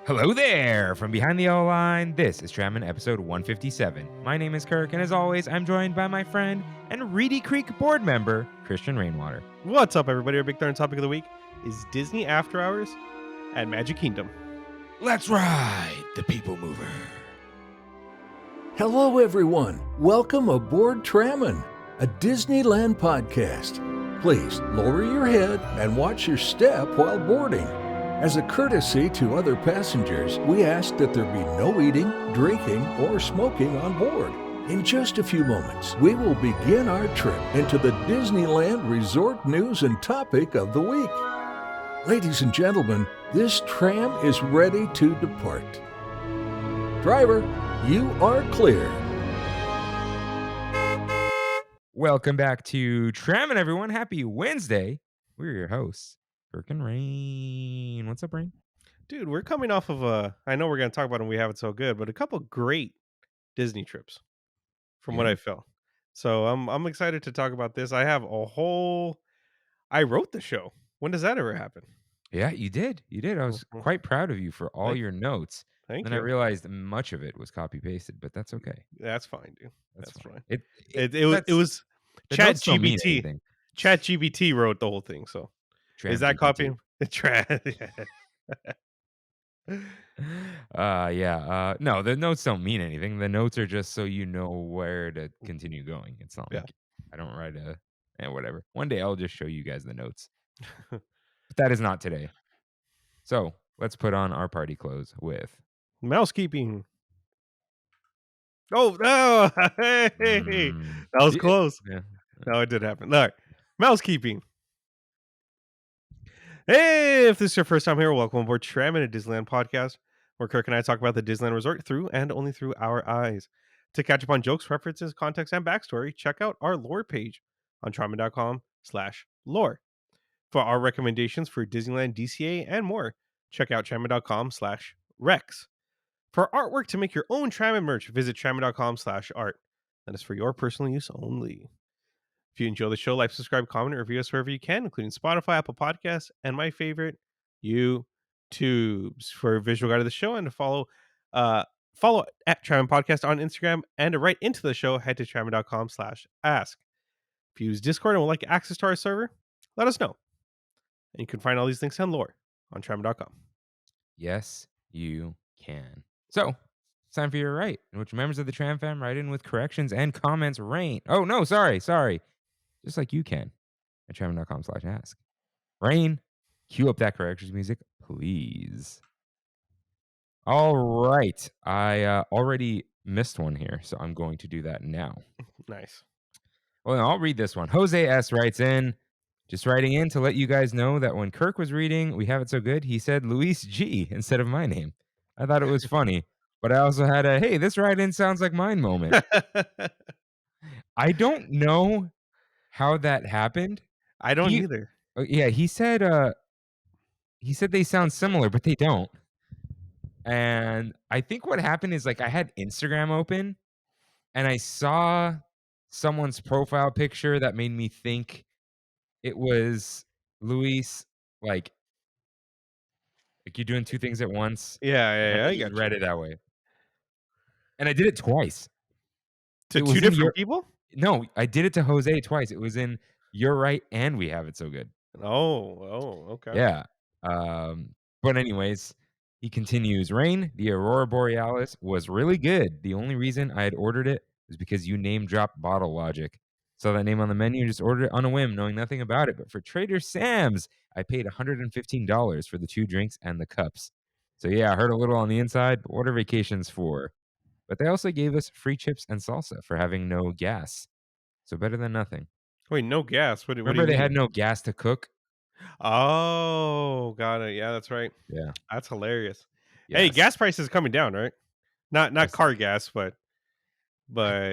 Hello there! From behind the yellow line, this is Tramman episode 157. My name is Kirk, and as always, I'm joined by my friend and Reedy Creek board member, Christian Rainwater. What's up, everybody? Our big thorn topic of the week is Disney After Hours at Magic Kingdom. Let's ride the People Mover. Hello, everyone. Welcome aboard Tramman, a Disneyland podcast. Please lower your head and watch your step while boarding. As a courtesy to other passengers, we ask that there be no eating, drinking, or smoking on board. In just a few moments, we will begin our trip into the Disneyland Resort news and topic of the week. Ladies and gentlemen, this tram is ready to depart. Driver, you are clear. Welcome back to Tramman, everyone. Happy Wednesday. We're your hosts, Kirk and Rain. What's up, Rain? Dude, we're coming off of I know we're going to talk about them, we have it so good, but a couple great Disney trips from what Yeah. I felt. So I'm excited to talk about this. I wrote the show. When does that ever happen? Yeah, you did. You did. I was quite proud of you for all Thank, your notes. thank Then I you. realized much of it was copy pasted, but that's okay. That's fine, dude. That's That's fine. fine. It It was the Chat notes don't mean GBT. anything. Chat GBT wrote the whole thing. So is Tram that GPT. copying? No, the notes don't mean anything. The notes are just so you know where to continue going. It's not Yeah. like I don't write whatever. One day I'll just show you guys the notes. But that is not today. So let's put on our party clothes with Mousekeeping. Oh, no. Hey, that was Yeah. close. Yeah. No, it did happen. All right. Mousekeeping. Hey, if this is your first time here, welcome aboard Tram in a Disneyland podcast, where Kirk and I talk about the Disneyland Resort through and only through our eyes. To catch up on jokes, references, context, and backstory, check out our lore page on Trauma.com/lore. For our recommendations for Disneyland, DCA, and more, check out Trauma.com/rex. For artwork to make your own Trauma merch, visit Trauma.com/art. That is for your personal use only. If you enjoy the show, like, subscribe, comment, or review us wherever you can, including Spotify, Apple Podcasts, and my favorite, YouTubes. For a visual guide of the show and to follow at Trammon Podcast on Instagram, and to write into the show, head to Trammon.com/ask. If you use Discord and would like access to our server, let us know. And you can find all these links and lore on Trammon.com. Yes, you can. So it's time for your right, in which members of the Tram fam write in with corrections and comments. Rain. Oh no, sorry. Just like you can at Trammon.com/ask. Rain, cue up that corrections music, please. All right. I already missed one here, so I'm going to do that now. Nice. Well, I'll read this one. Jose S. writes in, just writing in to let you guys know that when Kirk was reading We Have It So Good, he said Luis G instead of my name. I thought it was funny, but I also had a, hey, this write in sounds like mine moment. I don't know how that happened. I don't He- either. Yeah, he said they sound similar, but they don't. And I think what happened is like I had Instagram open and I saw someone's profile picture that made me think it was Luis, like you're doing two things at once. Yeah. I You got read you. it that way. And I did it twice. To It was two in different people? No, I did it to Jose twice. It was in You're Right and We Have It So Good. Oh, okay. Yeah. But anyways, he continues, Rain, the Aurora Borealis was really good. The only reason I had ordered it was because you name dropped Bottle Logic. Saw that name on the menu and just ordered it on a whim, knowing nothing about it. But for Trader Sam's, I paid $115 for the 2 drinks and the cups. So yeah, I heard a little on the inside, but what are vacations for? But they also gave us free chips and salsa for having no gas. So better than nothing. Wait, no gas. What do you Remember they mean? had no gas to cook? Oh, got it. Yeah, that's right. Yeah. That's hilarious. Hey, Yes. gas prices coming down, right? Not Yes. car gas, but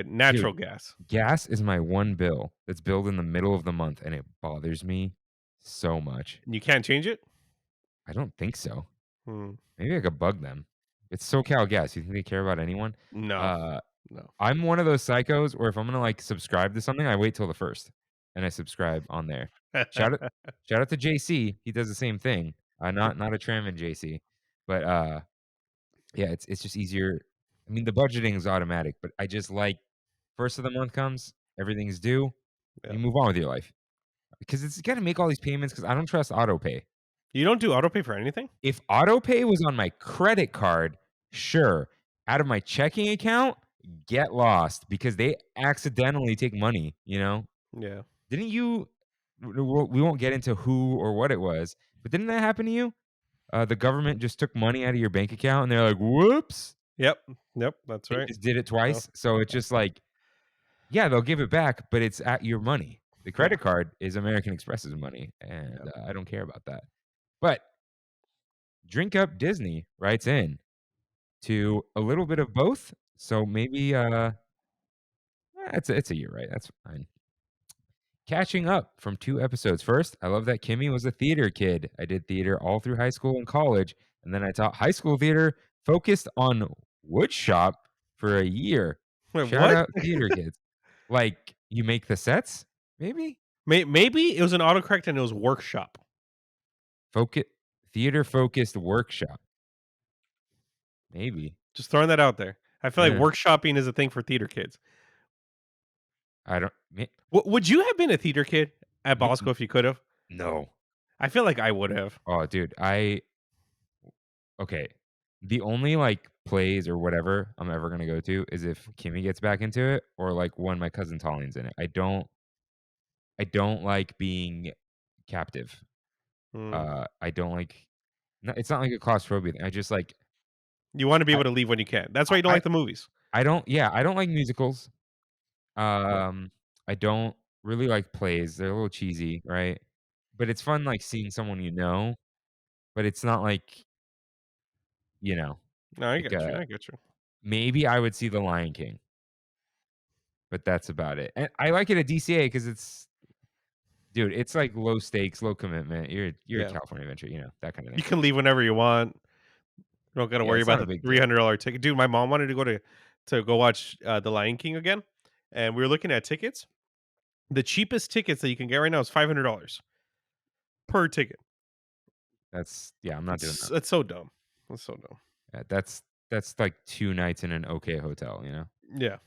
natural Dude, gas. gas is my one bill that's billed in the middle of the month, and it bothers me so much. You can't change it? I don't think so. Hmm. Maybe I could bug them. It's SoCal Gas. You think they care about anyone? No. I'm one of those psychos where if I'm gonna like subscribe to something, I wait till the first and I subscribe on there. Shout out to JC. He does the same thing. Not a Tram and JC, but Yeah, it's just easier. I mean, the budgeting is automatic, but I just like first of the month comes, everything's due, Yeah. you move on with your life. Because it's gotta make all these payments because I don't trust autopay. You don't do autopay for anything? If autopay was on my credit card, sure. Out of my checking account, get lost because they accidentally take money, you know? Yeah. Didn't you we won't get into who or what it was, but didn't that happen to you? The government just took money out of your bank account and they're like, "Whoops." Yep. Yep. That's They right. just did it No. twice. So it's just like, yeah, they'll give it back, but it's at your money. The Yeah. credit card is American Express's money, and Yeah. I don't care about that. But Drink Up Disney writes in to a little bit of both. So maybe it's a year, right? That's fine. Catching up from 2 episodes. First, I love that Kimmy was a theater kid. I did theater all through high school and college, and then I taught high school theater, focused on wood shop for a year. Wait, Shout what? out theater kids. Like, you make the sets? Maybe? Maybe it was an autocorrect and it was workshop. Focus theater focused workshop. Maybe. Just throwing that out there. I feel like Yeah. workshopping is a thing for theater kids. I don't Would you have been a theater kid at Ye Bosco if you could have? no. I feel like I would have. Oh, dude, okay. The only, like, plays or whatever I'm ever gonna go to is if Kimmy gets back into it or, like, when my cousin Tollien's in it. I don't like being captive. Mm. I don't like no, it's not like a claustrophobia thing. I just, like You want to be I able to leave when you can. That's why you don't I like the movies. I don't like musicals. Yeah. I don't really like plays. They're a little cheesy, right? But it's fun, like, seeing someone you know, but it's not like, you know, No, I like, get you. I get you. maybe I would see The Lion King, but that's about it. And I like it at DCA because dude, it's like low stakes, low commitment. You're at Yeah. California Adventure, that kind of You thing. can leave whenever you want. You don't got to Yeah, worry it's not about a the big deal. $300 ticket. Dude, my mom wanted to go watch The Lion King again, and we were looking at tickets. The cheapest tickets that you can get right now is $500 per ticket. I'm not doing that. It's so dumb. It's so dumb. Yeah, that's like 2 nights in an okay hotel. Yeah.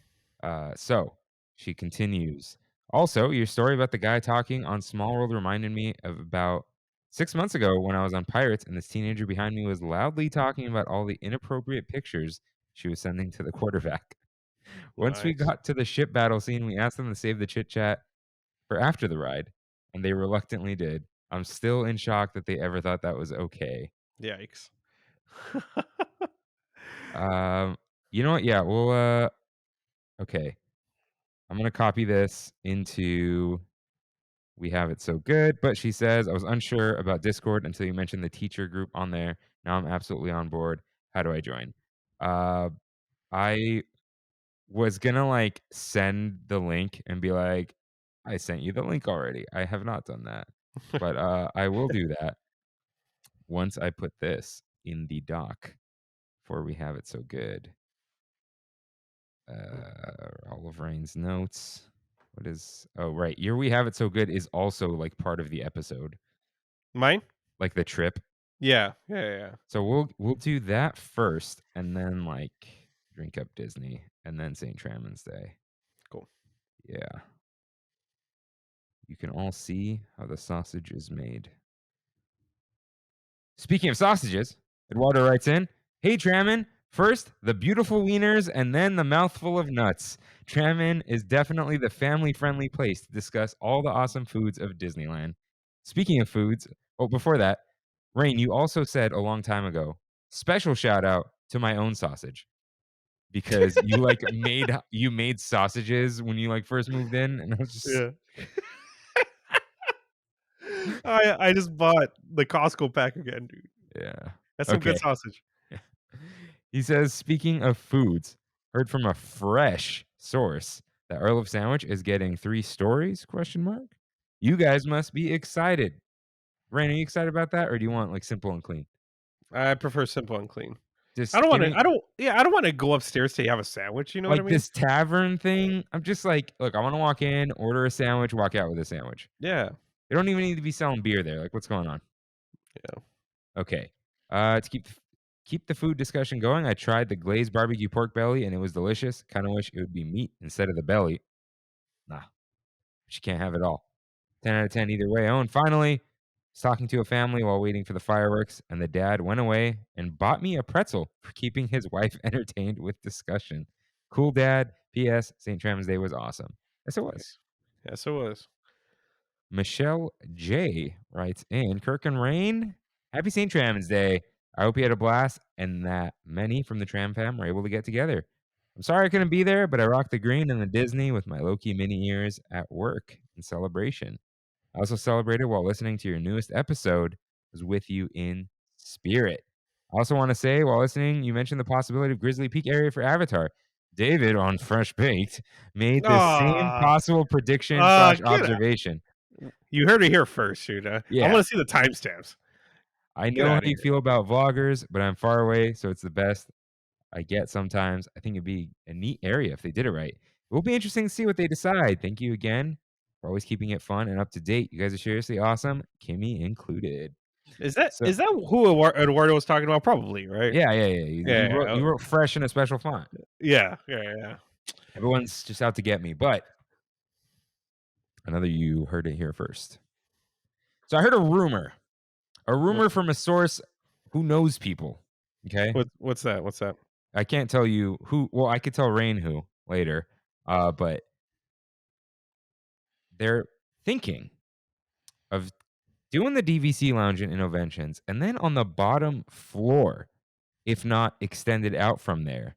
So she continues. Also, your story about the guy talking on Small World reminded me of about 6 months ago when I was on Pirates and this teenager behind me was loudly talking about all the inappropriate pictures she was sending to the quarterback. Once we Nice. got to the ship battle scene, we asked them to save the chit chat for after the ride, and they reluctantly did. I'm still in shock that they ever thought that was okay. Yikes. You know what? Yeah, well, okay. I'm gonna copy this into We Have It So Good, but she says, I was unsure about Discord until you mentioned the teacher group on there. Now I'm absolutely on board. How do I join? Uh, I was gonna like send the link and be like, I sent you the link already. I have not done that. But I will do that once I put this in the doc for We Have It So Good. All of Rain's notes. What is right. Your We Have It So Good is also like part of the episode. Mine? Like the trip. Yeah. Yeah. So we'll do that first and then like Drink Up Disney and then St. Tramon's Day. Cool. Yeah. You can all see how the sausage is made. Speaking of sausages, Eduardo writes in, hey Tramon, first the beautiful wieners and then the mouthful of nuts. Tramon is definitely the family-friendly place to discuss all the awesome foods of Disneyland. Speaking of foods, before that, Rain, you also said a long time ago, special shout out to my own sausage. Because you made sausages when you like first moved in, and I was just Yeah. I just bought the Costco pack again, dude. yeah. That's some good Okay. sausage. He says, speaking of foods, heard from a fresh source that Earl of Sandwich is getting 3 stories? Question mark. You guys must be excited. Rain, are you excited about that, or do you want like simple and clean? I prefer simple and clean. Just I don't give want to. me I don't. Yeah, I don't want to go upstairs to have a sandwich. You know what I like mean? this tavern thing. I'm just like, look, I want to walk in, order a sandwich, walk out with a sandwich. Yeah. They don't even need to be selling beer there. Like, what's going on? Yeah. Okay. keep the food discussion going, I tried the glazed barbecue pork belly, and it was delicious. Kinda wish it would be meat instead of the belly. Nah, but you can't have it all. 10 out of 10 either way. Oh, and finally, was talking to a family while waiting for the fireworks, and the dad went away and bought me a pretzel for keeping his wife entertained with discussion. Cool dad. P.S. St. Travis Day was awesome. Yes, it was. Yes, it was. Michelle J writes in, Kirk and Rain, happy St. Travis Day. I hope you had a blast and that many from the Tram fam were able to get together. I'm sorry I couldn't be there, but I rocked the green and the Disney with my low-key mini ears at work in celebration. I also celebrated while listening to your newest episode. I was with you in spirit. I also want to say, while listening, you mentioned the possibility of Grizzly Peak area for Avatar. David on Fresh Baked made the same Ah, possible prediction slash get out. observation. You heard it here first, dude. I Yeah. want to see the timestamps. I Get know how outta you here. feel about vloggers, but I'm far away, so it's the best I get sometimes. I think it'd be a neat area if they did it right. It will be interesting to see what they decide. Thank you again for always keeping it fun and up to date. You guys are seriously awesome, Kimmy included. Is that So who Eduardo was talking about? Probably, right? yeah. Yeah, You wrote fresh in a special font. yeah. Everyone's just out to get me, but another you heard it here first. So I heard a rumor from a source who knows people. Okay. What's that? What's that? I can't tell you who. Well, I could tell Rain who later, but they're thinking of doing the DVC lounge in Innoventions, and then on the bottom floor, if not extended out from there,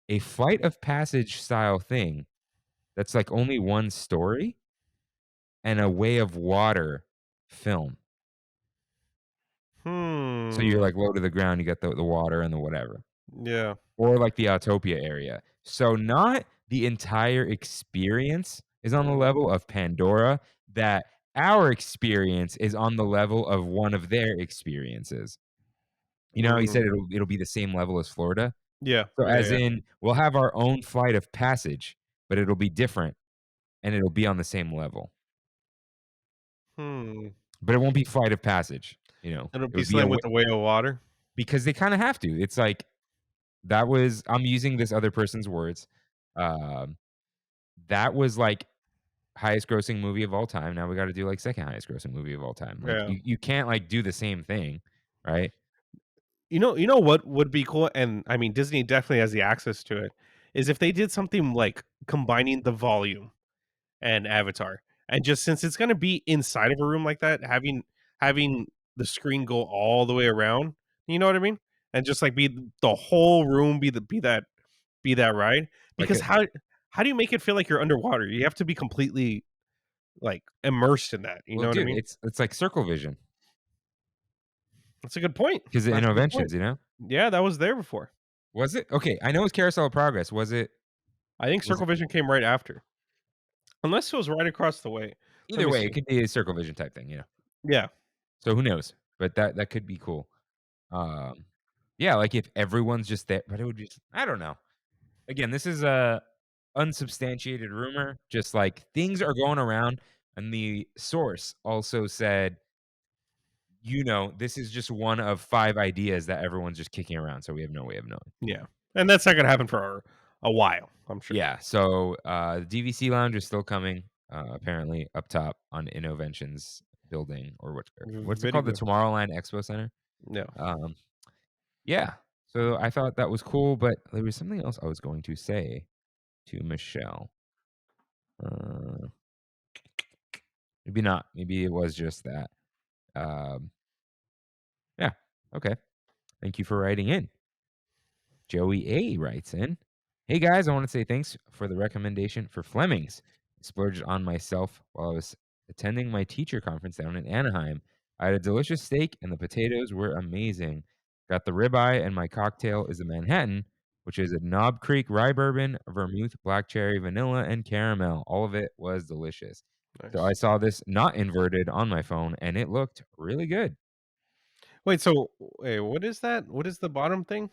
a flight of passage style thing that's like only one story and a Way of Water film. So you're like low to the ground, you got the water and the whatever. Yeah. Or like the Autopia area. So not the entire experience is on the level of Pandora, that our experience is on the level of one of their experiences. You know how he said it'll be the same level as Florida? Yeah. So yeah, as yeah. in, we'll have our own flight of passage, but it'll be different, and it'll be on the same level. But it won't be flight of passage, you know? It'll It be would be a slang with the Way of Water. because they kinda have to. It's like that was I'm using this other person's words. Um, that was, like, highest grossing movie of all time. Now we gotta do, like, second highest grossing movie of all time. Like, Yeah. you can't, like, do the same thing, right? You know what would be cool, and I mean Disney definitely has the access to it, is if they did something like combining the volume and Avatar. And just since it's gonna be inside of a room like that, having the screen go all the way around, you know what I mean? And just like be the whole room be that ride. Like Because a how do you make it feel like you're underwater? You have to be completely like immersed in that. You well, know what I dude, mean? it's like Circle Vision That's a good point. because the That's a good point. Innoventions, you know? Yeah, that was there before. Was it? Okay, I know it's Carousel of Progress. Was it I think was Circle it Vision came right after. Unless it was right across the way. Let either me way, see. it could be a Circle Vision type thing, you know? Yeah. So who knows? But that could be cool. Yeah, like if everyone's just there, but it would just I don't know. Again, this is a unsubstantiated rumor, just like things are going around, and the source also said, you know, this is just one of 5 ideas that everyone's just kicking around, so we have no way of knowing. Yeah. And that's not gonna happen for a while, I'm sure. Yeah, so, the DVC lounge is still coming, apparently up top on Innoventions building or what's it Very called? The good. Tomorrowland Expo Center? Yeah. Yeah, so I thought that was cool, but there was something else I was going to say to Michelle. Maybe not. Maybe it was just that. Um, yeah, okay. Thank you for writing in. Joey A writes in, "Hey guys, I want to say thanks for the recommendation for Fleming's. I splurged on myself while I was attending my teacher conference down in Anaheim. I had a delicious steak and the potatoes were amazing. Got the ribeye and my cocktail is a Manhattan, which is a Knob Creek rye bourbon, vermouth, black cherry, vanilla, and caramel. All of it was delicious. So I Nice. saw this not inverted on my phone and it looked really good. Wait, so wait, what is that? What is the bottom thing?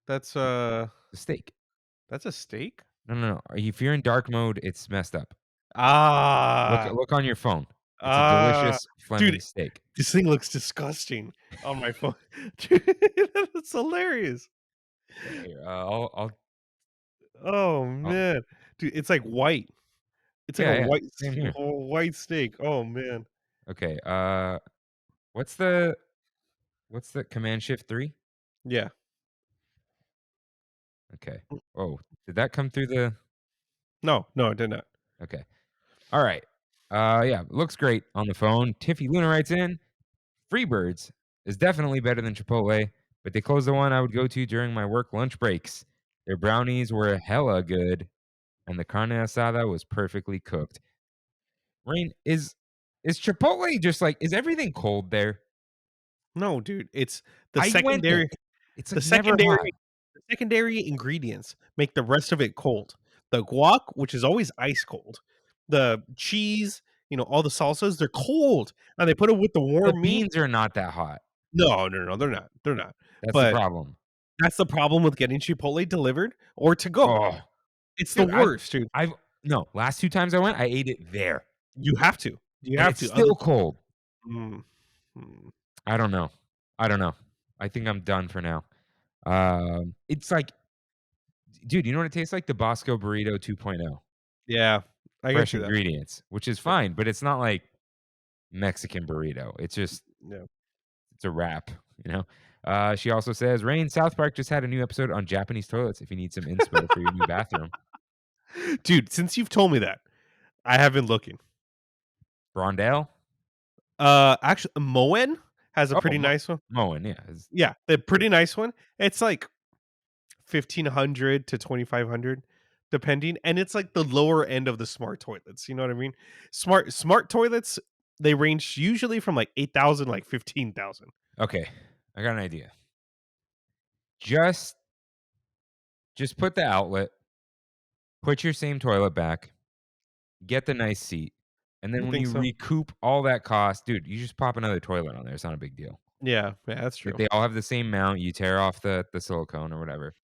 That's The steak. that's a steak? No. If you're in dark mode, it's messed up. Ah. Look on your phone. It's a Ah. delicious Dude, Fleming steak. this thing looks disgusting on my phone. Dude, that That's hilarious. Yeah, here, I'll Oh I'll man, dude, it's like white. It's like a yeah, same here. white steak. Oh man. Okay, what's the Command Shift 3? Yeah. Okay. Oh, did that come through the No, no, it did not. okay. Alright. Yeah, looks great on the phone. Tiffy Luna writes in, Freebirds is definitely better than Chipotle, but they closed the one I would go to during my work lunch breaks. Their brownies were hella good, and the carne asada was perfectly cooked. Rain, is Chipotle just like is everything cold there? No, dude, it's the I went there. secondary It's the like never hot. secondary ingredients make the rest of it cold. The guac, which is always ice cold. The cheese, all the salsas, they're cold, and they put it with the The warm meat. beans are not that hot. No, no, no, they're not. They're not. That's the But problem. that's the problem with getting Chipotle delivered or to go. Oh, It's the dude, worst, dude. I've no, last 2 times I went, I ate it there, You have to. You and have it's to. still cold. Mm, mm. I don't know. I don't know. I think I'm done for now. It's like dude, you know what it tastes like? The Bosco Burrito 2.0. Yeah, I can Fresh see that. ingredients, which is Yeah, fine, but it's not like Mexican burrito. It's just yeah. it's a wrap, you know? She also says, "Rain, South Park just had a new episode on Japanese toilets if you need some inspo for your new bathroom." Dude, since you've told me that, I have been looking. Brondale? Actually, Moen has a Oh, pretty nice one. Moen, yeah. Yeah, the pretty nice one. It's like 1,500 to 2,500 depending, and it's like the lower end of the smart toilets, you know what I mean? Smart toilets, they range usually from like 8,000 like 15,000. Okay, I got an idea. Just put the outlet, put your same toilet back, get the nice seat, and then You when think you so? recoup all that cost, dude, you just pop another toilet on there. It's not a big deal. Yeah, yeah, that's Like, true. they all have the same mount. You tear off the silicone or whatever.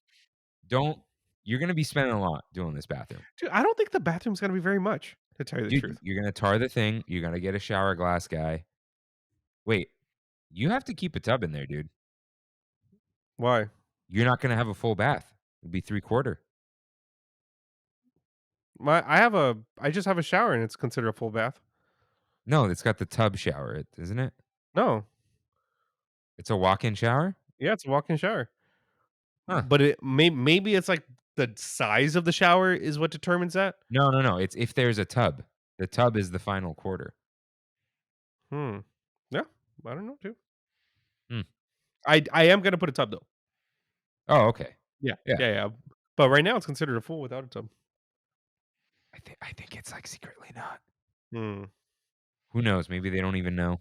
Don't you're gonna be spending a lot doing this bathroom. Dude, I don't think the bathroom's gonna be very much, to tell you the Dude, truth. you're gonna tar the thing. You're gonna get a shower glass guy. Wait, you have to keep a tub in there, dude. Why? You're not gonna have a full bath. It'll be 3/4. I just have a shower and it's considered a full bath. No, it's got the tub shower, isn't it? No. It's a walk-in shower? Yeah, it's a walk-in shower. Huh. But maybe it's like the size of the shower is what determines that? No, no, no. It's if there's a tub. The tub is the final quarter. Hmm. Yeah, I don't know, too. Hmm. I am gonna put a tub though. Oh, okay. Yeah, Yeah. yeah, yeah. But right now it's considered a full without a tub. I think it's like secretly not. Hmm. Who knows? Maybe they don't even know.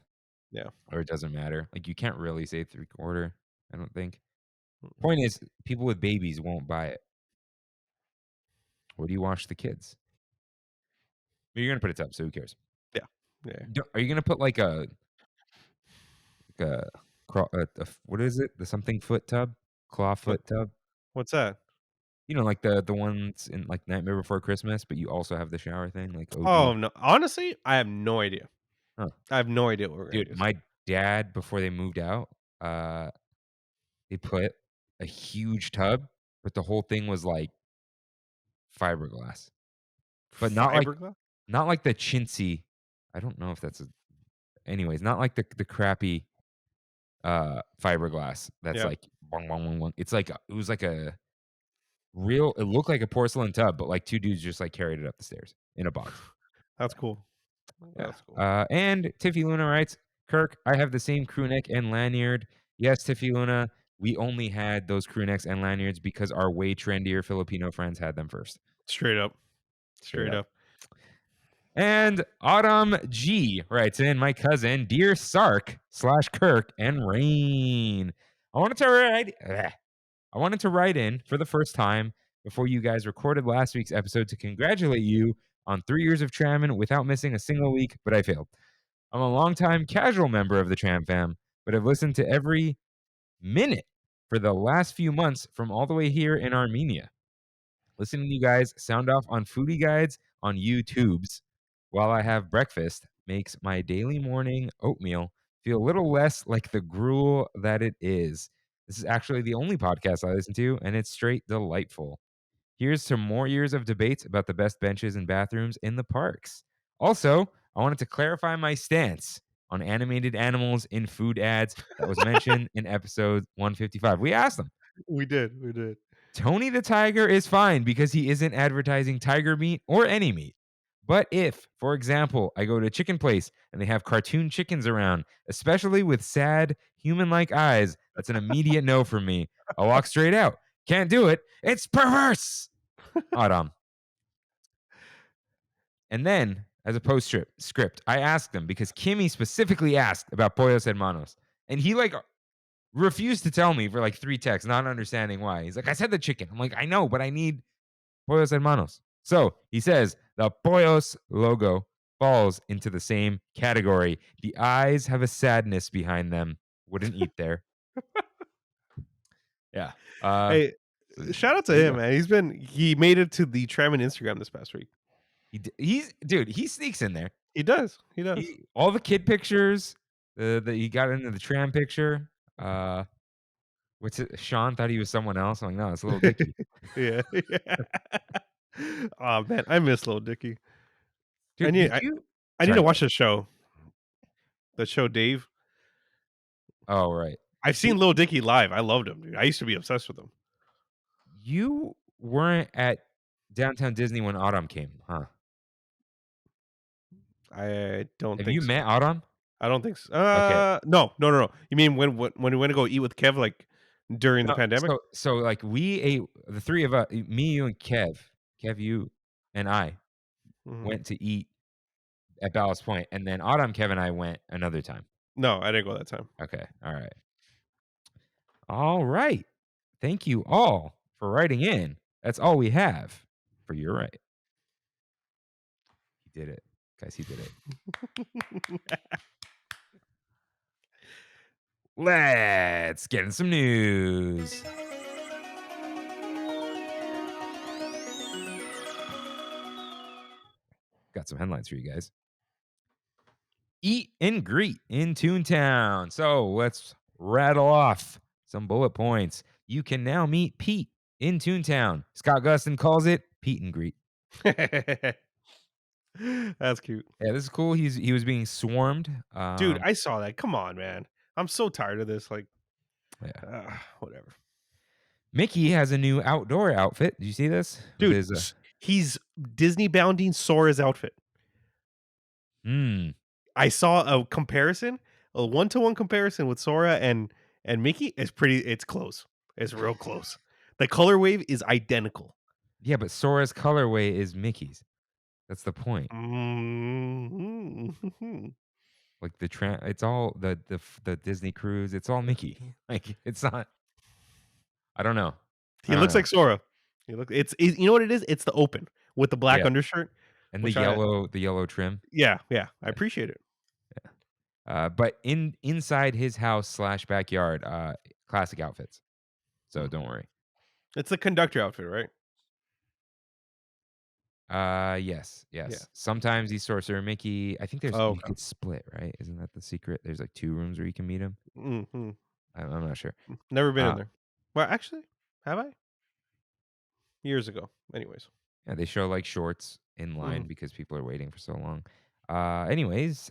Yeah. Or it doesn't matter. Like you can't really say 3/4, I don't think. Mm. Point is, people with babies won't buy it. Where do you wash the kids? But you're gonna put a tub, so who cares? Yeah. Yeah. Are you gonna put like a what is it? The something foot tub? Claw What foot tub? what's that? You know, like the ones in like Nightmare Before Christmas, but you also have the shower thing, like Oh, OG. no. Honestly, I have no idea. Huh. I have no idea what we're gonna Dude, use. my dad before they moved out, uh, they put a huge tub, but the whole thing was like fiberglass. But Fiberglass? not like the chintzy. I don't know if that's a anyways, not like the crappy fiberglass that's Yeah, like bong, bong, bong, bong. It's like it was like a real it looked like a porcelain tub, but like 2 dudes just like carried it up the stairs in a box. that's cool. Yeah. That's cool. And Tiffy Luna writes, Kirk, I have the same crew neck and lanyard. Yes, Tiffy Luna, we only had those crew necks and lanyards because our way trendier Filipino friends had them first. Straight up. Straight Straight up. up. And Autumn G writes in, my cousin, dear Sark / Kirk and Rain. I wanted to write in for the first time before you guys recorded last week's episode to congratulate you on 3 years of Trammin without missing a single week, but I failed. I'm a longtime casual member of the Tram fam, but I've listened to every minute for the last few months from all the way here in Armenia. Listening to you guys sound off on foodie guides on YouTubes while I have breakfast makes my daily morning oatmeal feel a little less like the gruel that it is. This is actually the only podcast I listen to, and it's straight delightful. Here's to more years of debates about the best benches and bathrooms in the parks. Also, I wanted to clarify my stance on animated animals in food ads that was mentioned in episode 155. We asked them. We did. Tony the Tiger is fine because he isn't advertising tiger meat or any meat. But if, for example, I go to a chicken place and they have cartoon chickens around, especially with sad, human like eyes, that's an immediate no for me. I'll walk straight out. Can't do it. It's perverse. Adam. And then, as a script, I asked them because Kimmy specifically asked about Pollos Hermanos. And he refused to tell me for 3 texts, not understanding why. He's like, I said the chicken. I'm like, I know, but I need Pollos Hermanos. So he says the Pollos logo falls into the same category. The eyes have a sadness behind them. Wouldn't eat there. Yeah. Hey, shout out to there you him, go. man. He made it to the Tramon Instagram this past week. He sneaks in there. He does. All the kid pictures that he got into the tram picture. What's it? Sean thought he was someone else. I'm like, no, it's Little Dicky. Yeah. Oh man, I miss Little Dicky. Dude, I need Sorry, to watch the show. The show Dave. Oh, right. I've seen Little Dicky live. I loved him, dude. I used to be obsessed with him. You weren't at Downtown Disney when Autumn came, huh? I don't Have think you so. met Autumn? I don't think so. Okay. No. You mean when we went to go eat with Kev during the No, pandemic? so we ate, the 3 of us, me, you, and Kev, you, and I Mhm. went to eat at Ballast Point, and then Autumn, Kev, and I went another time. No, I didn't go that time. Okay. All right. Thank you all for writing in. That's all we have for You're Right. He did it. Guys, he did it. Let's get in some news. Got some headlines for you guys. Eat and greet in Toontown. So let's rattle off some bullet points. You can now meet Pete in Toontown. Scott Gustin calls it Pete and greet. That's cute. Yeah, this is cool. He was being swarmed. Dude, I saw that. Come on, man. I'm so tired of this. Yeah. Whatever. Mickey has a new outdoor outfit. Did you see this? Dude, he's Disney bounding Sora's outfit. I saw a comparison, a 1-to-1 comparison with Sora and Mickey. It's close. It's real close. The color wave is identical. Yeah, but Sora's colorway is Mickey's. That's the point. Mm-hmm. Like it's all the Disney cruise. It's all Mickey. Like it's not. I don't know. He looks like Sora. It's you know what it is? It's the open with the black undershirt and the yellow trim. Yeah. I appreciate it. Yeah. But inside his house / backyard, classic outfits. So don't worry. It's the conductor outfit, right? Yes. Yeah. Sometimes he's Sorcerer Mickey. I think Oh, you could split, right? Isn't that the secret? There's 2 rooms where you can meet him. Mm-hmm. I'm not sure. Never been in there. Well, actually, have I? Years ago. Anyways. Yeah, they show shorts in line because people are waiting for so long. Anyways,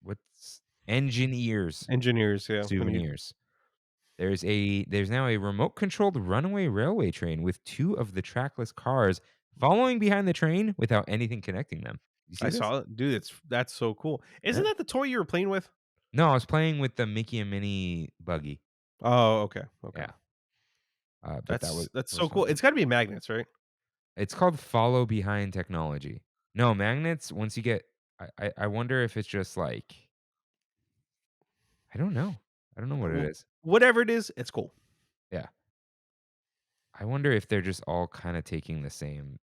what's Engineers, yeah. Souvenirs. There's now a remote controlled runaway railway train with 2 of the trackless cars following behind the train without anything connecting them. You see I this? saw it. Dude, that's so cool. Isn't that the toy you were playing with? No, I was playing with the Mickey and Minnie buggy. Oh, okay. Yeah. But that's so cool. It's got to be magnets, right? It's called follow behind technology. No, magnets, once you get I wonder if it's just I don't know. I don't know what it is. Whatever it is, it's cool. Yeah. I wonder if they're just all kind of taking the same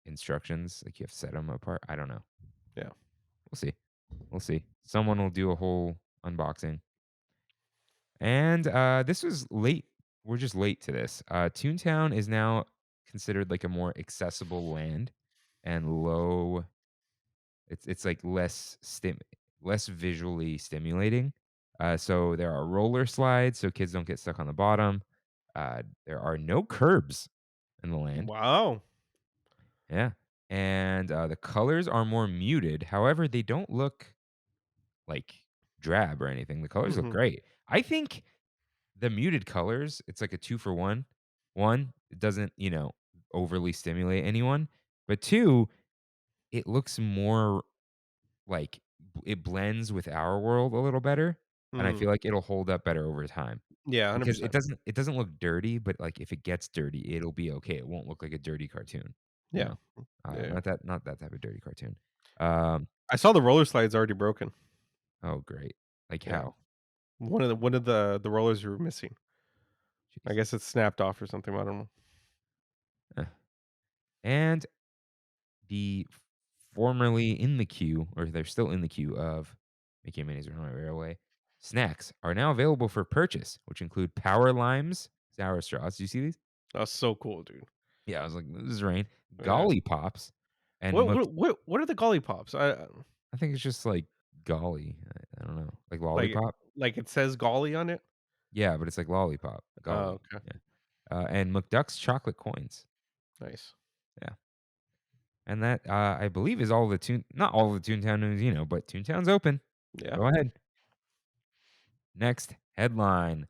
instructions. You have to set them apart. I don't know. Yeah. We'll see. Someone will do a whole unboxing. And this was late. We're just late to this. Toontown is now considered a more accessible land and low. It's less less visually stimulating. So there are roller slides so kids don't get stuck on the bottom. There are no curbs in the land. Wow. Yeah. And the colors are more muted. However, they don't look like drab or anything. The colors look Mhm. great. I think the muted colors, it's like a 2 for 1. 1, it doesn't, overly stimulate anyone. But 2, it looks more like it blends with our world a little better, and I Mm. feel like it'll hold up better over time Yeah, because it 100%. doesn't look dirty, but, like, if it gets dirty, it'll be okay. It won't look like a dirty cartoon, you Yeah. know? Yeah, yeah. Not that type of dirty cartoon. Um, I saw the roller slides already broken. oh, great. Like Yeah. how? One of the rollers were missing. I Jeez. guess it snapped off or something. I don't know. Eh. And the formerly in the queue, or they're still in the queue of Mickey and Minnie's Runaway Railway, snacks are now available for purchase, which include Power Limes, sour straws. Do you see these? That's so cool, dude. Yeah, I was like, "This is rain." Yeah. Golly Pops and What what what what are the Golly Pops? I think it's just like golly. I don't know, like Like lollipop? like it says Golly on it? Yeah, but it's like lollipop, Oh, golly. okay. Yeah. And McDuck's chocolate coins. Nice. Yeah. And that, I believe is all the not all the Toontown news, but Toontown's open. Yeah. Go ahead. Next headline,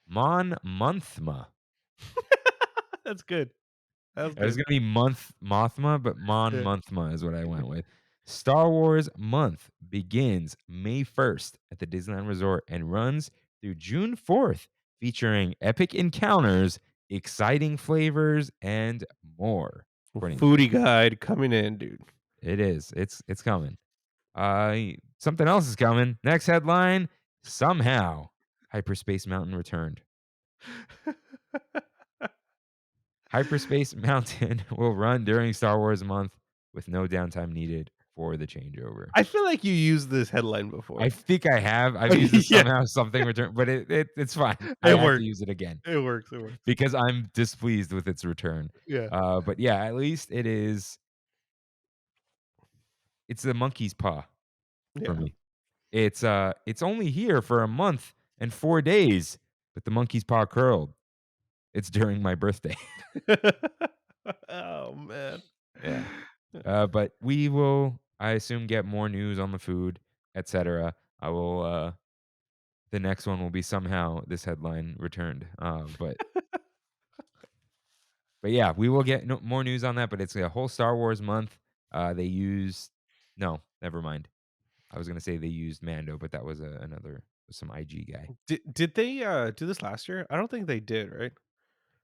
Mon Monthma. That's good. That's It was good. gonna be Month Mothma, but Mon Yeah. Monthma is what I went with. Star Wars Month begins May 1st at the Disneyland Resort and runs through June 4th, featuring epic encounters, exciting flavors, and more. According to Foodie guide coming in, dude. it is. It's coming. Something else is coming. Next headline, somehow Hyperspace Mountain returned. Hyperspace Mountain will run during Star Wars month with no downtime needed for the changeover. I feel like you used this headline before. I think I have. I've used this Yeah, somehow something return, but it's fine. I it have to worked. use it again It works. It works. because I'm displeased with its return. Yeah. But yeah, at least it's the monkey's paw for Yeah. me. It's only here for a month and 4 days, but the monkey's paw curled. It's during my birthday. Oh man. Yeah. But we will, I assume, get more news on the food, etc. I will. The next one will be somehow this headline returned. But yeah, we will get more news on that. But it's a whole Star Wars month. They used no, never mind. I was gonna say they used Mando, but that was another some IG guy. Did they do this last year? I don't think they did, right?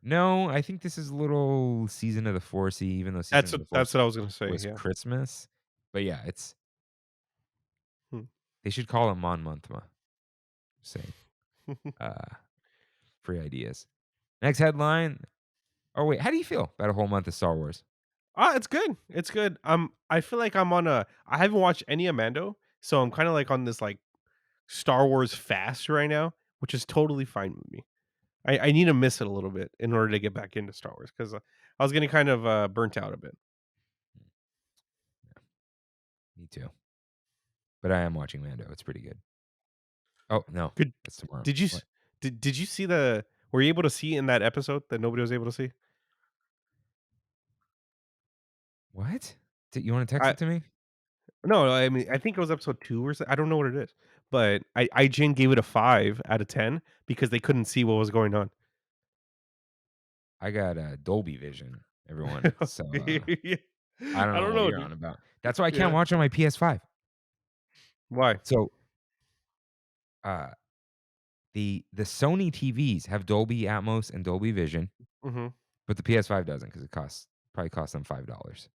No, I think this is a little Season of the Force, even though Season That's of what the that's Force what I was gonna say. was Yeah. Christmas. But yeah, Hmm. they should call it Mon Monthma. Say, uh, free ideas. Next headline. Oh wait, how do you feel about a whole month of Star Wars? It's good. It's good. I feel like I'm on a. I haven't watched any Amando, so I'm kind of like on this like Star Wars fast right now, which is totally fine with me. I need to miss it a little bit in order to get back into Star Wars because I was getting kind of burnt out a bit. Me too. But I am watching Mando. It's pretty good. Oh no, Good. that's tomorrow. Did you What? did you see the? Were you able to see in that episode that nobody was able to see? What? You want to text I it to me? No, I mean I think it was episode 2 or so, I don't know what it is, but IGN gave it a 5 out of 10 because they couldn't see what was going on. I got a Dolby Vision, everyone. So Yeah. I don't I know don't what know, you're dude. on about. That's why I can't Yeah. watch on my PS5. Why? So uh the Sony TVs have Dolby Atmos and Dolby Vision, Mhm. but the PS5 doesn't because it probably costs them $5.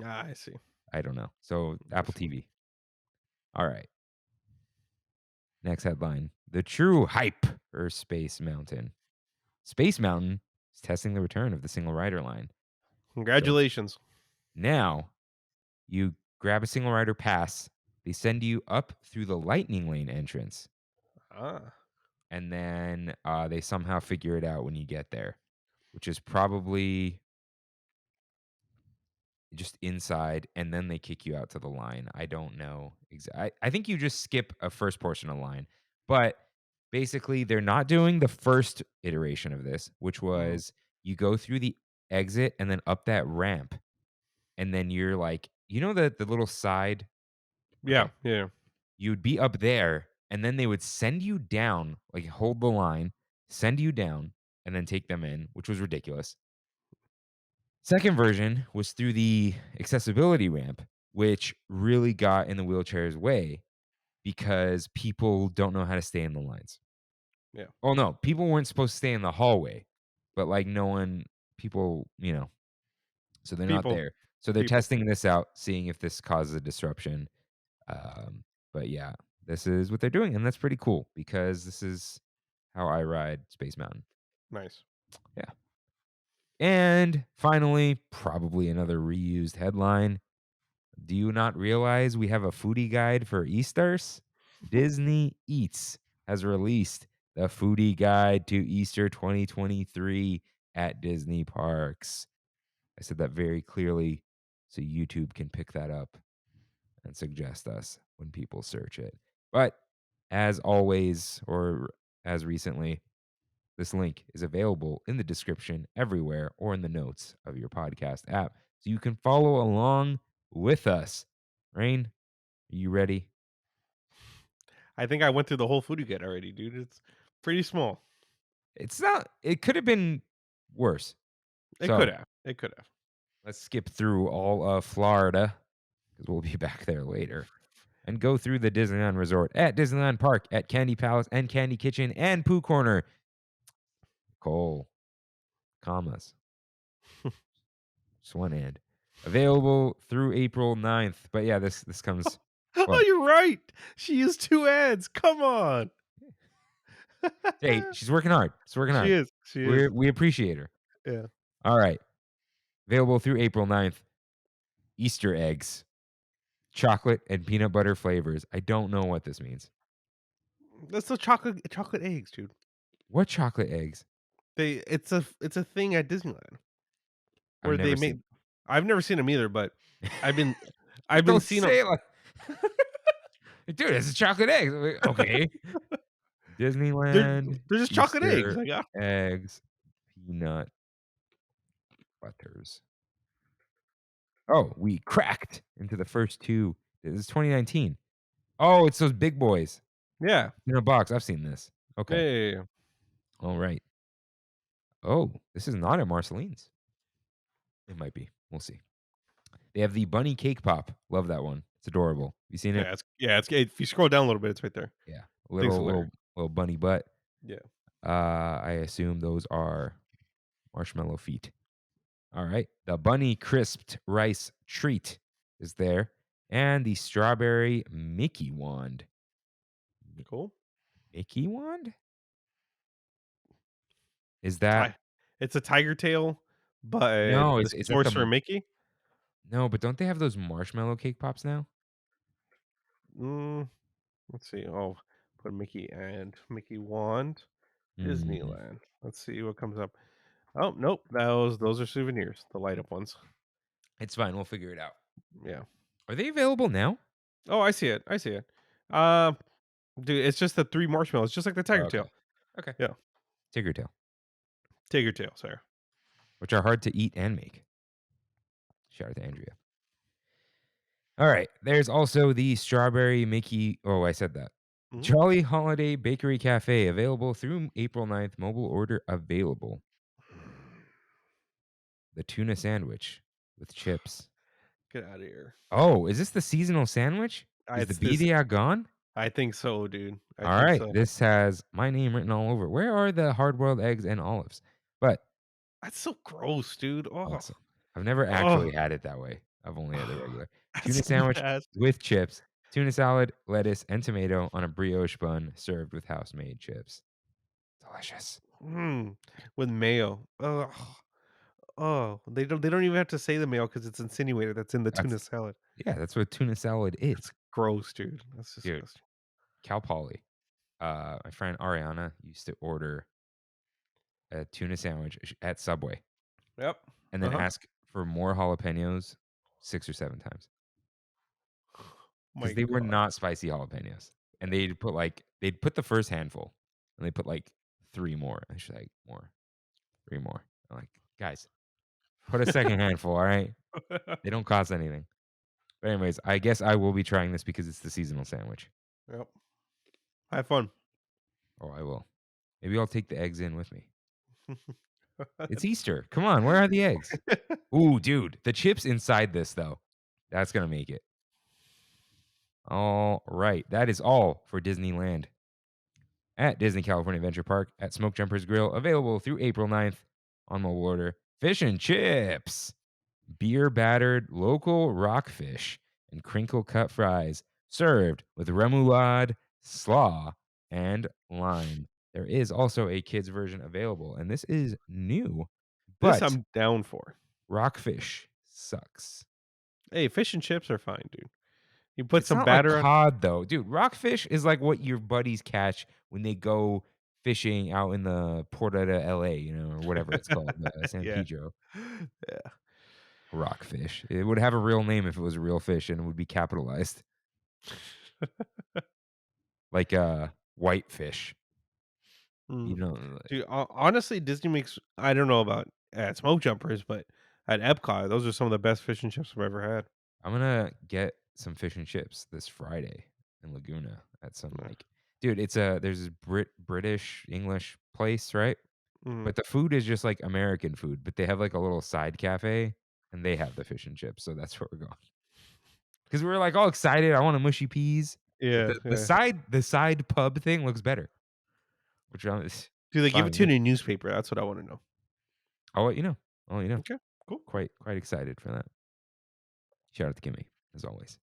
Ah, I see. I don't know. So I Apple see. TV. All right. Next headline. The true hype for Space Mountain. Space Mountain is testing the return of the single rider line. So Congratulations. now you grab a single rider pass. They send you up through the lightning lane entrance, Ah. and then they somehow figure it out when you get there, which is probably just inside, and then they kick you out to the line. I don't know. I think you just skip a first portion of the line, but basically, they're not doing the first iteration of this, which Mhm. was you go through the exit and then up that ramp, and then you're like, the little side. Yeah, Okay, yeah. you'd be up there, and then they would send you down, like hold the line, send you down, and then take them in, which was ridiculous. Second version was through the accessibility ramp, which really got in the wheelchair's way because people don't know how to stay in the lines. Yeah. Oh, no, people weren't supposed to stay in the hallway, but, like, no one people, so they're not People, there. So they're people. testing this out, seeing if this causes a disruption. Um, but yeah, this is what they're doing, and that's pretty cool because this is how I ride Space Mountain. Nice. Yeah. And finally, probably another reused headline. Do you not realize we have a foodie guide for Easters? Disney Eats has released the foodie guide to Easter 2023 at Disney parks. I said that very clearly so YouTube can pick that up and suggest us when people search it. But as always, or as recently, this link is available in the description everywhere or in the notes of your podcast app. So you can follow along with us. Rain, are you ready? I think I went through the whole food you get already, dude. It's pretty small. It's not, it could have been worse. It could So have. It could have. let's skip through all of Florida because we'll be back there later and go through the Disneyland Resort at Disneyland Park, at Candy Palace and Candy Kitchen and Pooh Corner. Cole, commas, just one and. Available through April 9th. But yeah, this comes. Oh, What? you're right. She used 2 ads. Come on. Hey, she's working hard. She's working She hard. is. She is. We appreciate her. Yeah. All right. Available through April 9th. Easter eggs, chocolate and peanut butter flavors. I don't know what this means. That's the chocolate eggs, dude. What chocolate eggs? It's a thing at Disneyland I've where they never make. seen. I've never seen them either, but I've been I've been Don't seeing them. say it like, dude, it's a chocolate eggs. I'm like, okay. They're Disneyland they're just chocolate eggs. Easter I got eggs, peanut butters. Oh, we cracked into the first two. This is 2019. Oh, it's those big boys yeah. in a box. I've seen this. Yeah, Okay. yeah, yeah. All right. Oh, this is not at Marceline's. It might be. We'll see. They have the bunny cake pop. Love that one. It's adorable. You seen it? It's if you scroll down a little bit, it's right there. Yeah. Thing's Little hilarious. little little bunny butt. Yeah. I assume those are marshmallow feet. All right. The bunny crisped rice treat is there. And the strawberry Mickey wand. Cool. Mickey wand? Is that It's a tiger tail, but no, the is that Sorcerer Mickey? no, but don't they have those marshmallow cake pops now? Mm, let's see. Oh, put Mickey and Mickey wand. Mm, Disneyland. Let's see what comes up. Oh, nope. Those are souvenirs, the light up ones. it's fine. We'll figure it out. Yeah. Are they available now? Oh, I see it. I see it. Um, dude, it's just the 3 marshmallows, just like the Oh, tiger okay. tail. Okay. Yeah. Tiger tail, Tiger tail, sorry. which are hard to eat and make. Shout out to Andrea. All right. There's also the strawberry Mickey. Oh, I said that. Mhm. Jolly Holiday Bakery Cafe available through April 9th. Mobile order available. The tuna sandwich with chips. Get out of here. Oh, is this the seasonal sandwich? Is the It's this BDA gone? I think so, dude. I All think right. so. This has my name written all over. Where are the hard boiled eggs and olives? But That's so gross, dude. Oh. awesome. I've never Oh. actually had it that way. I've only had the regular. Tuna That's sandwich nasty. with chips, tuna salad, lettuce, and tomato on a brioche bun served with house made chips. Delicious. With mayo. Ugh. Oh, they don't even have to say the mayo because it's insinuated that's in the tuna That's salad. yeah, that's what tuna salad is. That's gross, dude. That's Dude, disgusting. Cal Poly. My friend Ariana used to order a tuna sandwich at Subway Yep. and then Uh-huh. ask for more jalapenos 6 or 7 times My because they were God. not spicy jalapenos, and they'd put the first handful, and they put, like, 3 more, and she's like, "More, 3 more." I'm like, "Guys, put a second handful, alright? They don't cost anything." But anyways, I guess I will be trying this because it's the seasonal sandwich. Yep. Have fun. Oh, I will. Maybe I'll take the eggs in with me. It's Easter. Come on, where are the eggs? Ooh, dude, the chips inside this, though, that's gonna make it. All right, that is all for Disneyland at Disney California Adventure Park at Smoke Jumpers Grill, available through April 9th on mobile order. Fish and chips, beer battered local rockfish, and crinkle cut fries served with remoulade, slaw, and lime. There is also a kids version available, and this is new, This but I'm down for. rockfish sucks. Hey, fish and chips are fine, dude. You put It's some not like batter on. cod though. Dude, rockfish is like what your buddies catch when they go fishing out in the Porta de LA, or whatever it's called, San Yeah. Pedro. Yeah. Rockfish. It would have a real name if it was a real fish and it would be capitalized. Like whitefish. Mm. Like, Dude, honestly, Disney makes, I don't know about at Smoke Jumpers, but at Epcot, those are some of the best fish and chips I've ever had. I'm gonna get some fish and chips this Friday in Laguna at some Yeah. dude, there's this British English place, right? Mhm. But the food is just like American food, but they have like a little side cafe and they have the fish and chips, so that's where we're going. Because we were like all excited. I want a mushy peas. But Yeah, the yeah. side pub thing looks better. Which it's Do they give it fine. to you in a newspaper? That's what I want to know. I'll let you know. I'll let you know. Okay, cool. Quite excited for that. Shout out to Kimmy, as always.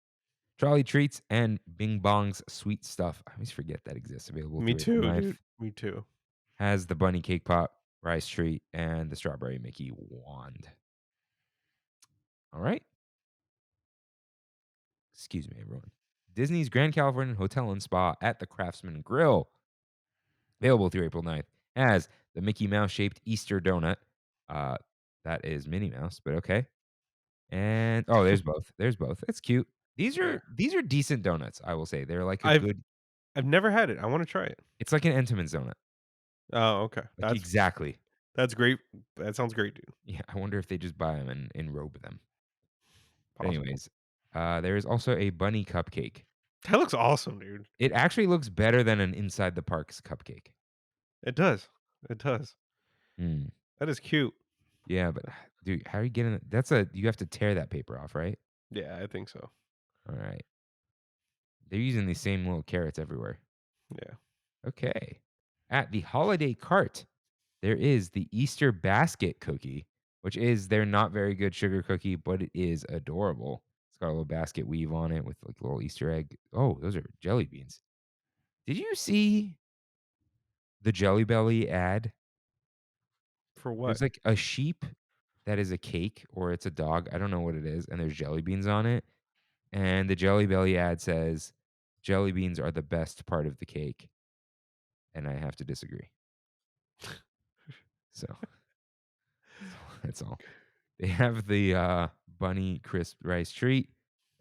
Trolley Treats and Bing Bong's Sweet Stuff. I always forget that exists. Available Me through April too, 9th. dude. Me too. Has the bunny cake pop, rice treat, and the strawberry Mickey wand. All right. Excuse me, everyone. Disney's Grand Californian Hotel and Spa at the Craftsman Grill. Available through April 9th. Has the Mickey Mouse shaped Easter donut. Uh, that is Minnie Mouse, but okay. And there's both. There's both. It's cute. These Yeah. are decent donuts, I will say. They're like a I've good I've never had it. I want to try it. it's like an Entenmann's donut. Oh, okay. Like exactly. That's great. That sounds great, dude. Yeah, I wonder if they just buy them and enrobe them. But Possible. anyways, there is also a bunny cupcake. That looks awesome, dude. It actually looks better than an inside the parks cupcake. It does. It does. Mm, That is cute. yeah, but dude, how are you getting you have to tear that paper off, right? Yeah, I think so. All right. They're using these same little carrots everywhere. Yeah. Okay. At the holiday cart, there is the Easter basket cookie, which is their not very good sugar cookie, but it is adorable. It's got a little basket weave on it with like a little Easter egg. Oh, those are jelly beans. Did you see the Jelly Belly ad? For what? There's like a sheep that is a cake or it's a dog. I don't know what it is. And there's jelly beans on it. And the Jelly Belly ad says jelly beans are the best part of the cake. And I have to disagree. So that's all. They have the bunny crisp rice treat,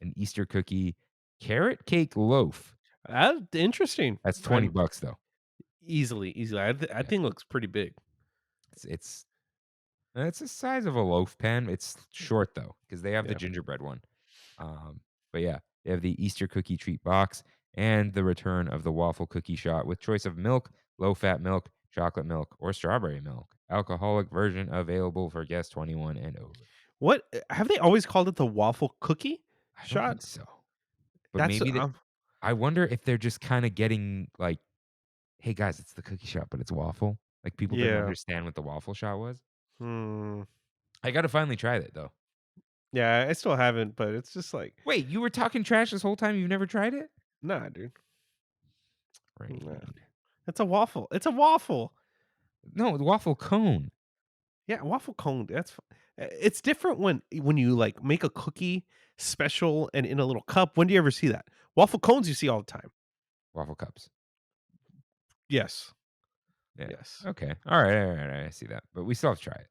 an Easter cookie, carrot cake loaf. That's interesting. That's I'm $20 though. easily. I Yeah. think it looks pretty big. It's it's the size of a loaf pan. It's short though because they have the Yeah. gingerbread one. But yeah, they have the Easter cookie treat box and the return of the waffle cookie shot with choice of milk, low fat milk, chocolate milk, or strawberry milk. Alcoholic version available for guests 21 and over. What have they always called it, the waffle cookie I don't shot? think so. But That's maybe I wonder if they're just kind of getting like, hey guys, it's the cookie shot, but it's waffle. Like people didn't yeah. understand what the waffle shot was. Hmm. I got to finally try that though. Yeah, I still haven't, but it's just like, Wait, you were talking trash this whole time? You've never tried it? nah, dude. Nah. Rain. It's a waffle. It's a waffle. No, the waffle cone. Yeah, waffle cone. It's different when you like make a cookie special and in a little cup. When do you ever see that? Waffle cones you see all the time. Waffle cups. Yes. Yeah. Yes. Okay. All right. I see that. But we still have to try it.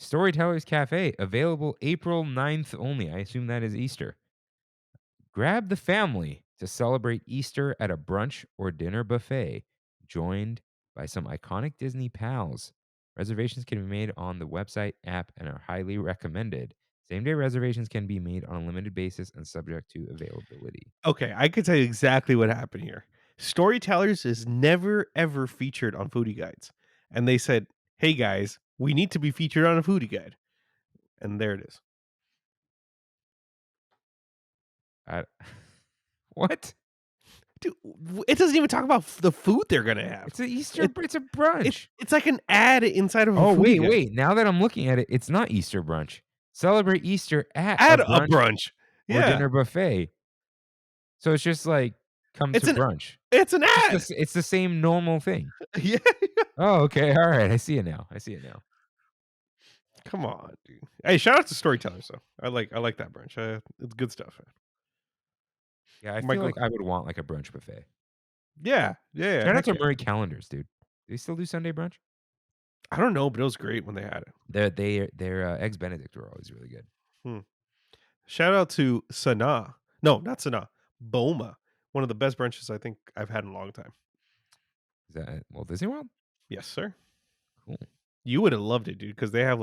Storytellers Cafe, available April 9th only. I assume that is Easter. Grab the family to celebrate Easter at a brunch or dinner buffet, joined by some iconic Disney pals. Reservations can be made on the website app and are highly recommended. Same day reservations can be made on a limited basis and subject to availability. Okay, I could tell you exactly what happened here. Storytellers is never ever featured on Foodie Guides. And they said, "Hey guys, we need to be featured on a Foodie Guide." And there it is. I, what? Dude, it doesn't even talk about the food they're going to have. It's a Easter. It- It's a brunch. It's like an ad inside of a Oh, Foodie Guide. wait. Now that I'm looking at it, it's not Easter brunch. Celebrate Easter at At a a brunch brunch. or Yeah. dinner buffet. So it's just like come It's to an brunch. It's an It's ad. it's the same normal thing. Yeah. Oh, okay. All right. I see it now. Come on, dude. Hey, shout out to Storytellers though. I like that brunch. It's good stuff. Yeah, I Might feel go- like I would want like a brunch buffet. Yeah. Shout out heck to yeah. Murray Calendars, dude. Do they still do Sunday brunch? I don't know, but it was great when they had it. Their eggs Benedict were always really good. Shout out to Sanaa. No, not Sanaa. Boma. One of the best brunches I think I've had in a long time. Is that at Walt Disney World? Yes, sir. Cool. You would have loved it, dude, because they have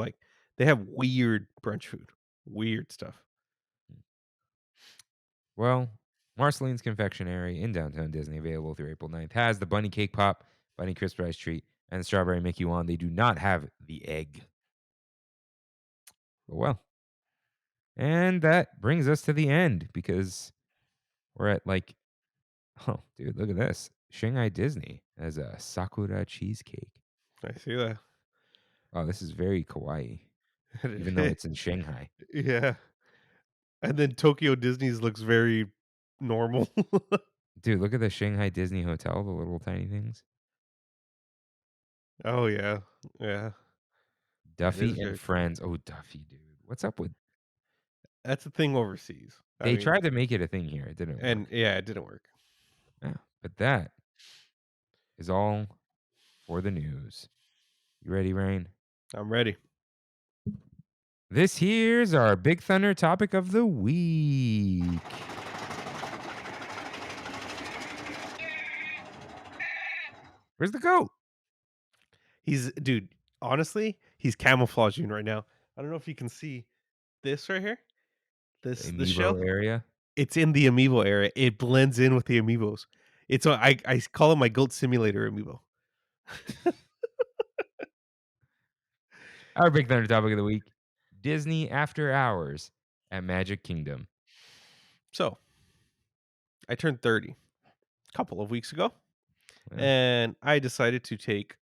weird brunch food. Weird stuff. Well, Marceline's Confectionery in downtown Disney, available through April 9th, has the bunny cake pop, bunny crisp rice treat, and the strawberry Mickey wand. They do not have the egg. But well. And that brings us to the end because we're at like, oh, dude, look at this. Shanghai Disney has a Sakura cheesecake. I see that. Oh, this is very kawaii, even though it's in Shanghai. Yeah. And then Tokyo Disney's looks very normal. Dude, look at the Shanghai Disney Hotel, the little tiny things. Oh yeah. Yeah. Duffy very and cool. Friends. Oh, Duffy, dude. What's up with... That's a thing overseas. They tried to make it a thing here. It didn't work. And yeah, it didn't work. Yeah, but that is all for the news. You ready, Rain? I'm ready. This here's our Big Thunder topic of the week. Where's the goat? Dude, honestly, he's camouflaging right now. I don't know if you can see this right here. This shell. Amiibo area. It's in the amiibo area. It blends in with the amiibos. I call it my goat simulator amiibo. Our Big Thunder topic of the week: Disney After Hours at Magic Kingdom. So, I turned 30 a couple of weeks ago, Yeah. and I decided to take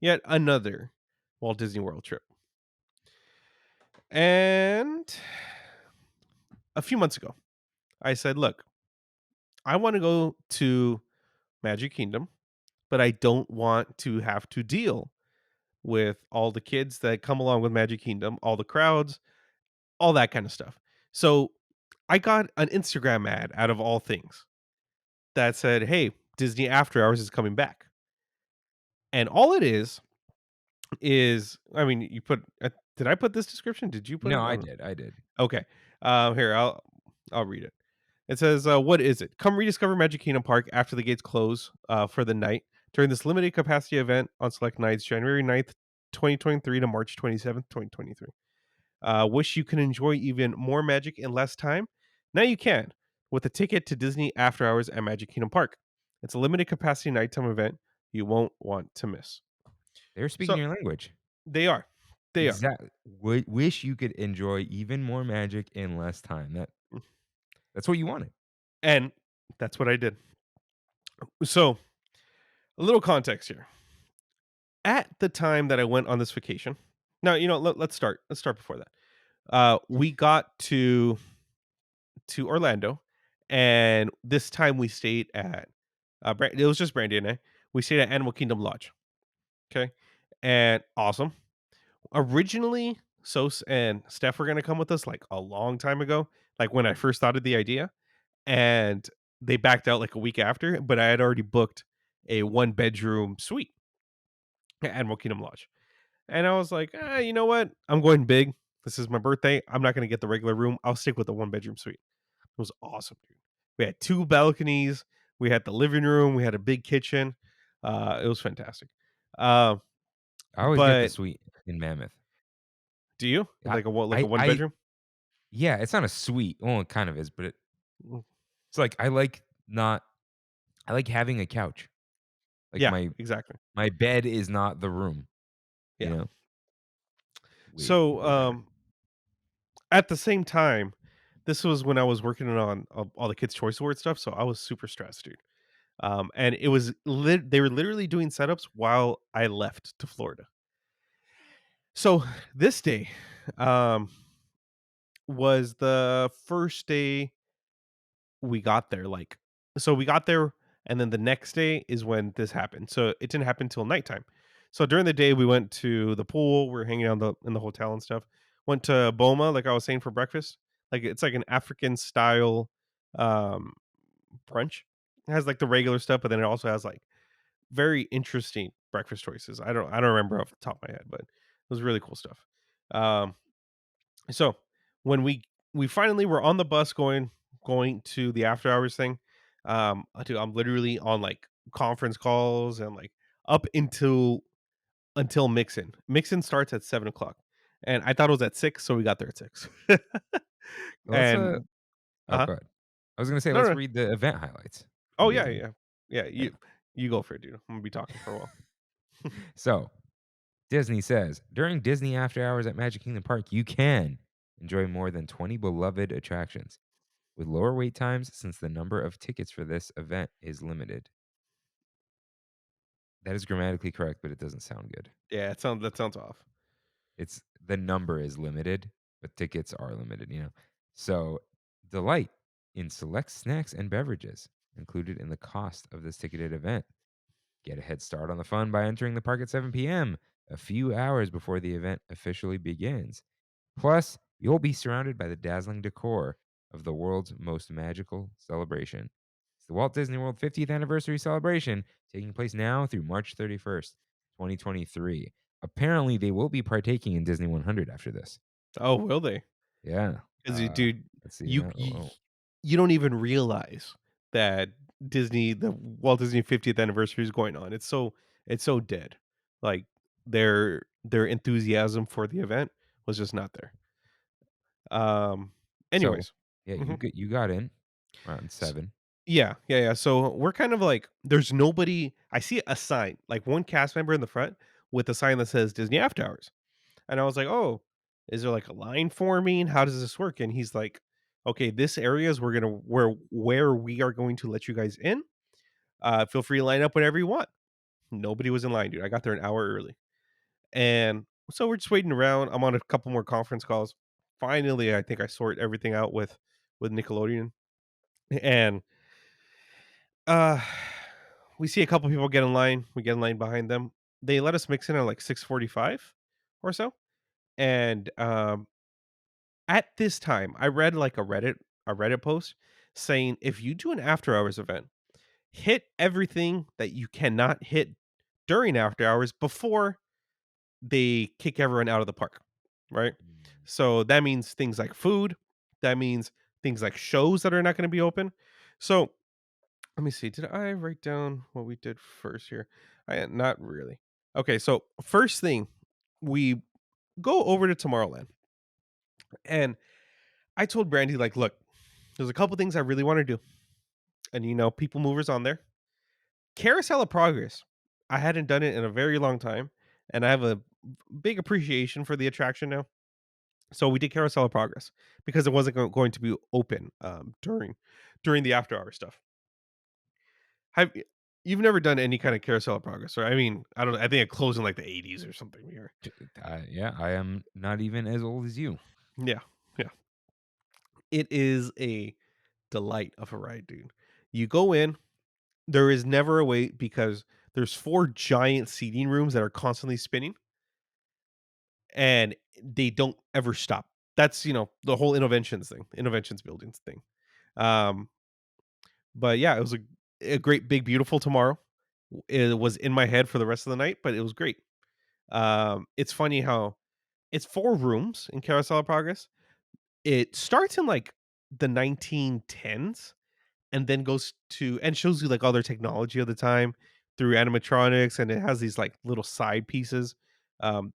yet another Walt Disney World trip. And a few months ago, I said, "Look, I want to go to Magic Kingdom, but I don't want to have to deal with all the kids that come along with Magic Kingdom, all the crowds, all that kind of stuff." So I got an Instagram ad out of all things that said, "Hey, Disney After Hours is coming back." And all it is I mean, you put did I put this description? Did you put it? No, I don't know. did. Okay. Here, I'll read it. It says, "What is it? Come rediscover Magic Kingdom Park after the gates close for the night during this limited capacity event on select nights, January 9th, 2023 to March 27th, 2023. Wish you can enjoy even more magic in less time? Now you can with a ticket to Disney After Hours at Magic Kingdom Park. It's a limited capacity nighttime event you won't want to miss." They're speaking So your language. they are. They are. Exactly. Wish you could enjoy even more magic in less time. That's what you wanted. And that's what I did. So, a little context here. At the time that I went on this vacation, now, let's start. Let's start before that. We got to Orlando, and this time we stayed at it was just Brandy and I. We stayed at Animal Kingdom Lodge. Okay. And awesome. Originally, Sos and Steph were gonna come with us like a long time ago, like when I first thought of the idea, and they backed out like a week after, but I had already booked a 1-bedroom suite at Animal Kingdom Lodge. And I was like, you know what? I'm going big. This is my birthday. I'm not gonna get the regular room. I'll stick with the one-bedroom suite. It was awesome, dude. We had 2 balconies, we had the living room, we had a big kitchen. It was fantastic. Um, I always get the but suite in Mammoth. do you? I Like a I one-bedroom? yeah, it's not a suite. Well, it kind of is, but Mm, it's like I like not I like having a couch. Like yeah, exactly. my bed is not the room, you Yeah. know? So, Way better. at the same time, this was when I was working on all the Kids' Choice Award stuff, so I was super stressed, dude. And it was they were literally doing setups while I left to Florida. So this day, um, was the first day we got there. So we got there, and then the next day is when this happened. So it didn't happen till nighttime. So during the day, we went to the pool. We are hanging out in the hotel and stuff. Went to Boma, like I was saying, for breakfast. Like it's like an African style um, brunch. It has like the regular stuff, but then it also has like very interesting breakfast choices. I don't remember off the top of my head, but it was really cool stuff. Um, so when we finally were on the bus going to the after hours thing, dude, I'm literally on like conference calls and like up until Mixon. Mixon starts at 7 o'clock, and I thought it was at 6, so we got there at 6. Well, let's, And oh, uh-huh. go ahead. I was gonna say, No, let's no. read the event highlights Oh from yeah, Disney. yeah, yeah. Yeah. You go for it, dude. I'm gonna be talking for a while. So, Disney says, during Disney After Hours at Magic Kingdom Park, you can enjoy more than 20 beloved attractions with lower wait times since the number of tickets for this event is limited. That is grammatically correct, but it doesn't sound good. Yeah, that sounds off. It's the number is limited, but tickets are limited, you know. So, delight in select snacks and beverages included in the cost of this ticketed event. Get a head start on the fun by entering the park at 7 p.m., a few hours before the event officially begins. Plus, you'll be surrounded by the dazzling decor of the world's most magical celebration. It's the Walt Disney World 50th anniversary celebration taking place now through March 31st, 2023. Apparently, they will be partaking in Disney 100 after this. Oh, will they? Yeah. 'Cause you dude, Let's see. you Yeah. you you don't even realize that the Walt Disney 50th anniversary is going on. It's so dead. Like, their enthusiasm for the event was just not there. Um, So, anyways. yeah, Mhm. you got in around S 7. Yeah, yeah, yeah, so we're kind of like there's nobody. I see a sign, like, one cast member in the front with a sign that says Disney After Hours. And I was like, "Oh, is there like a line forming? How does this work?" And he's like, "Okay, this area is where we are going to let you guys in. Feel free to line up whenever you want." Nobody was in line, dude. I got there an hour early. And so we're just waiting around. I'm on a couple more conference calls. Finally, I think I sort everything out with Nickelodeon. And uh we see a couple people get in line. We get in line behind them. They let us mix in at like 6:45 or so. And at this time, I read like a Reddit post saying if you do an after hours event, hit everything that you cannot hit during after hours before they kick everyone out of the park, right? Mm. So that means things like food, that means things like shows that are not going to be open. So let me see. Did I write down what we did first here? I not really. Okay, so first thing, we go over to Tomorrowland. And I told Brandy, like, look, there's a couple things I really want to do. And people movers on there. Carousel of Progress. I hadn't done it in a very long time, and I have a big appreciation for the attraction now. So we did Carousel of Progress because it wasn't going to be open during the after hour stuff. Have you've never done any kind of Carousel of Progress, right? I mean, I don't. I think it closed in like the 80s or something here. Yeah, I am not even as old as you. Yeah, yeah. It is a delight of a ride, dude. You go in. There is never a wait because there's 4 giant seating rooms that are constantly spinning, and they don't ever stop. That's, the whole Innoventions buildings thing. Um, but yeah, it was a great, big, beautiful tomorrow. It was in my head for the rest of the night, but it was great. It's funny how it's 4 rooms in Carousel of Progress. It starts in, like, the 1910s and then goes to and shows you, like, all their technology of the time through animatronics, and it has these, like, little side pieces, um,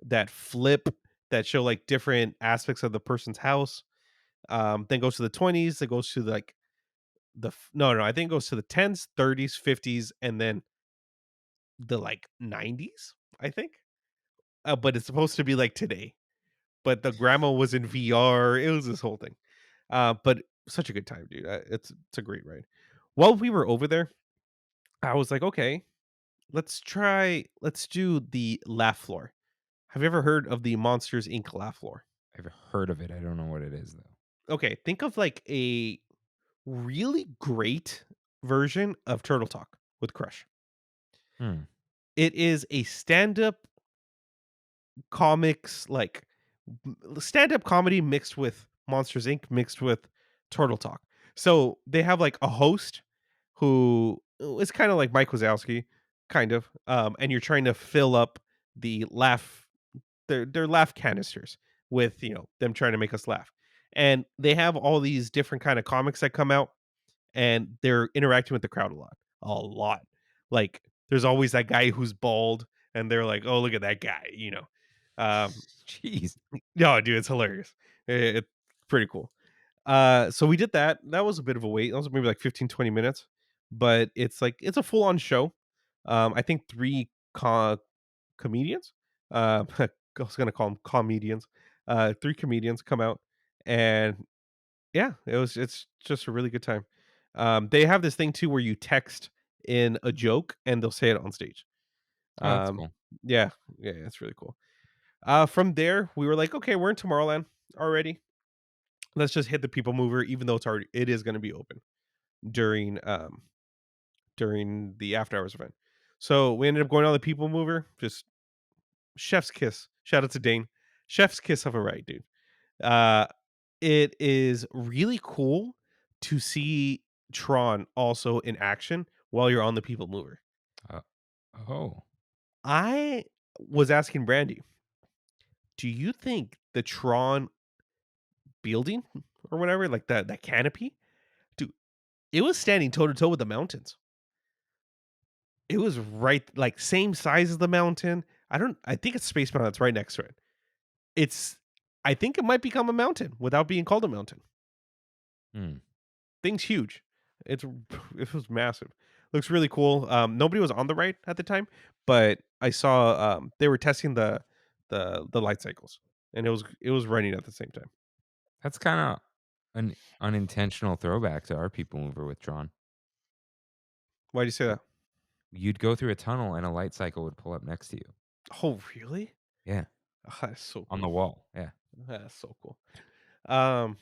that flip, that show, like, different aspects of the person's house. Then goes to the 20s, it goes to, like, no, I think it goes to the 10s, 30s, 50s, and then the, like, 90s, I think? But it's supposed to be like today. But the grandma was in VR. It was this whole thing. But such a good time, dude. It's a great ride. While we were over there, I was like, okay, let's do the laugh floor. Have you ever heard of the Monsters Inc. laugh floor? I've heard of it. I don't know what it is though. Okay, think of like a really great version of Turtle Talk with Crush. Hmm. It is a stand-up comics like stand-up comedy mixed with Monsters Inc. mixed with Turtle Talk. So they have like a host who is kind of like Mike Wazowski, kind of, and you're trying to fill up the laugh their laugh canisters with them trying to make us laugh, and they have all these different kind of comics that come out, and they're interacting with the crowd a lot. Like there's always that guy who's bald, and they're like, "Oh, look at that guy." Um, Jeez. no, dude, it's hilarious. It's pretty cool. So we did that. That was a bit of a wait. That was maybe like 15, 20 minutes, but it's a full on show. I think three comedians. I was gonna call them comedians. Three comedians come out, and yeah, it's just a really good time. They have this thing too where you text in a joke and they'll say it on stage. Oh, that's Um, cool. yeah, yeah, it's really cool. From there, we were like, okay, we're in Tomorrowland already. Let's just hit the People Mover, even though it is going to be open during during the after hours event. So we ended up going on the People Mover. Just chef's kiss. Shout out to Dane. Chef's kiss of a ride, dude. Uh, it is really cool to see Tron also in action while you're on the People Mover. Uh, oh, I was asking Brandy, do you think the Tron building or whatever, like that canopy, dude, it was standing toe to toe with the mountains. It was right like same size as the mountain. I think it's Space Mountain that's right next to it. It's I think it might become a mountain without being called a mountain. hmm. Thing's huge. It's it was massive. Looks really cool. Nobody was on the ride at the time, but I saw they were testing the light cycles, and it was running at the same time. That's kind of an unintentional throwback to our People Mover with Tron. Why do you say that? You'd go through a tunnel and a light cycle would pull up next to you. Oh, really? Yeah, Oh, that's so on cool. the wall. Yeah. That's so cool. Um,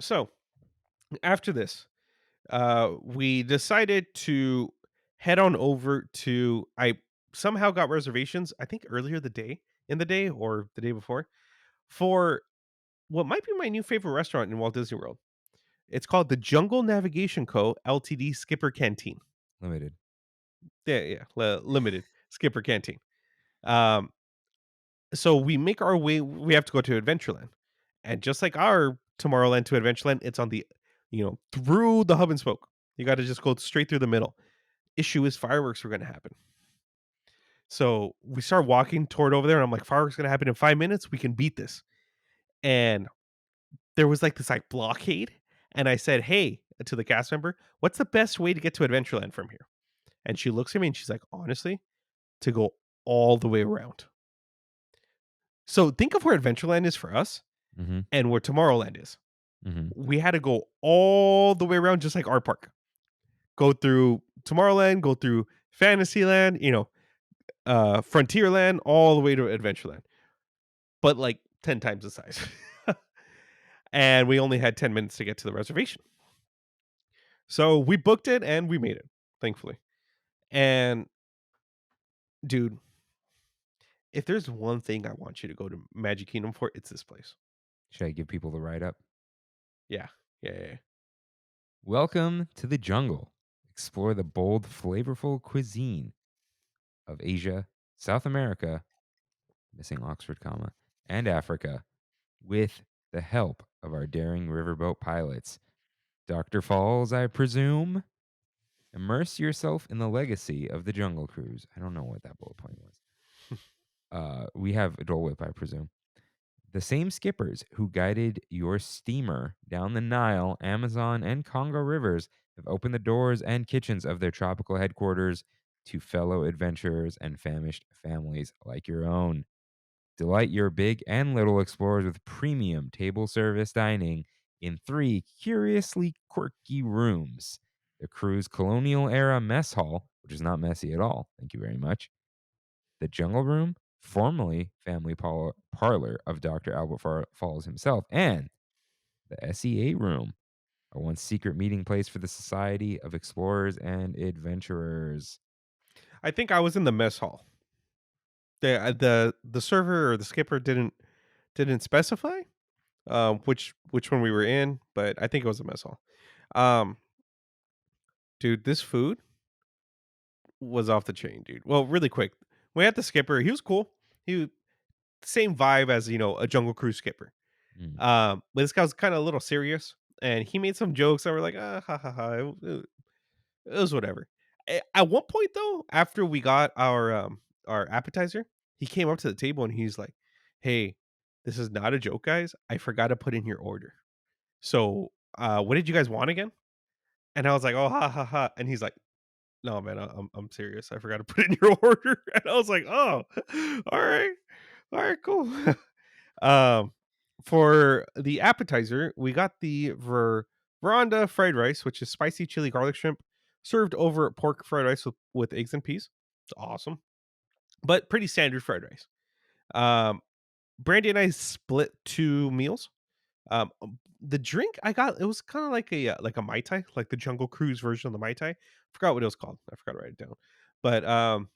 so after this, we decided to head on over to. I somehow got reservations. I think earlier in the day or the day before for what might be my new favorite restaurant in Walt Disney World. It's called the Jungle Navigation Co. Ltd. Skipper Canteen. Limited. Yeah, yeah, limited Skipper Canteen. Um, so we make our way. We have to go to Adventureland, and just like our Tomorrowland to Adventureland, it's on the, through the hub and spoke. You got to just go straight through the middle. Issue is fireworks were going to happen. So we start walking toward over there, and I'm like, fireworks going to happen in 5 minutes. We can beat this. And there was like this like blockade, and I said, "Hey," to the cast member, "What's the best way to get to Adventureland from here?" And she looks at me and she's like, "Honestly, to go all the way around." So think of where Adventureland is for us Mm-hmm. and where Tomorrowland is. Mm-hmm. We had to go all the way around, just like our park. Go through Tomorrowland, go through Fantasyland, Frontierland, all the way to Adventureland, but like 10 times the size. And we only had 10 minutes to get to the reservation. So we booked it and we made it, thankfully. And dude, if there's one thing I want you to go to Magic Kingdom for, it's this place. Should I give people the write up? Yeah. Yeah. Yeah. Welcome to the jungle. Explore the bold, flavorful cuisine of Asia South America, missing Oxford comma, and Africa with the help of our daring riverboat pilots. Dr. Falls, I presume? Immerse yourself in the legacy of the Jungle Cruise. I don't know what that bullet point was. We have a Dole Whip, I presume. The same skippers who guided your steamer down the Nile, Amazon, and Congo rivers have opened the doors and kitchens of their tropical headquarters to fellow adventurers and famished families like your own. Delight your big and little explorers with premium table service dining in 3 curiously quirky rooms. The crew's colonial era mess hall, which is not messy at all, thank you very much. The Jungle Room, formerly family parlor of Dr. Albert Falls himself, and the SEA Room, a once secret meeting place for the Society of Explorers and Adventurers. I think I was in the mess hall. The server or the skipper didn't specify which one we were in, but I think it was the mess hall. Um, dude, this food was off the chain, dude. Well, really quick, we had the skipper. He was cool. He same vibe as a Jungle Cruise skipper. Mm. But this guy was kind of a little serious, and he made some jokes that were like, ha ha ha. It was whatever. At one point though, after we got our appetizer, he came up to the table and he's like, "Hey, this is not a joke, guys. I forgot to put in your order. So, what did you guys want again?" And I was like, "Oh, ha ha ha." And he's like, "No, man, I'm serious. I forgot to put in your order." And I was like, "Oh, all right, all right, cool." um, for the appetizer, we got the veranda fried rice, which is spicy chili garlic shrimp served over pork fried rice with eggs and peas. It's awesome, but pretty standard fried rice. Um, Brandy and I split 2 meals. The drink I got, it was kind of like a Mai Tai, like the Jungle Cruise version of the Mai Tai. Forgot what it was called. I forgot to write it down. But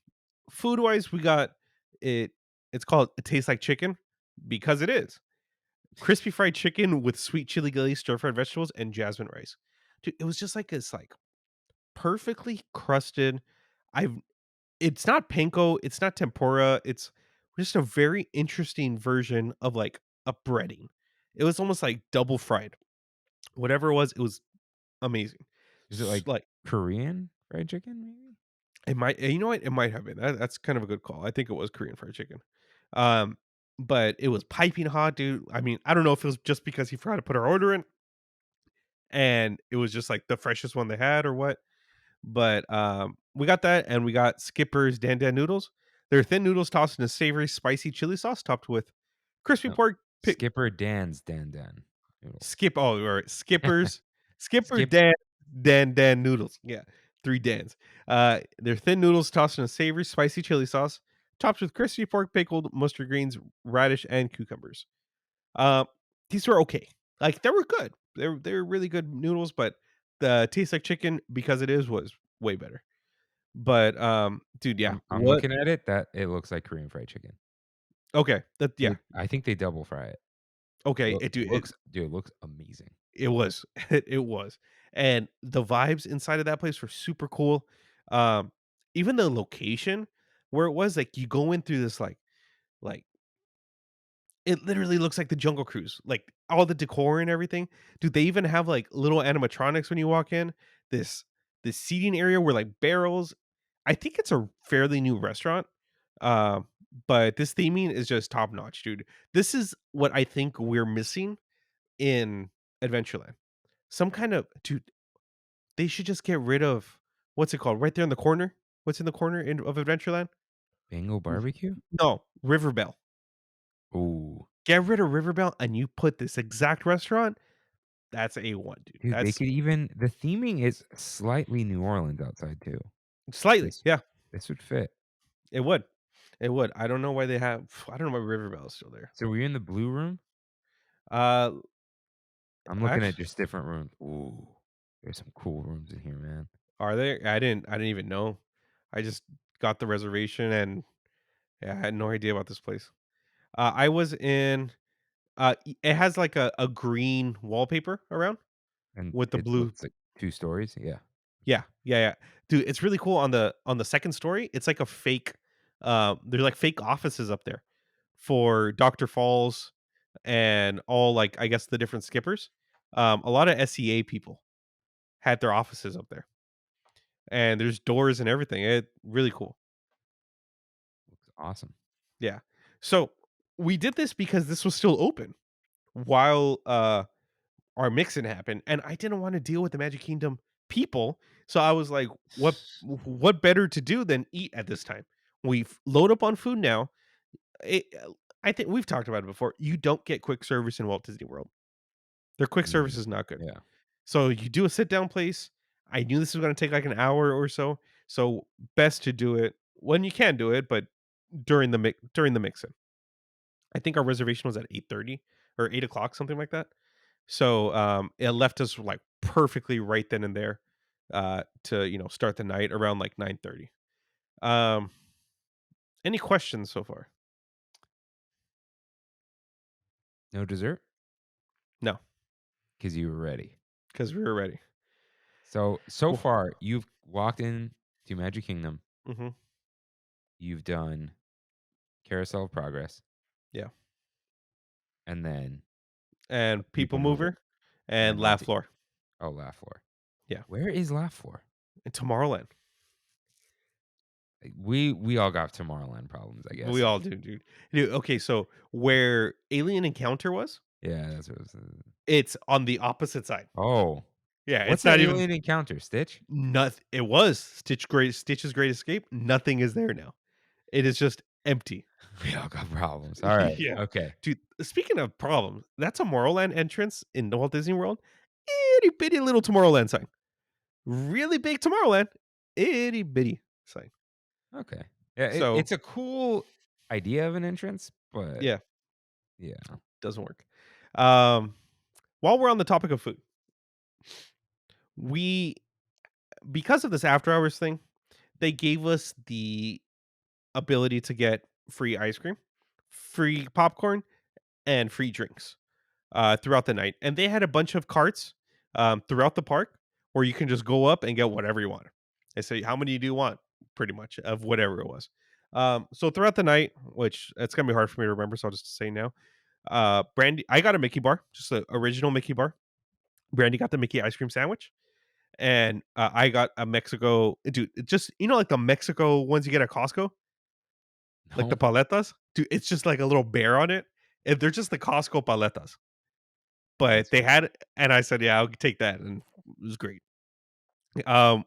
food wise, we got it. It's called It Tastes Like Chicken because it is crispy fried chicken with sweet chili glaze, stir fried vegetables, and jasmine rice. Dude, it was just like this, like perfectly crusted. I've It's not panko, it's not tempura. It's just a very interesting version of like a breading. It was almost like double fried. Whatever it was amazing. Is it like Like Korean fried chicken, maybe? it might, you know what? It might have been. That's kind of a good call. I think it was Korean fried chicken. Um, but it was piping hot, dude. I mean, I don't know if it was just because he forgot to put our order in and it was just like the freshest one they had or what. But we got that and we got Skipper's Dan Dan noodles. They're thin noodles tossed in a savory, spicy chili sauce topped with crispy No. pork. Skipper Dan's Dan Dan noodles. Oh, all right. Skipper Skip Dan noodles. Yeah, 3 Dans. They're thin noodles tossed in a savory, spicy chili sauce, topped with crispy pork, pickled mustard greens, radish, and cucumbers. Uh, these were okay. Like they were good. They were really good noodles, but the taste like chicken because it is was way better. But dude, yeah. I'm What? looking at it, that it looks like Korean fried chicken. Okay. That yeah. I think they double fry it. Okay. Look looks dude, it looks amazing. It was. It was. And the vibes inside of that place were super cool. Um, Even the location where it was, like, you go in through this, like, it literally looks like the Jungle Cruise, like, all the decor and everything. Dude, they even have, like, little animatronics when you walk in. This this seating area where, like, barrels I think it's a fairly new restaurant, um, but this theming is just top notch, dude. This is what I think we're missing in Adventureland. Some kind of dude, they should just get rid of what's it called? Right there in the corner? What's in the corner of Adventureland? Bengal R barbecue? No, River Bell. Ooh. Get rid of River Bell and you put this exact restaurant, that's A1, dude. Dude, they That's could even the theming is slightly New Orleans outside too. slightly, This yeah, this would fit. it would. It would. I don't know why they have I don't know why River Bell is still there. So were you in the blue room? Uh, I'm looking at Actually, just different rooms. Ooh. There's some cool rooms in here, man. are they? I didn't even know. I just got the reservation and yeah, I had no idea about this place. I was in it has like a green wallpaper around And with the it blue. looks like 2 stories. Yeah. Yeah, yeah, yeah. Dude, it's really cool on the 2nd story, it's like a fake, There's like fake offices up there for Dr. Falls and all, like, I guess the different skippers. A lot of SEA people had their offices up there, and there's doors and everything. It really cool. Looks awesome. Yeah. So we did this because this was still open while our mixing happened, and I didn't want to deal with the Magic Kingdom people. So I was like, what better to do than eat at this time? We load up on food now. It, I think we've talked about it before. You don't get quick service in Walt Disney World. Their quick service Mm, is not good. yeah. So you do a sit down place. I knew this was going to take like an hour or so. So best to do it when you can do it, but during the mix in. I think our reservation was at 8:30 or 8 o'clock, something like that. So it left us like perfectly right then and there to start the night around like 9:30. Um, any questions so far? No dessert No, because you were ready. because we were ready. So Well, far, you've walked in to Magic Kingdom. hmm You've done Carousel of Progress, yeah, and then and People People Mover, Mover and and then Laugh Floor. Laugh Floor. Yeah, Where is Laugh Floor? and Tomorrowland. Like, we all got Tomorrowland problems, I We guess. all do, dude. Okay, so where Alien Encounter was, Yeah, that's what it was. it's on the opposite side. Oh, Yeah, what's it's the not even alien encounter? Stitch? nothing. It was Stitch's Great Escape. Nothing is there now. It is just empty. We all got problems. All right. Yeah. Okay. Dude, speaking of problems, that's a Tomorrowland entrance in the Walt Disney World. Itty bitty little Tomorrowland sign. Really big Tomorrowland. Itty bitty sign. Okay. Yeah, So it's a cool idea of an entrance, but yeah, yeah. doesn't work. Um, while we're on the topic of food, we because of this after hours thing, they gave us the ability to get free ice cream, free popcorn, and free drinks throughout the night. And they had a bunch of carts throughout the park where you can just go up and get whatever you want. They say, how many do you want? Pretty much of whatever it was. So throughout the night, which it's gonna be hard for me to remember, so I'll just say now. Brandy, I got a Mickey bar, just the original Mickey bar. Brandy got the Mickey ice cream sandwich, and I got a Mexico, dude. It just like the Mexico ones you get at Costco, like the No. paletas, dude. It's just like a little bear on it, and they're just the Costco paletas. But That's they funny. had and I said, "Yeah, I'll take that," and it was great. Um,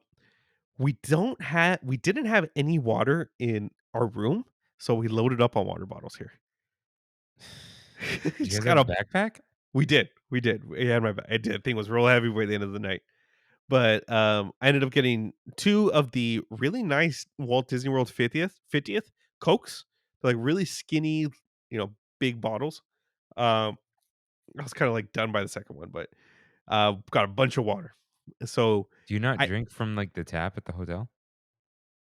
we didn't have any water in our room, so we loaded up on water bottles here. You Just guys have got a a backpack? we did. We had my ba I did. Thing was real heavy by the end of the night. But, I ended up getting 2 of the really nice Walt Disney World 50th Cokes. They're, like, really skinny, big bottles. Um, I was kinda, like, done by the second one, but, got a bunch of water. So, Do you not I drink from like the tap at the hotel?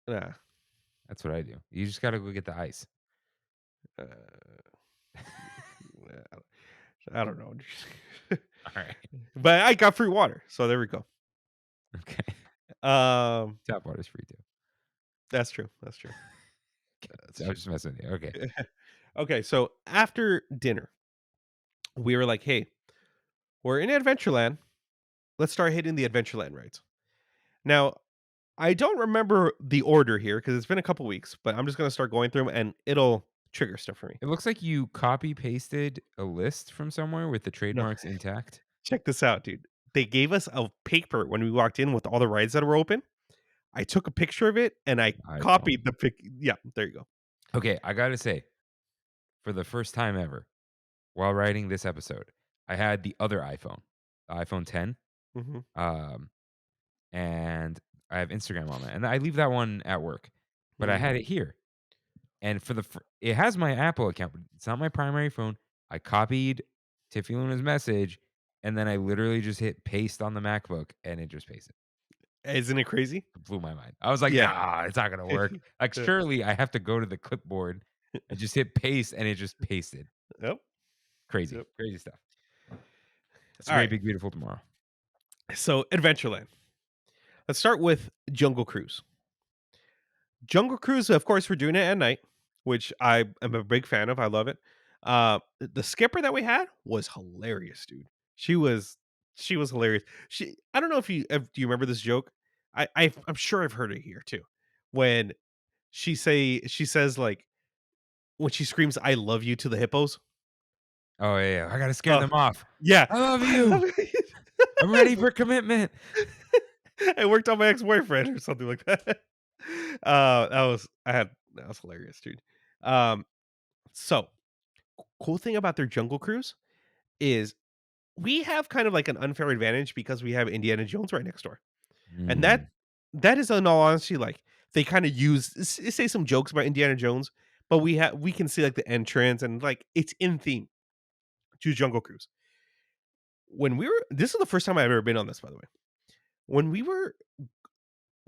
nah, That's what I do. You just gotta go get the ice. uh, I don't know. All right. But I got free water, so there we go. Okay. Um, Tap water's free too. that's true, that's true, Okay. that's So I'm true. just messing with you. Okay. Okay, so after dinner, we were like, "Hey, we're in Adventureland. Let's start hitting the Adventureland rides." Now, I don't remember the order here because it's been a couple weeks, but I'm just gonna start going through 'em and it'll trigger stuff for me. It looks like you copy pasted a list from somewhere with the No, trademarks intact. check this out, dude. They gave us a paper when we walked in with all the rides that were open. I took a picture of it and I iPhone. copied the pic. Yeah, there you go. Okay, I gotta say, for the first time ever, while writing this episode, I had the other iPhone, the iPhone 10, Mhm, um, and I have Instagram on it, and I leave that one at work, but I mhm. had it here, and it has my Apple account, but it's not my primary phone. I copied Tiffy Luna's message, and then I literally just hit paste on the MacBook, and it just pasted. Isn't it crazy? It blew my mind. I was like, Yeah. "Nah, it's not gonna work." Like, surely I have to go to the clipboard and just hit paste, and it just pasted. Yep, Crazy, yep. crazy stuff. It's a great, Alright, big, beautiful tomorrow. so Adventureland. Let's start with Jungle Cruise. Jungle Cruise, of course, we're doing it at night, which I am a big fan of. I love it. The skipper that we had was hilarious, dude. She was she was hilarious. I don't know if do you remember this joke? I'm sure I've heard it here too. When she says like when she screams "I love you" to the hippos. Oh, yeah, I gotta scare Oh them off. yeah, "I love I you. love it. I'm ready for commitment." I worked on my ex-boyfriend or something like that. That was hilarious, dude. Um, so cool thing about their Jungle Cruise is we have kind of like an unfair advantage because we have Indiana Jones right next door. And Mm. that is in all honesty, like they kind of say some jokes about Indiana Jones, but we can see like the entrance and like it's in theme to Jungle Cruise. When we were this is the first time I've ever been on this, by the way. When we were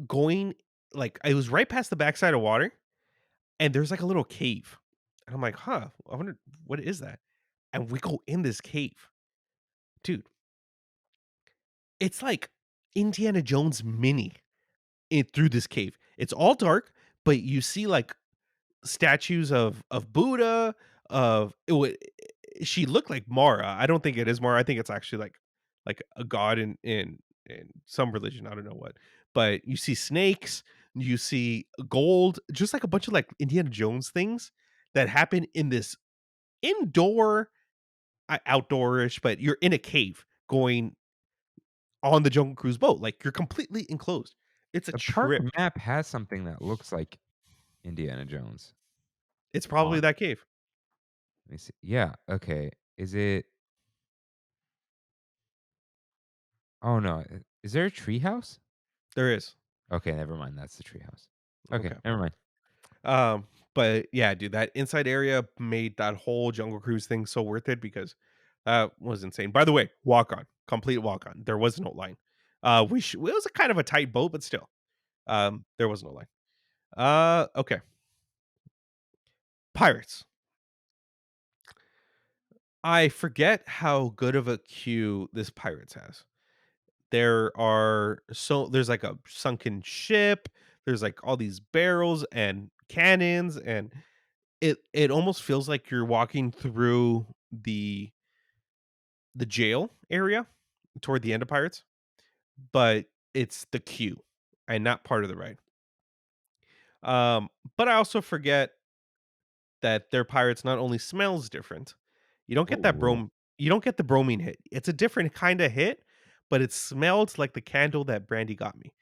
going like I was right past the backside of water and there's like a little cave. And I'm like, huh, I wonder what is that? And we go in this cave. Dude, it's like Indiana Jones mini through this cave. It's all dark, but you see like statues of Buddha, of she looked like Mara. I don't think it is Mara. I think it's actually like a god in some religion. I don't know what. But you see snakes, you see gold, just like a bunch of like Indiana Jones things that happen in this indoor, outdoorish, but you're in a cave going on the Jungle Cruise boat. Like you're completely enclosed. It's a The park trip. map has something that looks like Indiana Jones It's probably on that cave. let me see. Yeah, okay. Is it oh, no. Is there a treehouse? There is. Okay, never mind. That's the treehouse. Okay, Okay. never mind. But yeah, dude, that inside area made that whole Jungle Cruise thing so worth it because that was insane. By the way, walk on, complete walk on. There was no line. It was a kind of a tight boat, but still, there was no line. Okay, Pirates. I forget how good of a queue this Pirates has. There's like a sunken ship. There's like all these barrels and cannons and it almost feels like you're walking through the jail area toward the end of Pirates, but it's the queue and not part of the ride. But I also forget that their Pirates not only smells different, you don't get that Ooh. you don't get the bromine hit. It's a different kind of hit, but it smells like the candle that Brandy got me,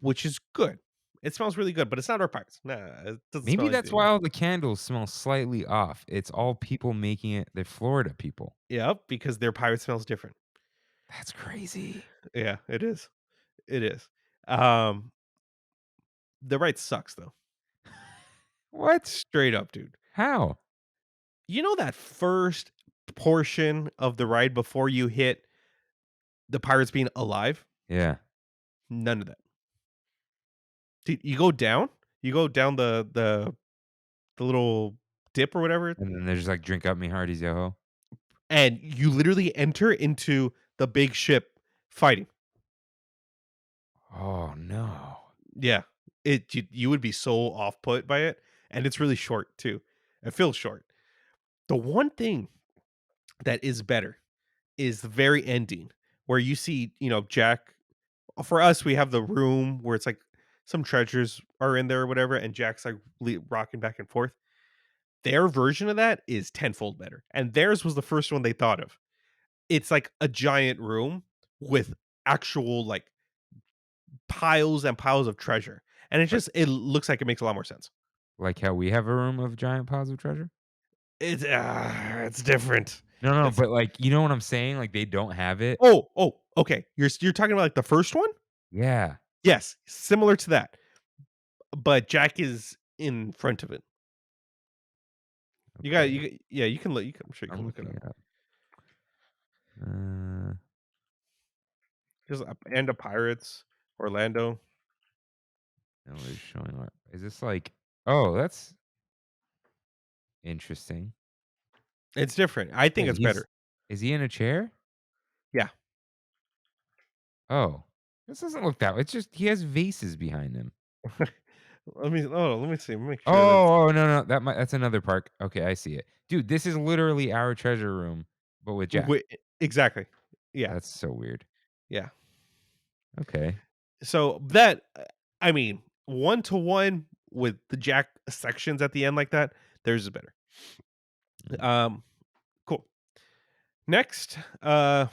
which is good. It smells really good, but it's not our Pirates. Nah, it doesn't smell Maybe like that's why all the candles smell slightly off. It's all people making it they're Florida people. Yep, because their Pirate smells different. That's crazy. Yeah, it is. It is. Um, the ride sucks though. What? Straight up, dude. How? You know that first portion of the ride before you hit the pirates being alive? Yeah. None of that. Dude, you go down the little dip or whatever, And then they're just like, "Drink up me hearties, yo-ho." and you literally enter into the big ship fighting. Oh, no. Yeah. You would be so off put by it, and it's really short too. It feels short. The one thing that is better is the very ending where you see, Jack. For us, we have the room where it's like some treasures are in there or whatever, and Jack's like rocking back and forth. Their version of that is tenfold better, and theirs was the first one they thought of. It's like a giant room with actual like piles and piles of treasure, and Like it looks like it makes a lot more sense. like how we have a room of giant piles of treasure? It's different. No, no, It's but, like, you know what I'm saying? Like, they don't have it? okay. You're talking about like the first one? Yeah. Yes, similar to that, but Jack is in front of it. Okay. Yeah, you can look. I'm sure you I'm can look it looking up. it up. Uh, Just and the Pirates, Orlando. no, it's showing what is this like oh, that's interesting. It's different. I think Wait, it's better. is he in a chair? Yeah. Oh. This doesn't look that way. It's just he has vases behind him. let me see. Make sure that's Oh, no, no, that's another park. Okay, I see it. Dude, this is literally our treasure room, but with Jack. exactly. Yeah, That's so weird. yeah. Okay. So that I mean, 1-to-1 with the Jack sections at the end like that, theirs is better. Mm. Um, cool. Next,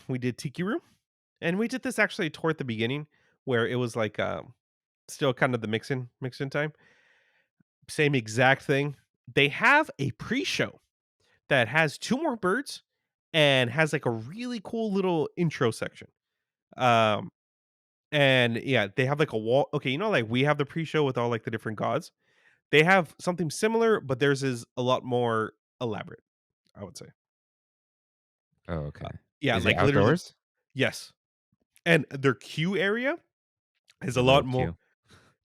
we did Tiki Room, and we did this actually toward the beginning where it was like still kind of the mix in time. Same exact thing. They have a pre-show that has two more birds and has like a really cool little intro section. Um and yeah, they have like a wall. Okay, like we have the pre-show with all like the different gods. They have something similar, but theirs is a lot more elaborate, I would say. Oh, okay. Yeah, Is it like literally outdoors? yes. And their queue area is It's a a real lot more. queue.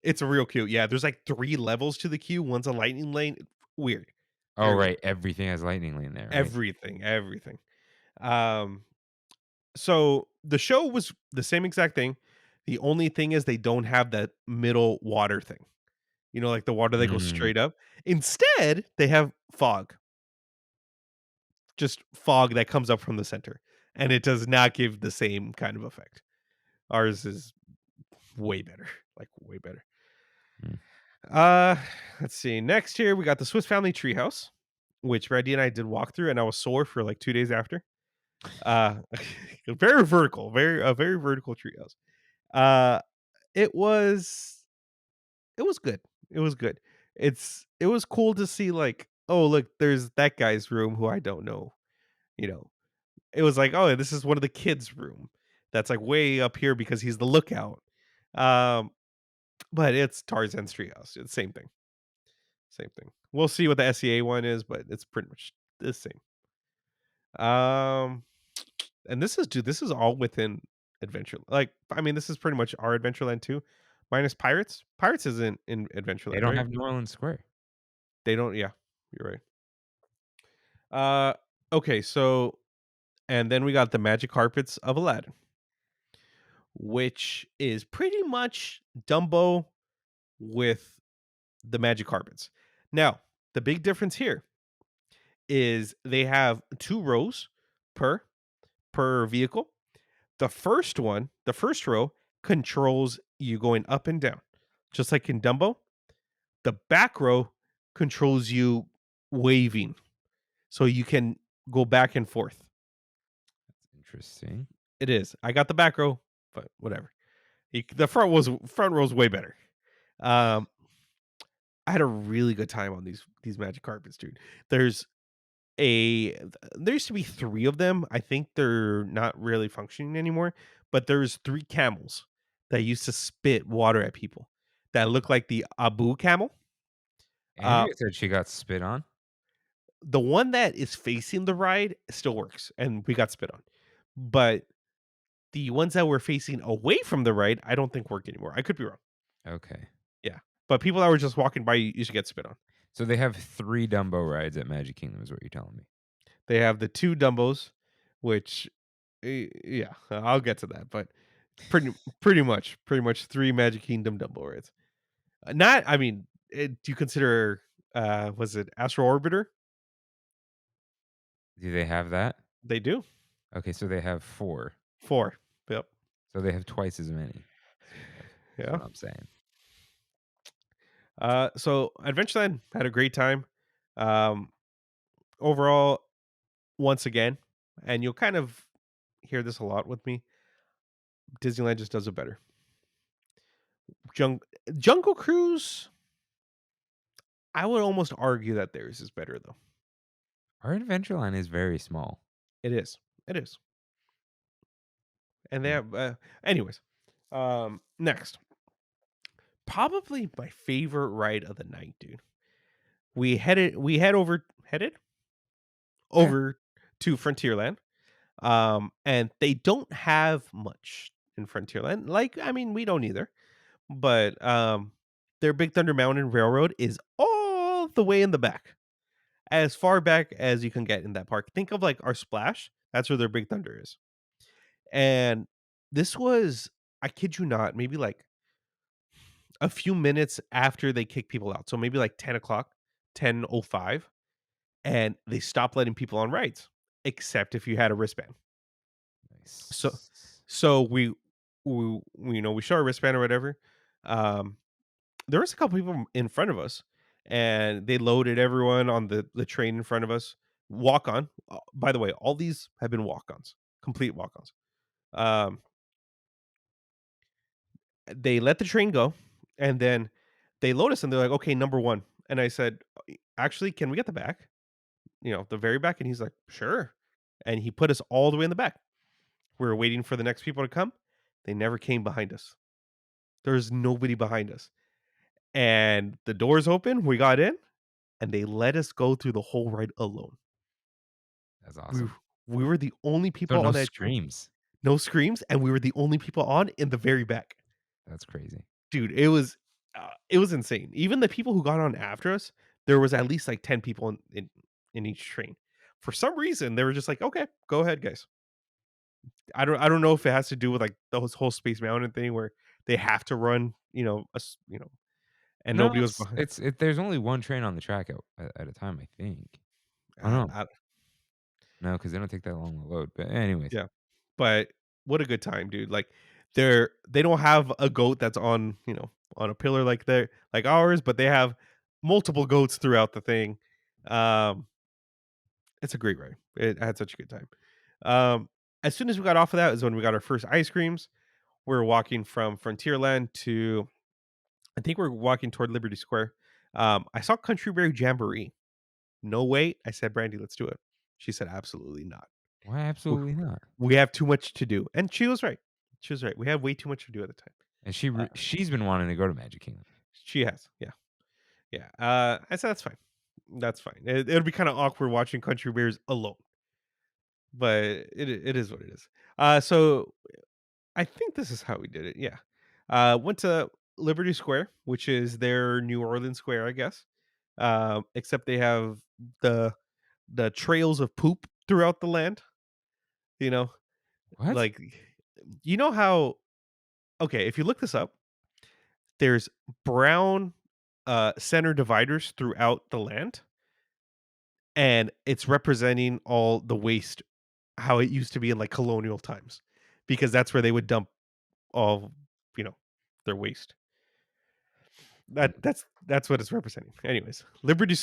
It's a real queue. Yeah, there's like 3 levels to the queue. One's a lightning lane. Weird. Oh, Very weird. right, everything has lightning lane there, right? Everything. Um so the show was the same exact thing. The only thing is they don't have that middle water thing. Like the water that goes Mm. straight up. Instead, they have fog. Just fog that comes up from the center. And it does not give the same kind of effect. Ours is way better. Like way better. Mm. Uh let's see. Next here we got the Swiss Family Treehouse, which Reddy and I did walk through, and I was sore for like 2 days after. Uh very vertical, very vertical treehouse. Uh it was it was good. It was good. It was cool to see like, oh look, there's that guy's room who I don't know, you know. It was like, oh, this is one of the kids' room. That's like way up here because he's the lookout. Um, but it's Tarzan's treehouse. It's the same thing. Same thing. We'll see what the SEA one is, but it's pretty much the same. Um, and this is all within Adventure. Like, I mean, this is pretty much our Adventureland too, minus Pirates. Pirates isn't in They Adventureland, don't right? have New Orleans Square. They don't. Yeah, you're right. Uh, okay, so and then we got the Magic Carpets of Aladdin, which is pretty much Dumbo with the Magic Carpets. Now, the big difference here is they have 2 rows per vehicle. The first row controls you going up and down. Just like in Dumbo, the back row controls you waving. So you can go back and forth. Interesting. It is. I got the back row, but whatever. The front row's way better. Um I had a really good time on these magic carpets, dude. There's there used to be 3 of them. I think they're not really functioning anymore, but there's 3 camels that used to spit water at people that look like the Abu camel. Uh, Andrea said she got spit on. the one that is facing the ride still works, and we got spit on. But the ones that were facing away from the ride, I don't think work anymore. I could be wrong. Okay. Yeah. But people that were just walking by used to get spit on. So they have 3 Dumbo rides at Magic Kingdom is what you're telling me. They have the 2 Dumbos, which yeah, I'll get to that, but pretty much 3 Magic Kingdom Dumbo rides. Not I mean, do you consider was it Astro Orbiter? Do they have that? They do. Okay, so they have 4. 4. Yep. So they have twice as many. That's Yeah. what I'm saying. So Adventureland had a great time. Um overall, once again, and you'll kind of hear this a lot with me, Disneyland just does it better. Jung- Jungle Cruise, I would almost argue that theirs is better though. Our Adventureland is very small. It is. It is. And they Mm. have anyways. Next. Probably my favorite ride of the night, dude. We headed Yeah. over to Frontierland. And they don't have much in Frontierland. Like, I mean, we don't either. But their Big Thunder Mountain Railroad is all the way in the back. As far back as you can get in that park. Think of like our Splash. That's where their Big Thunder is. And this was, I kid you not, maybe like a few minutes after they kick people out. So maybe like 10 o'clock, 10:05, and they stopped letting people on rides, except if you had a wristband. So Nice. so we show our wristband or whatever. Um, there was a couple people in front of us, and they loaded everyone on the train in front of us. Walk on. By the way, all these have been walk ons, complete walk ons. Um, they let the train go, and then they load us, and they're like, "Okay, number one." And I said, "Actually, can we get the back? The very back." And he's like, "Sure." And he put us all the way in the back. We were waiting for the next people to come. They never came behind us. There's nobody behind us. And the doors open, we got in, and they let us go through the whole ride alone. That's We awesome. we were the only So people no on that train. screams. No screams, and we were the only people on in the very back. That's crazy. Dude, it was insane. Even the people who got on after us, there was at least like 10 people in each train. For some reason, they were just like, "Okay, go ahead, guys." I don't know if it has to do with like the whole Space Mountain thing where they have to run, and No, nobody was behind. there's only one train on the track at a time, I think. Oh, I, no. I, No, because they don't take that long to load, but anyways. yeah, but what a good time, dude. Like they don't have a goat that's on a pillar like ours, but they have multiple goats throughout the thing. Um, it's a great ride. I had such a good time. As soon as we got off of that is when we got our first ice creams. We were walking from Frontierland to I think we're walking toward Liberty Square. I saw Country Berry Jamboree. No wait. I said, Brandy, let's do it. She said, absolutely not. Why We absolutely not? we have too much to do. And she was right. She was right. We have way too much to do at the time. And Uh, she's been wanting to go to Magic Kingdom. she has. Yeah. Yeah. I said, that's fine. That's fine. It'll be kind of awkward watching Country Bears alone, but it is what it is. So I think this is how we did it. Yeah. Went to Liberty Square, which is their New Orleans Square, I guess. Except they have the the trails of poop throughout the land. You know, What? like you know how okay, if you look this up, there's brown center dividers throughout the land, and it's representing all the waste how it used to be in like colonial times, because that's where they would dump all you know their waste. Mm, That's what it's representing. Anyways, Liberty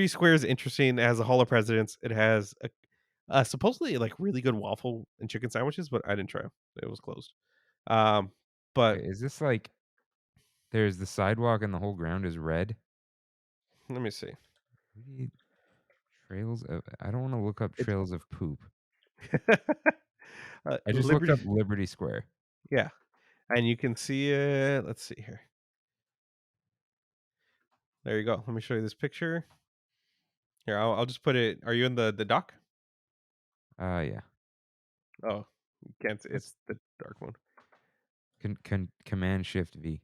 Square is interesting. It has a Hall of Presidents. It has supposedly like really good waffle and chicken sandwiches, but I didn't try 'em. It was closed. Um, but Wait, is this like there's the sidewalk and the whole ground is red? let me see. Maybe trails of I don't wanna look up It's trails of poop. I just looked up Liberty, Liberty Square. yeah, and you can see it. Let's see here. There you go. Let me show you this picture. Here, I'll just put it. Are you in the dock? Yeah. Oh, you can't. That's It's the dark one. Command Shift V.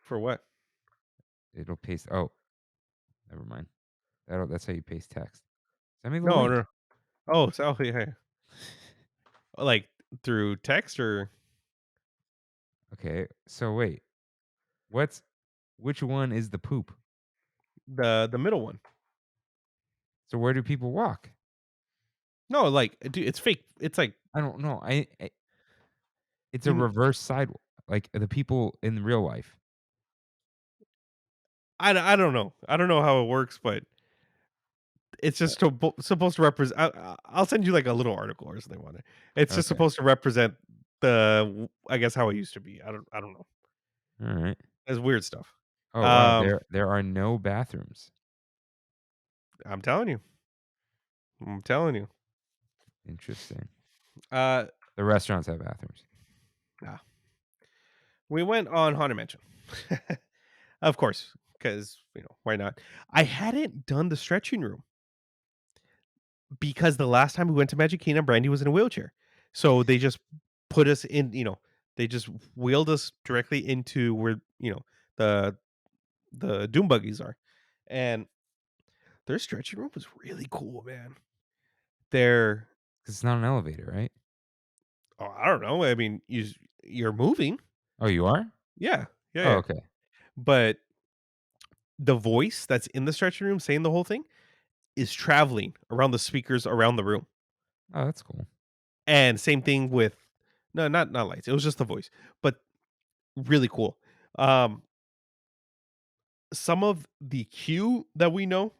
For what? It'll paste never mind. That's how you paste text. Send me the No, link. no. Oh, so yeah, yeah. Like through text or Okay, so wait. What's which one is the poop? the middle one. So where do people walk? No, like dude, it's fake. It's like I don't know. It's a you. reverse sidewalk, like the people in real life. I don't know. I don't know how it works, but it's Uh, just supposed to represent. I'll send you like a little article or something on it. It's just Okay. supposed to represent I guess how it used to be. I don't know. All right. It's weird stuff. Oh wow, Um, there are no bathrooms. I'm telling you. I'm telling you. Interesting. Uh, The restaurants have bathrooms. ah, we went on Haunted Mansion, of course, because why not? I hadn't done the stretching room because the last time we went to Magic Kingdom, Brandy was in a wheelchair, so they just put us in. They just wheeled us directly into where the the doom buggies are, and their stretching room was really cool, man. They're 'Cause it's not an elevator, right? I don't know. I mean, you're moving. Oh, you are? Yeah, yeah, Oh, yeah. okay. But the voice that's in the stretching room saying the whole thing is traveling around the speakers around the room. Oh, that's cool. And same thing with no, not lights. It was just the voice, but really cool. Um, some of the cue that we know,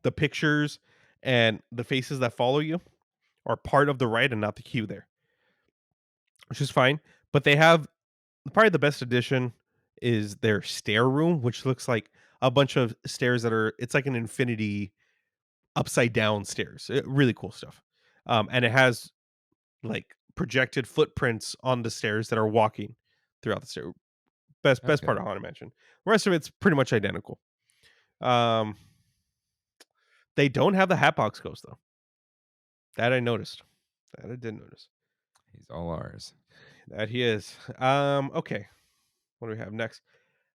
the pictures and the faces that follow you are part of the ride and not the queue there, which is fine. But they have probably the best addition is their stair room, which looks like a bunch of stairs that are it's like an infinity upside down stairs. Really cool stuff. And it has like projected footprints on the stairs that are walking throughout the stair. Best part Okay. of Haunted Mansion. The rest of it's pretty much identical. Um, they don't have the Hatbox Ghost though. That I noticed. That I did notice. He's all ours. That he is. Okay. What do we have next?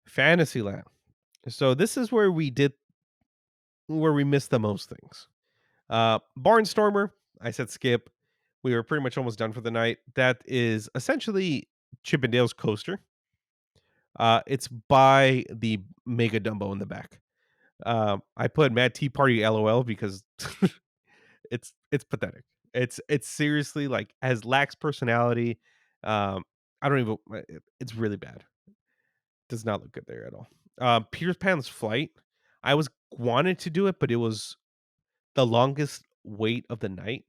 Fantasyland. So this is where we missed the most things. Barnstormer, I said skip. We were pretty much almost done for the night. That is essentially Chippendale's coaster. It's by the Mega Dumbo in the back. I put Mad Tea Party LOL because it's pathetic. It's seriously like has lacks personality. I don't even. It's really bad. Does not look good there at all. Peter Pan's Flight. I was wanted to do it, but it was the longest wait of the night.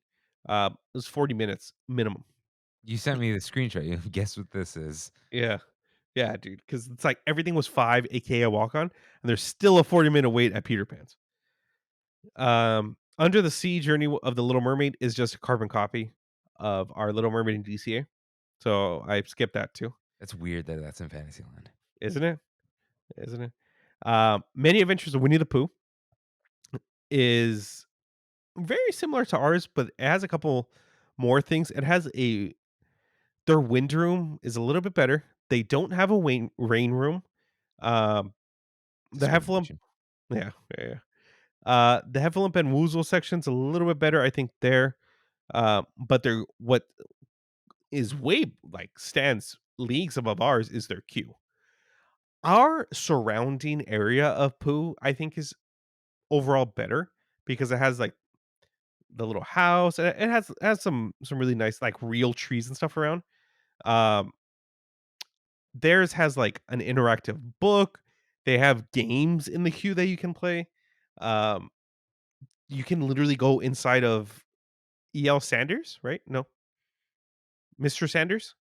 It was 40 minutes minimum. You sent me the screenshot. You guess what this is? Yeah. Yeah, dude. Because it's like everything was 5, aka a walk on, and there's still a 40-minute wait at Peter Pan's. Under the Sea Journey of the Little Mermaid is just a carbon copy of our Little Mermaid in DCA. So I skipped that too. That's weird that that's in Fantasyland. Isn't it? Isn't it? Many Adventures of Winnie the Pooh is very similar to ours, but it has a couple more things. It has their wind room is a little bit better. They don't have a rain room. Um, the Heffalump, Discrimination. yeah, yeah, yeah. The Heffalump and Woozle section's a little bit better, I think. There, but they're what is way like stands leagues above ours is their queue. Our surrounding area of Pooh, I think, is overall better because it has like the little house and it has some really nice like real trees and stuff around. Um, theirs has like an interactive book. They have games in the queue that you can play. Um, you can literally go inside of EL Sanders, right? No, Mr. Sanders.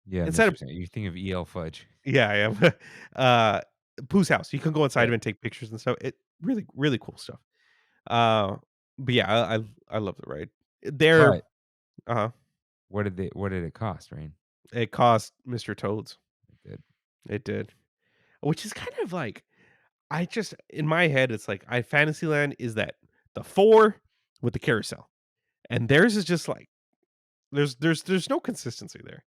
Yeah, Inside Mr. of Sand. You think of E.L. Fudge. yeah, I am. uh, Pooh's house. You can go inside of Right. it and take pictures and stuff. It really cool stuff. Uh, but yeah, I love the ride. They're But uh what did it cost, Rain? it cost Mr. Toads. It did. It did. Which is kind of like I just in my head it's like I Fantasyland is that the 4 with the carousel. And theirs is just like there's no consistency there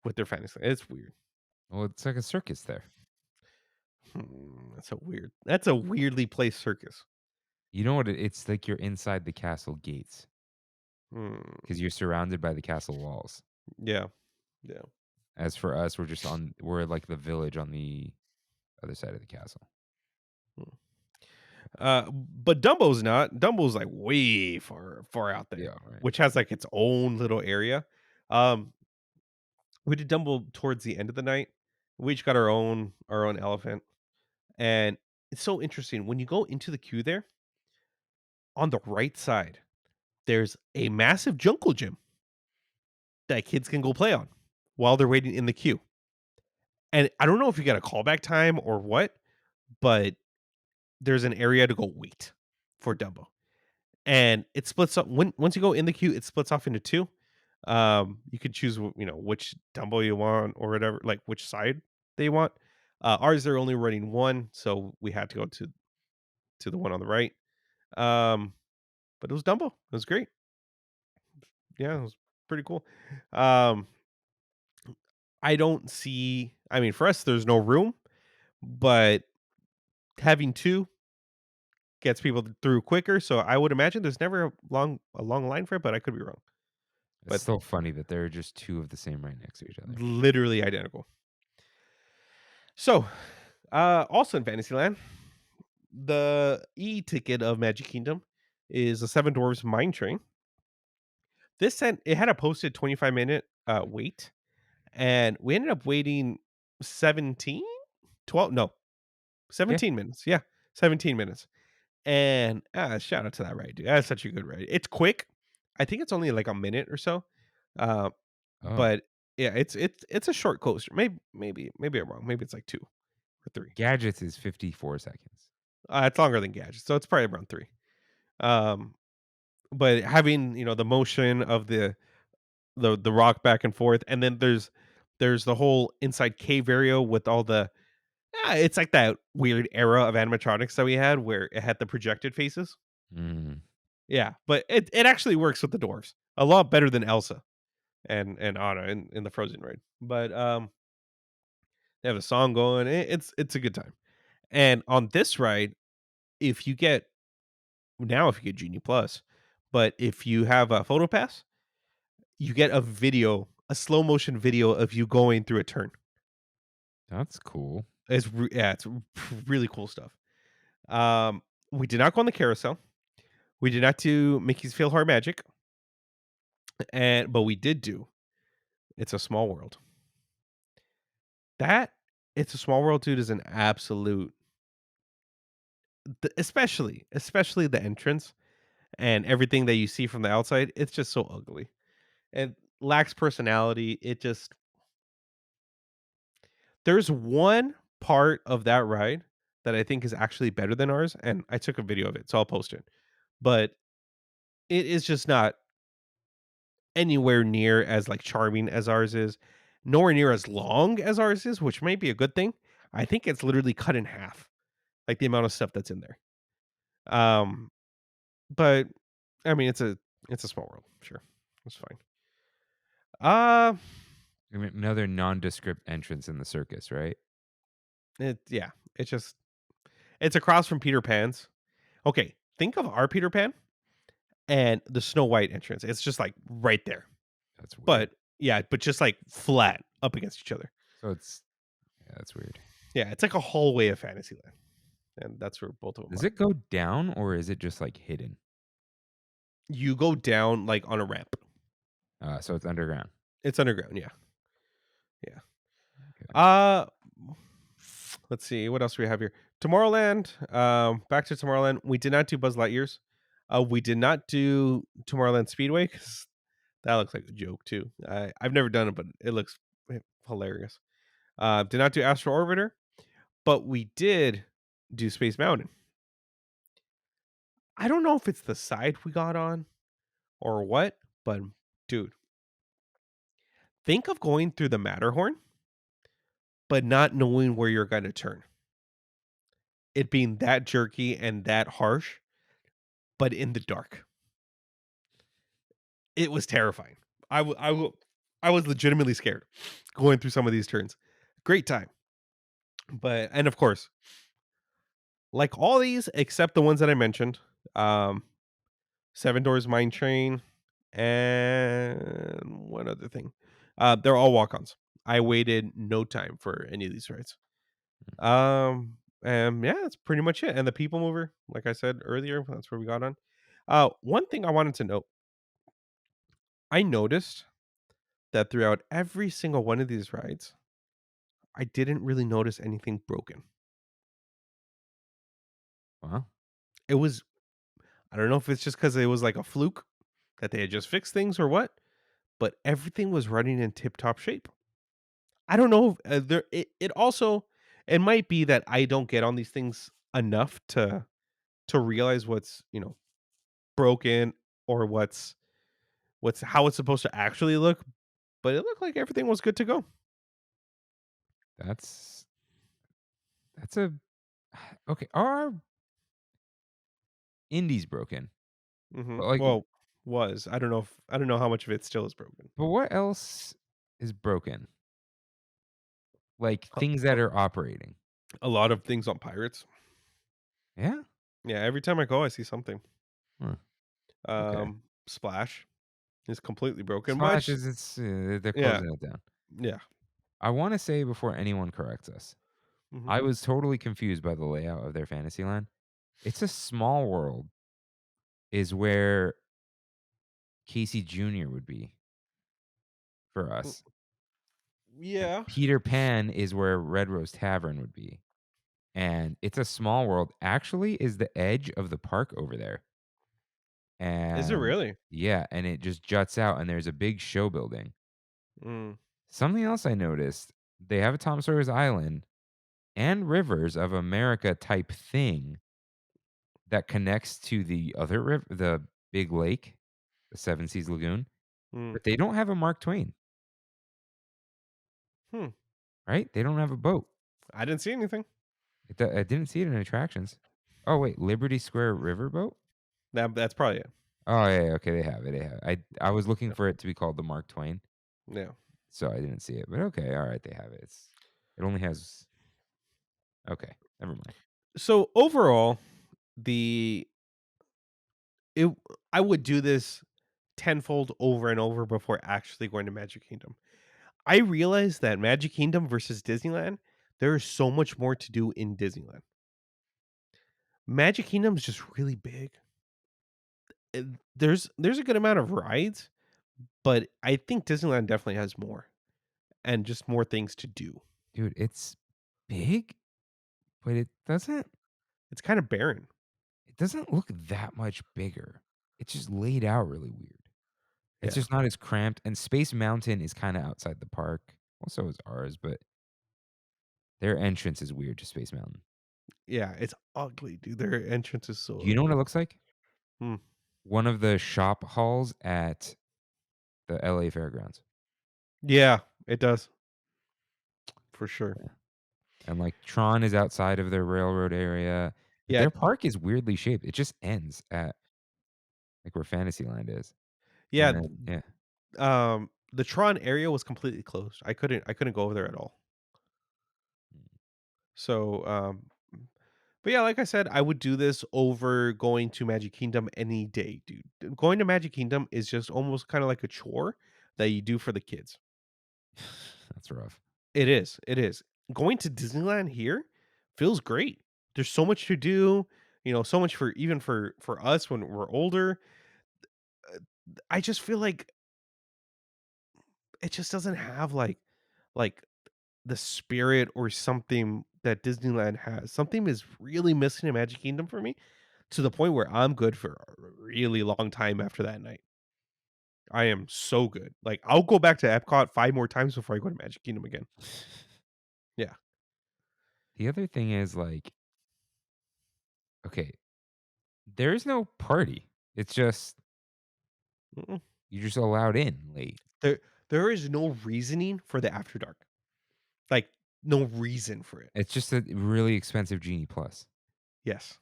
with their Fantasyland. It's weird. Well, it's like a circus there. That's a weirdly placed circus. You know what? It's like you're inside the castle gates Hmm. because you're surrounded by the castle walls. Yeah. Yeah. As for us, we're like the village on the other side of the castle. Hmm. But Dumbo's not. Dumbo's like way far out there, Yeah, right. which has like its own little area. Um, we did Dumbo towards the end of the night. We each got our own elephant, and it's so interesting when you go into the queue there. On the right side, there's a massive jungle gym that kids can go play on while they're waiting in the queue. And I don't know if you get a callback time or what, but there's an area to go wait for Dumbo. And it splits up once you go in the queue, it splits off into 2. You could choose which Dumbo you want or whatever, like which side they want. Ours they're only running 1, so we had to go to the one on the right. Um, but it was Dumbo. It was great. Yeah, it was pretty cool. Um, I don't see I mean, for us there's no room, but having 2 gets people through quicker, so I would imagine there's never a long line for it, but I could be wrong. It's but still funny that there are just 2 of the same right next to each other. literally identical. So, also in Fantasyland, the e-ticket of Magic Kingdom is a Seven Dwarfs Mine Train. It had a posted 25-minute wait, and we ended up waiting 17, 12, no, Yeah. 17 minutes. Yeah, 17 minutes. And shout out to that ride, dude. That's such a good ride. It's quick. I think it's only like a minute or so. Uh, Oh, but yeah, it's a short coaster. Maybe I'm wrong. Maybe it's like 2 or 3. Gadgets is 54 seconds. It's longer than Gadget, so it's probably around 3. Um, but having, the motion of the rock back and forth, and then there's the whole inside cave area with all the it's like that weird era of animatronics that we had where it had the projected faces. Mm. Yeah, but it actually works with the dwarfs a lot better than Elsa and Anna in the Frozen ride. But they have a song going. It's a good time. And on this ride, if you get if you get Genie Plus, but if you have a Photo Pass, you get a slow motion video of you going through a turn. That's cool. It's really cool stuff. We did not go on the carousel. We did not do Mickey's Feel Hard Magic, but we did do It's a Small World. That It's a Small World, dude, is an absolute, especially the entrance and everything that you see from the outside. It's just so ugly and lacks personality. There's one part of that ride that I think is actually better than ours, and I took a video of it, so I'll post it. But it is just not anywhere near as, like, charming as ours is, nowhere near as long as ours is, which may be a good thing. I think it's literally cut in half, like, the amount of stuff that's in there. Um, but, I mean, it's a small world, sure. It's fine. Uh, I mean, another nondescript entrance in the circus, right? yeah, it's across from Peter Pan's. Okay, think of our Peter Pan and the Snow White entrance. It's just, like, right there. That's weird. But, yeah, but just, like, flat up against each other. So yeah, that's weird. Yeah, it's like a hallway of Fantasyland, and that's where both of them Does are. it go down or is it just like hidden? You go down, like, on a ramp. So it's underground. It's underground, yeah. Yeah. Okay. Uh, let's see, what else do we have here? Tomorrowland, back to Tomorrowland. We did not do Buzz Lightyear's. We did not do Tomorrowland Speedway because that looks like a joke too. I've never done it, but it looks hilarious. Did not do Astro Orbiter, but we did do Space Mountain. I don't know if it's the side we got on or what, but dude, think of going through the Matterhorn, but not knowing where you're gonna turn. It being that jerky and that harsh, but in the dark. It was terrifying. I was legitimately scared going through some of these turns. Great time. And of course, like all these except the ones that I mentioned, um, Seven Doors Mine Train, and one other thing. They're all walk-ons. I waited no time for any of these rides. And yeah, that's pretty much it. And the People Mover, like I said earlier, that's where we got on. One thing I wanted to note, I noticed that throughout every single one of these rides, I didn't really notice anything broken. Wow. It was, I don't know if it's just because it was like a fluke that they had just fixed things or what, but everything was running in tip top shape. I don't know. It also, it might be that I don't get on these things enough to realize what's, broken or what's how it's supposed to actually look, but it looked like everything was good to go. That's a okay. Our Indy's broken, but like, Well, I don't know how much of it still is broken. but what else is broken? Like A, things a, that are operating. a lot of things on Pirates. Yeah. Yeah, every time I go, I see something. Huh. Okay. Splash. It's completely broken, Splash which is it's they're yeah, closing it down. yeah. I wanna say before anyone corrects us, Mhm. I was totally confused by the layout of their Fantasyland. It's a small world is where Casey Jr. would be for Mm, us, and yeah. Peter Pan is where Red Rose Tavern would be, and It's a Small World actually is the edge of the park over there, Is it and really? yeah, and it just juts out, and there's a big show building. Mm. Something else I noticed, they have a Tom Sawyer's Island and Rivers of America type thing that connects to the other the big lake, the Seven Seas Lagoon, Mm. but they don't have a Mark Twain, Hmm. right? They don't have a boat. I didn't see anything. I didn't see it in attractions. Oh, wait, Liberty Square Riverboat? That's probably it. Oh, yeah, yeah, okay, they have it, they have it. I was looking for it to be called the Mark Twain, Yeah. so I didn't see it, but okay, alright, they have it. It only has okay, never mind. So overall, the it I would do this tenfold over and over before actually going to Magic Kingdom. I realized that Magic Kingdom versus Disneyland, there is so much more to do in Disneyland. Magic Kingdom is just really big. There's a good amount of rides, but I think Disneyland definitely has more and just more things to do. Dude, it's big, but It's kind of barren. it doesn't look that much bigger. It's just laid out really weird. It's Yeah. just not as cramped, and Space Mountain is kinda outside the park. Well, so is ours, but their entrance is weird to Space Mountain. Yeah, it's ugly, dude. Their entrance is so Do you know what it ugly. looks like? Hmm. One of the shop halls at the LA Fairgrounds. Yeah, it does for sure. Yeah, and, like, Tron is outside of their railroad area, but Yeah, their park is weirdly shaped. It just ends at, like, where Fantasyland is, yeah. and then yeah. The Tron area was completely closed. I couldn't go over there at all. So, but yeah, like I said, I would do this over going to Magic Kingdom any day, dude. Going to Magic Kingdom is just almost kind of like a chore that you do for the kids. That's rough. It is. It is. Going to Disneyland here feels great. There's so much to do, so much for even for us when we're older. I just feel like it just doesn't have like the spirit or something that Disneyland has. Something is really missing in Magic Kingdom for me to the point where I'm good for a really long time after that night. I am so good. Like I'll go back to Epcot 5 more times before I go to Magic Kingdom again. Yeah. The other thing is, like, okay, there is no party. It's just Mm-mm. you're just allowed in late. There there is no reasoning for the after dark. Like no reason for it. It's just a really expensive Genie Plus Yes,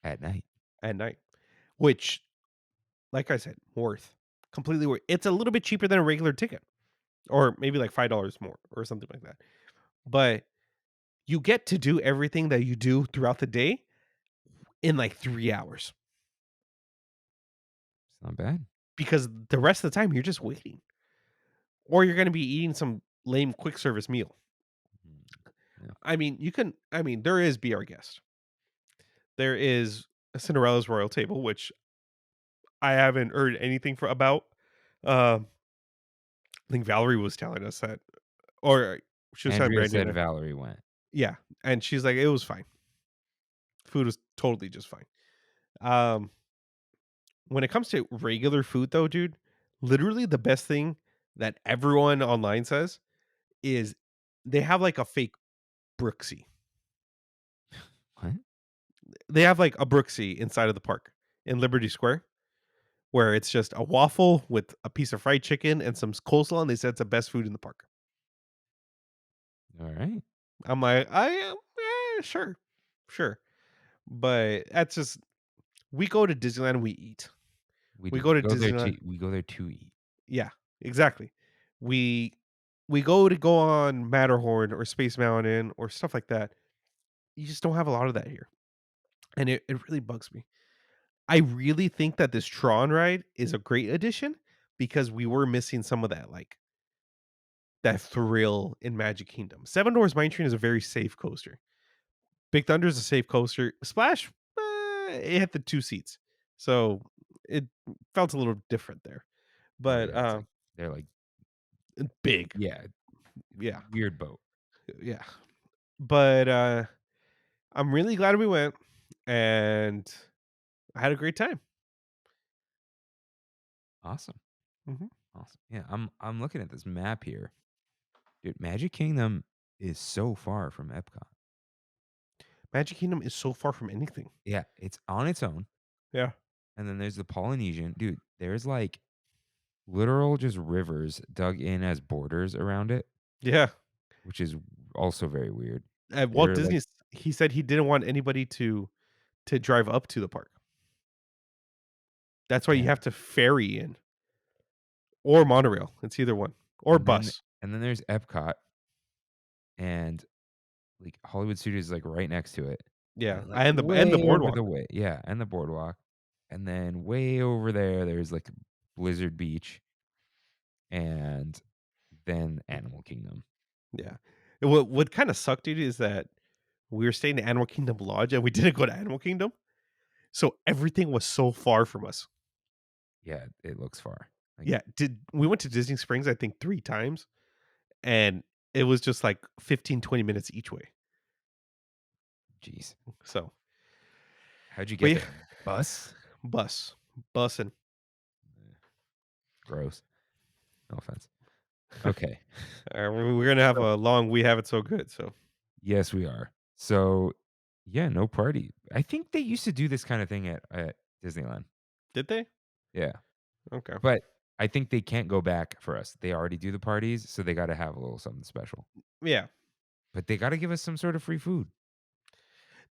at night. at night. Which like I said, worth. Completely worth. It's a little bit cheaper than a regular ticket or maybe like $5 more or something like that. But you get to do everything that you do throughout the day in like 3 hours It's not bad. because the rest of the time you're just waiting or you're gonna be eating some lame quick service meal. Mm, yeah. There is Be Our Guest. There is a Cinderella's Royal Table, which I haven't heard anything about. Um, I think Valerie was telling us that, or she was telling Andrea Brandy and said I. Valerie went. Yeah, and she's like, "It was fine. Food was totally just fine." Um, when it comes to regular food though, dude, literally the best thing that everyone online says is they have like a fake Brooksy. What? They have like a Brooksy inside of the park in Liberty Square where it's just a waffle with a piece of fried chicken and some coleslaw, and they said it's the best food in the park. Alright. I'm like, I am sure, sure, but that's just we go to Disneyland, we eat. We We do. go to Disneyland, We go there to eat. yeah, exactly. We we go on Matterhorn or Space Mountain or stuff like that. You just don't have a lot of that here, and it really bugs me. I really think that this Tron ride is a great addition, because we were missing some of that, like, that thrill in Magic Kingdom. Seven Dwarfs Mine Train is a very safe coaster. Big Thunder is a safe coaster. Splash, it had the 2 seats, so it felt a little different there. Oh, But, yeah, it's like they're like big. yeah, Yeah, weird boat. yeah. But, I'm really glad we went, and I had a great time. Awesome, Mhm. awesome. Yeah, I'm looking at this map here. Dude, Magic Kingdom is so far from Epcot. Magic Kingdom is so far from anything. Yeah, it's on its own, Yeah. and then there's the Polynesian. Dude, there's, like, literal just rivers dug in as borders around it, Yeah. which is also very weird. At Walt They're like Disney, he said he didn't want anybody to drive up to the park. That's why you yeah, have to ferry in or monorail. It's either one or and then bus. and then there's Epcot, and, like, Hollywood Studios is, like, right next to it, Yeah, and, like, and the way over boardwalk. the way yeah, and the boardwalk, and then way over there's, like, Blizzard Beach, and then Animal Kingdom. Yeah. What kinda sucked, dude, is that we were staying at Animal Kingdom Lodge, and we didn't go to Animal Kingdom, so everything was so far from us. Yeah, it looks far. Like, Yeah, we went to Disney Springs, I think, 3 times, and it was just, like, 15, 20 minutes each way. jeez. So, How'd you but get yeah, there? Bus? bus, busing. Eh, gross. No offense. Okay. We're gonna have So a long "We Have It So Good," so yes, we are. So, yeah, no party. I think they used to do this kinda thing at Disneyland. did they? Yeah. Okay. But I think they can't go back for us. They already do the parties, so they gotta have a little something special. Yeah. But they gotta give us some sort of free food.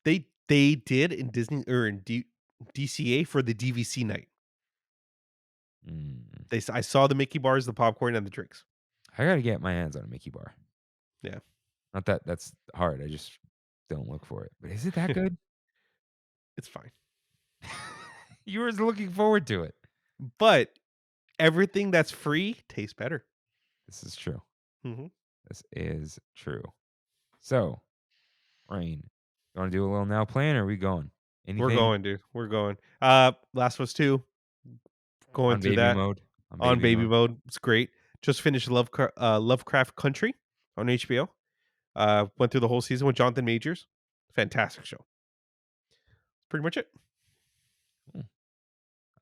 They did in Disney or in DCA for the DVC night. Mm. I saw the Mickey bars, the popcorn, and the drinks. I gotta get my hands on a Mickey bar. Yeah. Not that that's hard, I just don't look for it. But is it that good? It's fine. You were looking forward to it. But everything that's free tastes better. This is true. Mhm. This is true. So, Rain, you wanna do a little now plan, or are we going? We're Anything going, dude. We're going. Last of Us 2, going on through baby that mode? On on baby baby mode? mode. It's great. Just finished Lovecraft Country on HBO. Went through the whole season with Jonathan Majors. Fantastic show. Pretty much it. Hmm.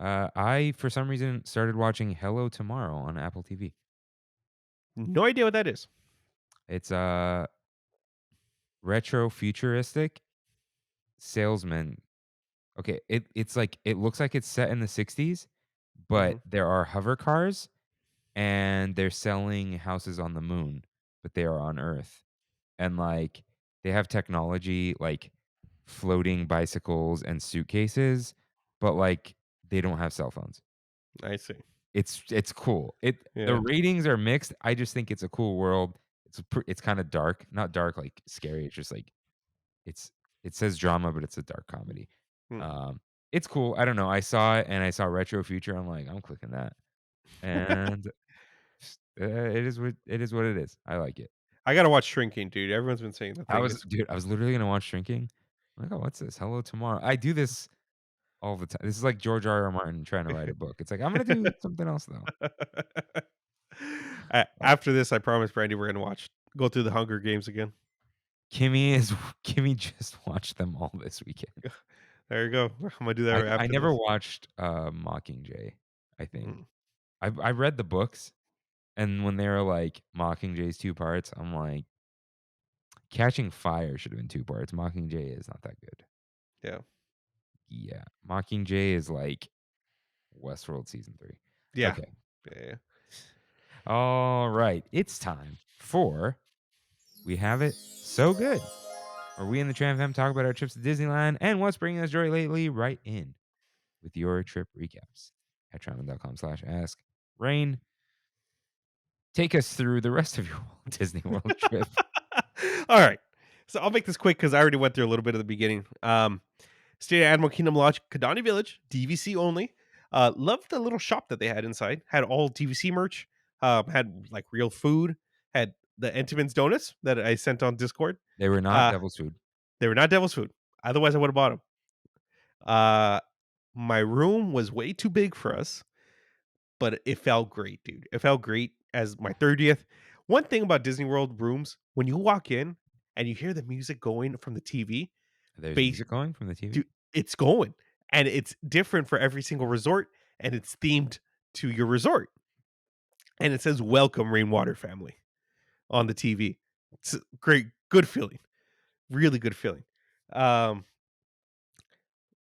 I, for some reason, started watching Hello Tomorrow on Apple TV. No idea what that is. It's, retro futuristic salesman. Okay, it's like it looks like it's set in the '60s, but Mhm. there are hover cars, and they're selling houses on the moon, but they are on Earth. And, like, they have technology, like floating bicycles and suitcases, but, like, they don't have cell phones. I see. It's cool. The Yeah. ratings are mixed. I just think it's a cool world. It's kinda dark. Not dark, like, scary, it's just, like, it's it says drama, but it's a dark comedy. Hmm. Um, it's cool. I don't know. I saw it and I saw retro future. I'm like, "I'm clicking that." And it is what it is. I like it. I gotta watch Shrinking, dude. Everyone's been saying the thing is I was literally gonna watch Shrinking. I'm like, "Oh, what's this? Hello Tomorrow." I do this all the time. This is like George R. R. Martin trying to write a book. It's like, "I'm gonna do something else, though." Uh, After this, I promise, Brandy, we're gonna go through the Hunger Games again. Kimmy is Kimmy just watched them all this weekend. There you go. I'm gonna do that right I after never this. watched, Mockingjay, I think. Mm. I read the books, and when they were like, Mockingjay's 2 parts, I'm like, Catching Fire should have been 2 parts. Mockingjay is not that good. Yeah. Yeah, Mockingjay is like Westworld season 3. Yeah. Okay. Yeah. All right, it's time for We Have It So Good, where we in the Tram Fam talk about our trips to Disneyland and what's bringing us joy lately. Right in with your trip recaps at tramfam.com/ask. Rain, take us through the rest of your Walt Disney World trip. All right. So I'll make this quick because I already went through a little bit of the beginning. Stayed at Animal Kingdom Lodge, Kidani Village, DVC only. Loved the little shop that they had inside. Had all TVC merch. Had like real food. Had the Entenmann's donuts that I sent on Discord. They were not Uh, devil's food. they were not devil's food. Otherwise, I would have bought them. Uh, my room was way too big for us, but it felt great, dude. It felt great as my 30th. One thing about Disney World rooms, when you walk in and you hear the music going from the TV, There's base, music going from the TV? dude, it's going, and it's different for every single resort, and it's themed to your resort, and it says "Welcome Rainwater Family" on the TV. It's a great, good feeling, really good feeling. Um,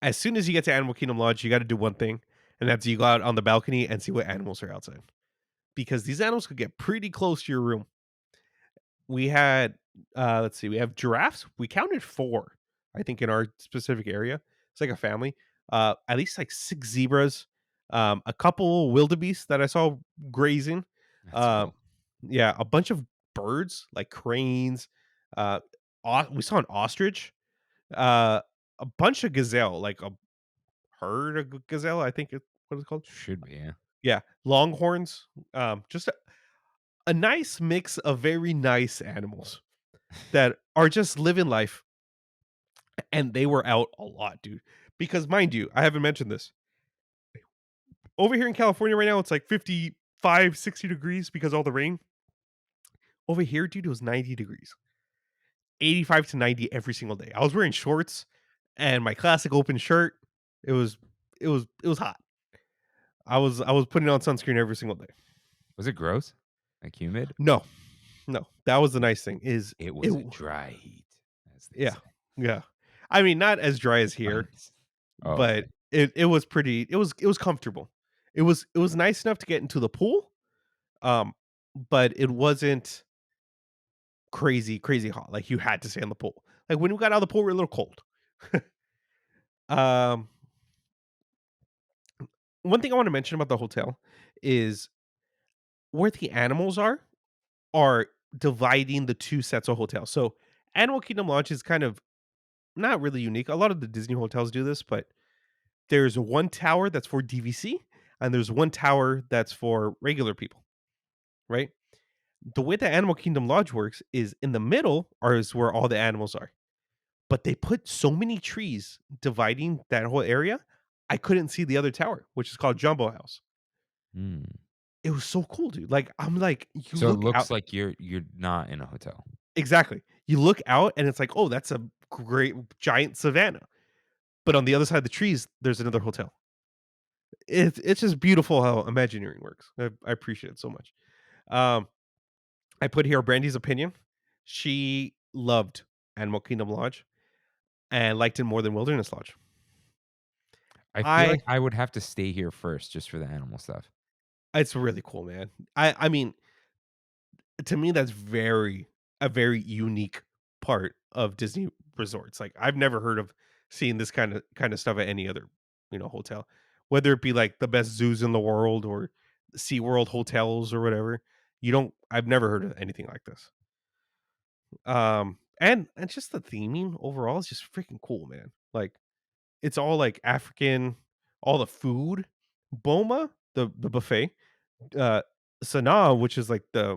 as soon as you get to Animal Kingdom Lodge, you got to do one thing, and that's you go out on the balcony and see what animals are outside, because these animals could get pretty close to your room. We had, let's see, we have giraffes. We counted 4, I think, in our specific area. It's like a family. At least like 6 zebras, a couple wildebeest that I saw grazing. That's Um, cool. yeah, a bunch of birds like cranes. Uh, we saw an ostrich. A bunch of gazelle, like a herd of gazelle. I think what it's called. Should be, yeah. Yeah, longhorns. Just a nice mix of very nice animals that are just living life, and they were out a lot, dude. Because mind you, I haven't mentioned this. Over here in California right now, it's like 55, 60 degrees because all the rain. Over here, dude, it was 90 degrees. 85 to 90 every single day. I was wearing shorts and my classic open shirt. It was it was hot. I was putting on sunscreen every single day. Was it gross? Like humid? No, no. That was the nice thing is It it was a dry heat, as they yeah. say. Yeah. I mean, not as dry as here, Nice. Oh, but okay. it was pretty it was comfortable. It was nice enough to get into the pool, um, but it wasn't crazy, crazy hot. Like you had to stay in the pool. Like when we got out of the pool, we were a little cold. Um, one thing I want to mention about the hotel is where the animals are dividing the 2 sets of hotels. So Animal Kingdom Lodge is kind of not really unique. A lot of the Disney hotels do this, but there's one tower that's for DVC and there's one tower that's for regular people, right? The way the Animal Kingdom Lodge works is in the middle is where all the animals are. But they put so many trees dividing that whole area, I couldn't see the other tower, which is called Jumbo House. Mm. It was so cool, dude. Like I'm like, you So it look out looks like you're not in a hotel. exactly. You look out and it's like, oh, that's a great giant savanna. But on the other side of the trees, there's another hotel. It's just beautiful how Imagineering works. I appreciate it so much. Um, I put here Brandy's opinion. She loved Animal Kingdom Lodge and liked it more than Wilderness Lodge. I feel I like I would have to stay here first just for the animal stuff. It's really cool, man. I mean, to me, that's a very unique part of Disney resorts. Like I've never heard of seeing this kind of stuff at any other, hotel. Whether it be like the best zoos in the world or SeaWorld hotels or whatever. I've never heard of anything like this. And just the theming overall is just freaking cool, man. Like it's all like African, all the food, Boma, the buffet, uh Sanaa, which is like the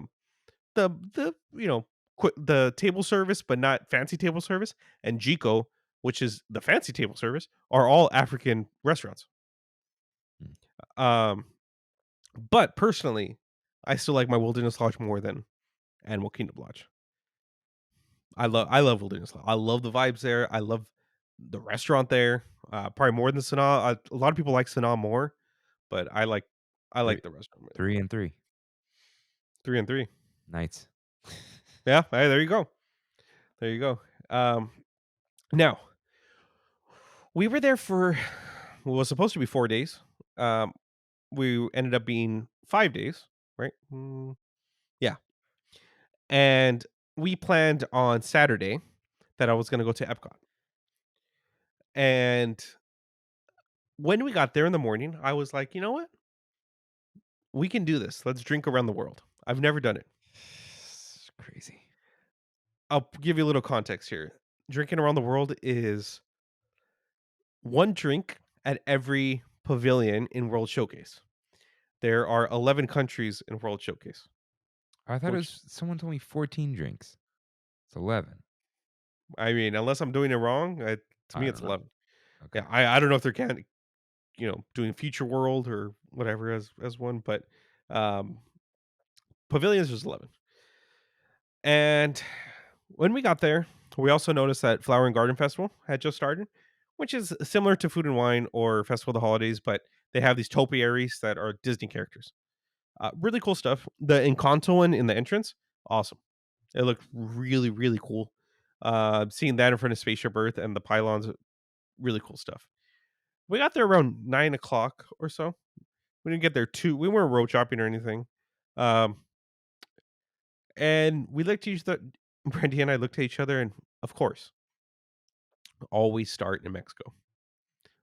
the table service, but not fancy table service, and Jiko, which is the fancy table service, are all African restaurants. Mm. Um, but personally, I still like my Wilderness Lodge more than Animal Kingdom Lodge. I love Wilderness Lodge. I love the vibes there. I love the restaurant there. Probably more than Sanaa. A lot of people like Sanaa more, but I Three like the restaurant more. 3 and 3 3 and 3. nights. Yeah, hey, there you go. There you go. Um, Now, we were there for what was supposed to be 4 days. Um, we ended up being 5 days, right? Yeah, and we planned on Saturday that I was gonna go to Epcot. And when we got there in the morning, I was like, "You know what? We can do this. Let's drink around the world." I've never done it. It's crazy. I'll give you a little context here. Drinking around the world is 1 drink at every pavilion in World Showcase. There are 11 countries in World Showcase, I thought it which, was someone told me 14 drinks. It's 11. I mean, unless I'm doing it wrong, to me I it's don't know. 11. Okay. Yeah, I don't know if they're doing Future World or whatever as one, but um, Pavilions was 11. And when we got there, we also noticed that Flower and Garden Festival had just started, which is similar to Food and Wine or Festival of the Holidays, but they have these topiaries that are Disney characters. Really cool stuff. The Encanto one in the entrance, awesome. It looked really, really cool. Seeing that in front of Spaceship Earth and the pylons, really cool stuff. We got there around 9 o'clock or so. We didn't get there too. We weren't road shopping or anything. Um, and we looked at each other. Brandy and I looked at each other, and of course, always start in Mexico.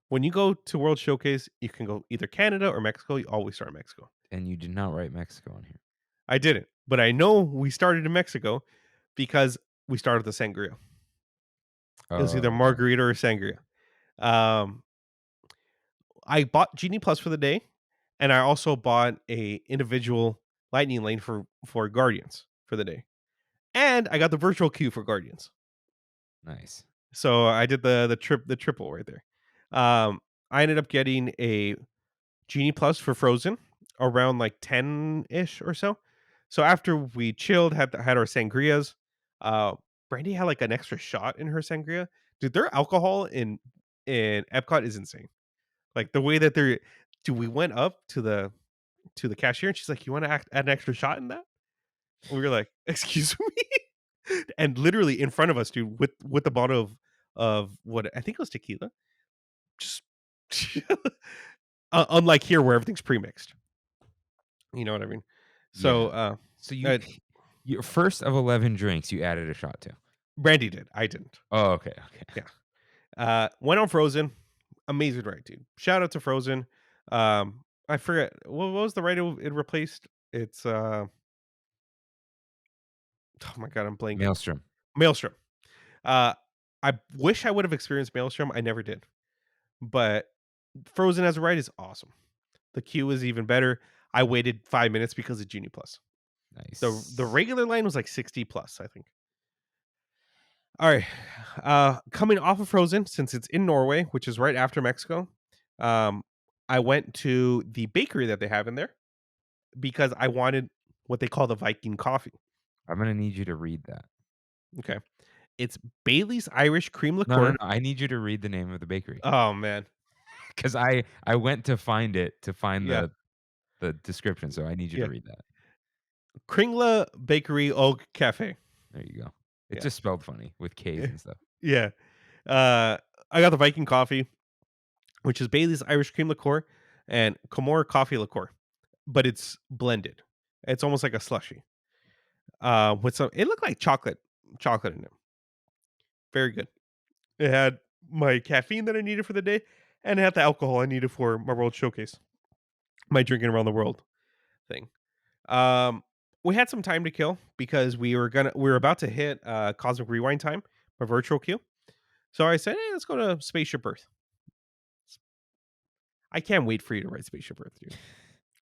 When you go to World Showcase, you can go either Canada or Mexico. You always start in Mexico. And you did not write Mexico on here. I didn't, but I know we started in Mexico because we started the sangria. It was either Oh, okay. margarita or sangria. Um, I bought Genie Plus for the day, and I also bought a individual Lightning Lane for Guardians for the day, and I got the virtual queue for Guardians. Nice. So I did the triple right there. I ended up getting a Genie Plus for Frozen around like 10-ish or so. So after we chilled, had our sangrias, uh, Brandy had like an extra shot in her sangria. Dude, their alcohol in Epcot is insane. Like the way that they're dude, we went up to the cashier and she's like, "You want to add an extra shot in that?" And we were like, "Excuse me?" And literally in front of us, dude, with the bottle of what I think it was tequila. Just unlike here where everything's pre-mixed. You know what I mean? So, Yeah. So you your first of 11 drinks you added a shot to. Brandy did. I didn't. Oh, okay, okay. Yeah. Went on Frozen. Amazing ride, dude. Shout out to Frozen. I forget what was the ride it replaced. It's oh my god, I'm blanking. Maelstrom. Maelstrom. Uh, I wish I would have experienced Maelstrom. I never did. But Frozen as a ride is awesome. The queue is even better. I waited 5 minutes because of Genie Plus. The Nice. regular line was like 60 plus, I think. All right. Coming off of Frozen, since it's in Norway, which is right after Mexico, um, I went to the bakery that they have in there because I wanted what they call the Viking coffee. I'm gonna need you to read that. Okay. It's Bailey's Irish cream No, no, no. liqueur. I need you to read the name of the bakery Oh man. because I went to find it to find Yeah. the description. So I need you to Yeah. read that. Kringla Bakery Og Cafe. There you go. It's Yeah. just spelled funny with K's Yeah. and stuff. Yeah. I got the Viking coffee, which is Bailey's Irish cream liqueur and Komor coffee liqueur, but it's blended. It's almost like a slushy. With some, it looked like chocolate in it. Very good. It had my caffeine that I needed for the day, and it had the alcohol I needed for my World Showcase, my drinking around the world thing. Um, we had some time to kill because we were about to hit Cosmic Rewind time, my virtual queue. So I said, "Hey, let's go to Spaceship Earth." I can't wait for you to ride Spaceship Earth, dude.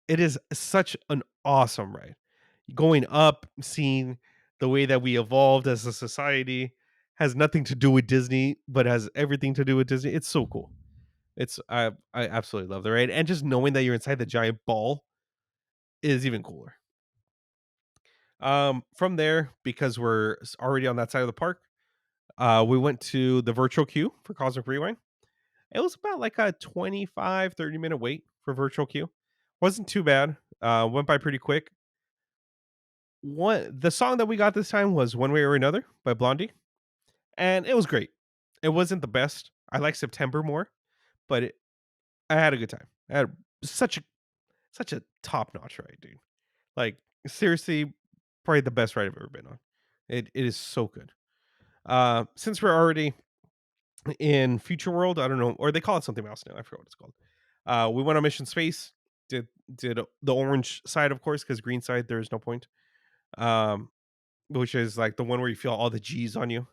It is such an awesome ride. Going up, seeing the way that we evolved as a society has nothing to do with Disney, but has everything to do with Disney. It's so cool. I absolutely love the ride, and just knowing that you're inside the giant ball is even cooler. From there, because we're already on that side of the park, we went to the virtual queue for Cosmic Rewind. It was about like a 25-30 minute wait for virtual queue. Wasn't too bad. Went by pretty quick. The song that we got this time was "One Way or Another" by Blondie, and it was great. It wasn't the best. I like September more, but I had a good time. I had such a top notch ride, dude. Like seriously, probably the best ride I've ever been on. It is so good. Since we're already in Future World, I don't know, or they call it something else now. I forgot what it's called. We went on Mission Space. Did the orange side, of course, because green side there is no point. Um, which is like the one where you feel all the G's on you.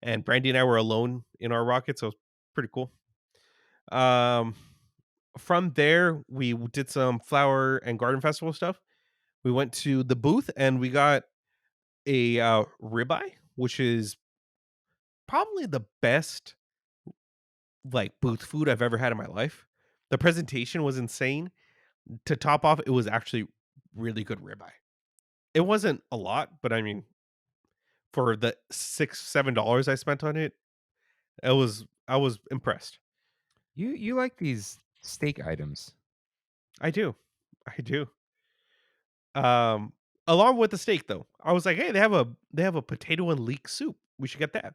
And Brandy and I were alone in our rocket, so it's pretty cool. Um, From there, we did some flower and garden festival stuff. We went to the booth and we got a ribeye, which is probably the best like booth food I've ever had in my life. The presentation was insane. To top off, it was actually really good ribeye. It wasn't a lot, but I mean, for the $6, $7 I spent on it, I was impressed. You like these steak items. I do. I do. Um, Along with the steak though, I was like, "Hey, they have a potato and leek soup. We should get that."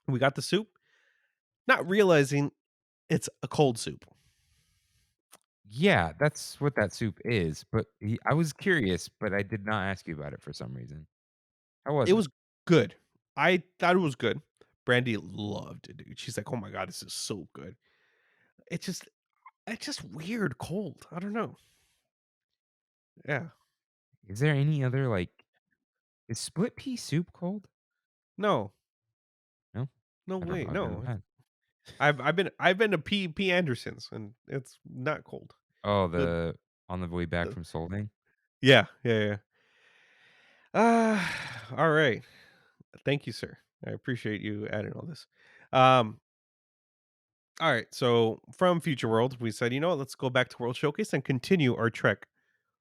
We got the soup, not realizing it's a cold soup. Yeah, that's what that soup is, but I was curious, but I did not ask you about it for some reason. How was It it? was good. I thought it was good. Brandy loved it, dude. She's like, "Oh my god, this is so good." It's just it's just weird cold. I don't know. Yeah. Is there any other, like is split pea soup cold? No. No? No I don't way. know, I've never No. had. I've been to P. Anderson's and it's not cold. Oh, The the on the way back the from Solvang? Yeah, yeah, yeah. All right. Thank you, sir. I appreciate you adding all this. Um, all right. So from Future World, we said, you know what, let's go back to World Showcase and continue our trek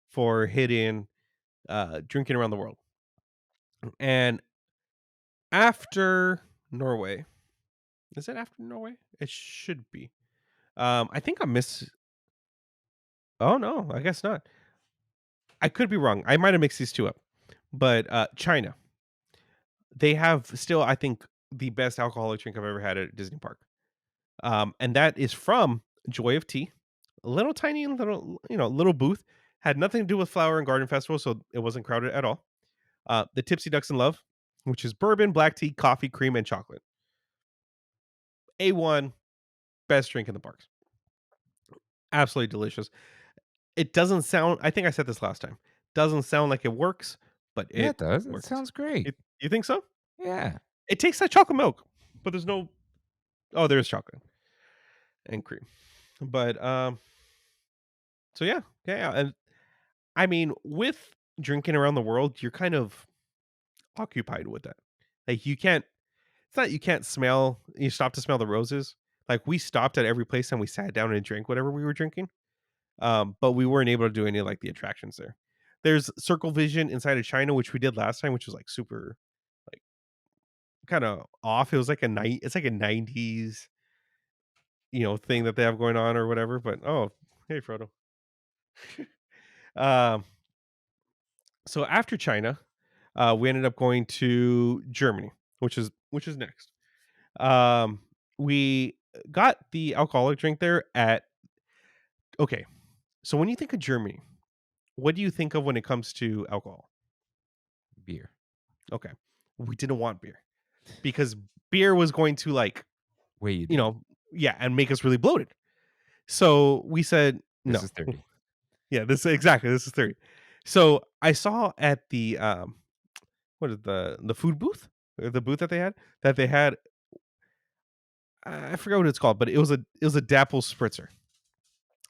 for hidden drinking around the world. And after Norway, is it after Norway? It should be. I think I miss. Oh no, I guess not. I could be wrong. I might have mixed these two up. But China, they have still, I think, the best alcoholic drink I've ever had at Disney Park. And that is from Joy of Tea, a little tiny little, little booth. Had nothing to do with Flower and Garden Festival, so it wasn't crowded at all. The Tipsy Ducks in Love, which is bourbon, black tea, coffee, cream, and chocolate. A1, best drink in the parks. Absolutely delicious. It doesn't sound, I think I said this last time, doesn't sound like it works, but Yeah, it it does. It works. sounds great. You think so? Yeah. It tastes like chocolate milk, but there's no, oh, there's chocolate and cream. But so yeah, yeah, and I mean, with drinking around the world, you're kind of occupied with that. Like you can't, it's not you can't smell, you stop to smell the roses. Like we stopped at every place and we sat down and drank whatever we were drinking. But we weren't able to do any of like the attractions there. There's Circle Vision inside of China, which we did last time, which was like super like kind of off. It was like a night, it's like a 90s, thing that they have going on or whatever. But oh, hey Frodo. Um, so after China, we ended up going to Germany, which is next. Um, we got the alcoholic drink there at okay. So when you think of Germany, what do you think of when it comes to alcohol? Beer. Okay. We didn't want beer because beer was going to like, Weigh you you down. know, yeah, and make us really bloated. So we said This no. is 30. Yeah, this is 30. So I saw at the what is the food booth? The booth that they had I forgot what it's called, but it was a Dapple spritzer.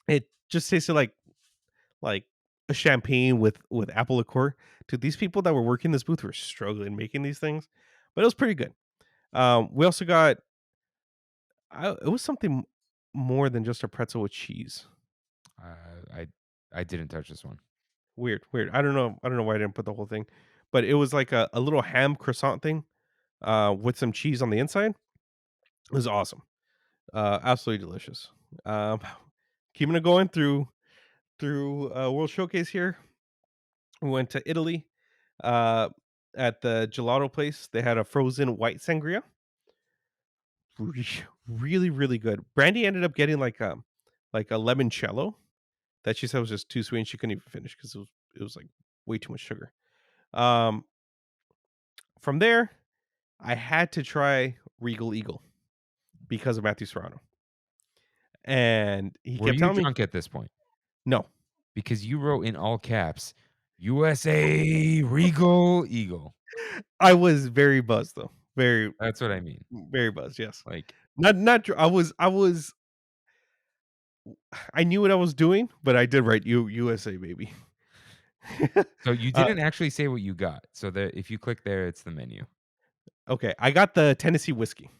It just tasted like a champagne with apple liqueur. Dude, these people that were working this booth were struggling making these things, but it was pretty good. We also got it was something more than just a pretzel with cheese. I didn't touch this one. Weird, weird. I don't know why I didn't put the whole thing, but it was like a little ham croissant thing, with some cheese on the inside. It was awesome. Absolutely delicious. Um, Keeping it going through World Showcase here. We went to Italy. Uh, at the gelato place, they had a frozen white sangria. Re- Really, really good. Brandy ended up getting like a limoncello that she said was just too sweet and she couldn't even finish because it was like way too much sugar. Um, from there, I had to try Regal Eagle because of Matthew Serrano, and he Were kept you telling me drunk at this point? no. Because you wrote in all caps, USA Regal Eagle. I was very buzzed though, That's what I mean. very buzzed. Yes, Like, not. I was I knew what I was doing, but I did write USA, baby. So you uh, didn't actually say what you got. So if you click there, it's the menu. okay, I got the Tennessee whiskey.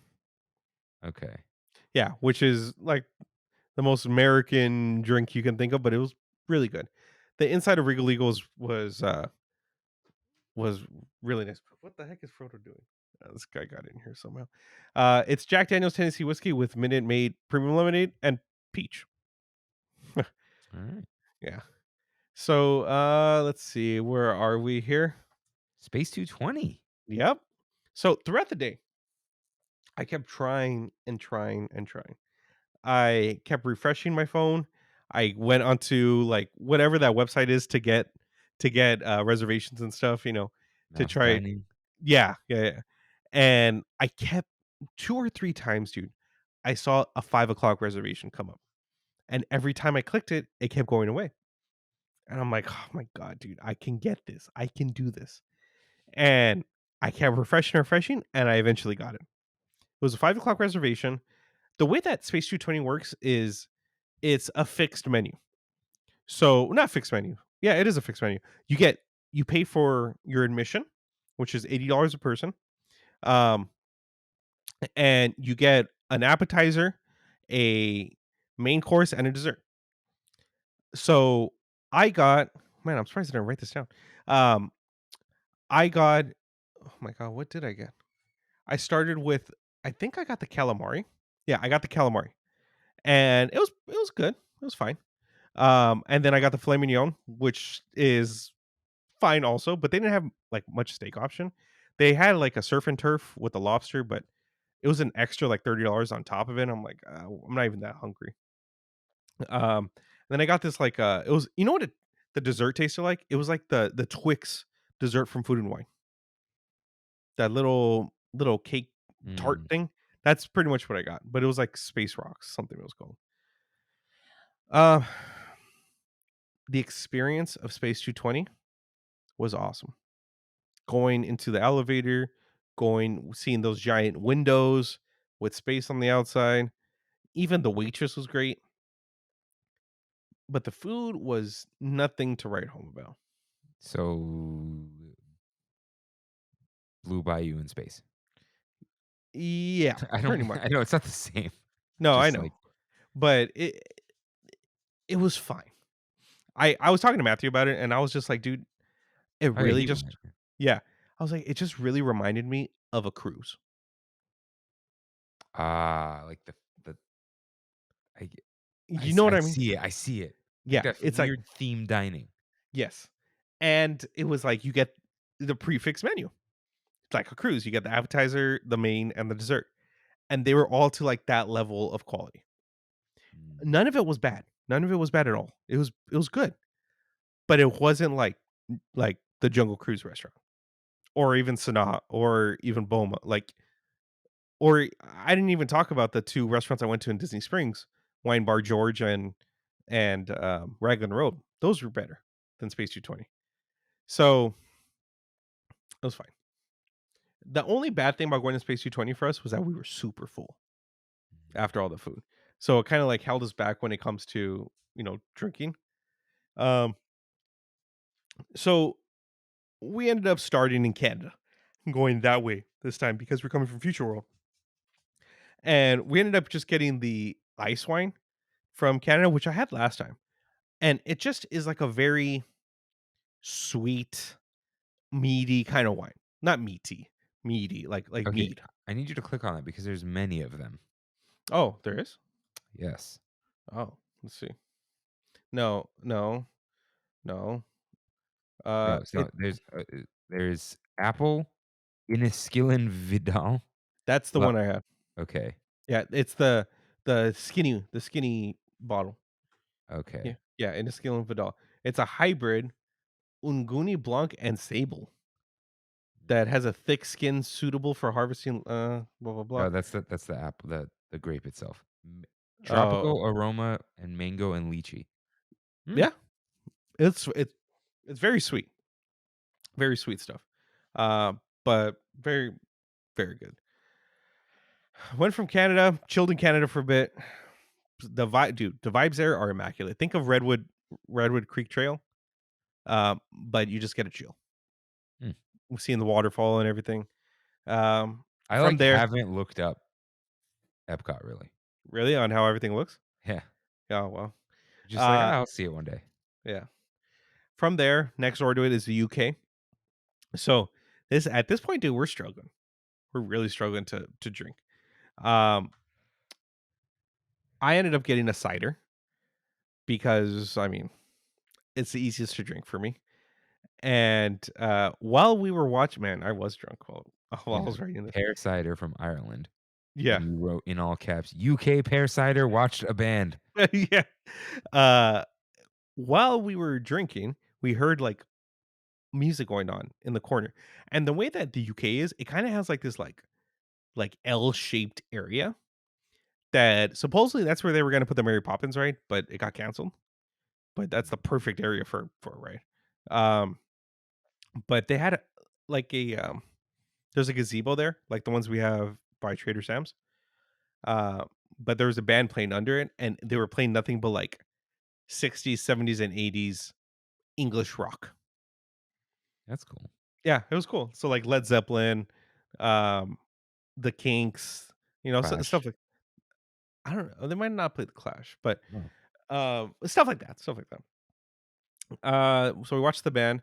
Okay. Yeah, which is like the most American drink you can think of, but it was really good. The inside of Regal Eagles was really nice. What the heck is Frodo doing? This guy got in here somehow. It's Jack Daniel's Tennessee whiskey with Minute Maid premium lemonade and peach. All right. Yeah. So let's see, where are we here? Space 220. Yep. So throughout the day, I kept trying and trying and trying. I kept refreshing my phone. I went onto like whatever that website is to get reservations and stuff, to Mouse try it. dining. Yeah, yeah, yeah. And I kept 2 or 3 times, dude, I saw a 5 o'clock reservation come up. And every time I clicked it, it kept going away. And I'm like, "Oh my god, dude, I can get this. I can do this." And I kept refreshing, refreshing, and I eventually got it. It was a 5 o'clock reservation. The way that Space 220 works is it's a fixed menu. So, not fixed menu. Yeah, it is a fixed menu. You pay for your admission, which is $80 a person. Um, and you get an appetizer, a main course, and a dessert. So I got man, I'm surprised I didn't write this down. Um, I got oh my god, what did I get? I started with I think I got the calamari. Yeah, I got the calamari. And it was good. It was fine. And then I got the filet mignon, which is fine also, but they didn't have like much steak option. They had like a surf and turf with the lobster, but it was an extra like $30 on top of it. I'm like, I'm not even that hungry. Then I got this like it was the dessert tasted like? It was like the Twix dessert from Food and Wine. That little cake tart Mm. thing. That's pretty much what I got, but it was like Space Rocks, something it was called. Uh the experience of Space 220 was awesome. Going into the elevator, seeing those giant windows with space on the outside. Even the waitress was great, but the food was nothing to write home about. So Blue Bayou in space. Yeah, I don't. pretty much. I know it's not the same. No, I Just know, like but it was fine. I was talking to Matthew about it, and I was just like, dude, it oh yeah, really he just went. yeah. I was like, it just really reminded me of a cruise. Like the I g- You know what I I mean? see it. I see it. Like Yeah, that it's like weird theme dining. yes, and it was like you get the prefix menu. It's like a cruise. You get the appetizer, the main, and the dessert, and they were all to like that level of quality. Mm. None of it was bad. None of it was bad at all. It was good, but it wasn't like the Jungle Cruise restaurant or even Sanaa or even Boma. Or I didn't even talk about the 2 restaurants I went to in Disney Springs, Wine Bar George and Raglan Road. Those were better than Space 220. So, it was fine. The only bad thing about going to Space 220 for us was that we were super full after all the food. So, it kinda, like, held us back when it comes to, drinking. Um, so we ended up starting in Canada, going that way this time because we're coming from Future World. And we ended up just getting the ice wine from Canada, which I had last time. And it just is like a very sweet, meaty kind of wine. Not meaty, meaty, like Okay, mead. I need you to click on it because there's many of them. Oh, there is? Yes. Oh, let's see. No, no, no. No, so It there's apple, Inniskillin Vidal. that's the Lo one I had. Okay, Yeah, it's the skinny bottle. Yeah, okay. yeah, in Esquilin Vidal. It's a hybrid Unguni Blanc and Sable that has a thick skin suitable for harvesting. Blah blah blah. No, that's the apple, the grape itself. Oh, Tropical aroma and mango and lychee. Mm, yeah, it's very sweet stuff. Uh, but very good. Went from Canada, chilled in Canada for a bit, the vibe, dude. The vibes there are immaculate. Think of Redwood Creek Trail, but you just get to chill. Hmm. We're seeing the waterfall and everything. Um, I, from like, there, haven't looked up Epcot really. really on how everything looks. Yeah. Oh well. Just like, Uh, "I'll see it one day." yeah. From there, next door to it is the UK. So this at this point, dude, we're struggling. We're really struggling to drink. Um, I ended up getting a cider because I mean it's the easiest to drink for me. And while we were watching, man, I was drunk while I Yeah. was writing this. Pear cider from Ireland, Yeah, and you wrote in all caps, "UK pear cider watched a band." yeah. Uh, while we were drinking, we heard like music going on in the corner, and the way that the UK is, it kind of has like this like L-shaped area that supposedly that's where they were going to put the Mary Poppins ride, but it got canceled. But that's the perfect area for a ride. Um, but they had like a there's a gazebo there, like the ones we have by Trader Sam's. Uh, but there was a band playing under it, and they were playing nothing but like 60s, 70s, and 80s English rock. That's cool. Yeah, it was cool. So like Led Zeppelin, um, the Kinks, Clash. stuff like I don't know. They might not play the Clash, but Oh, stuff like that. Stuff like that. So we watched the band.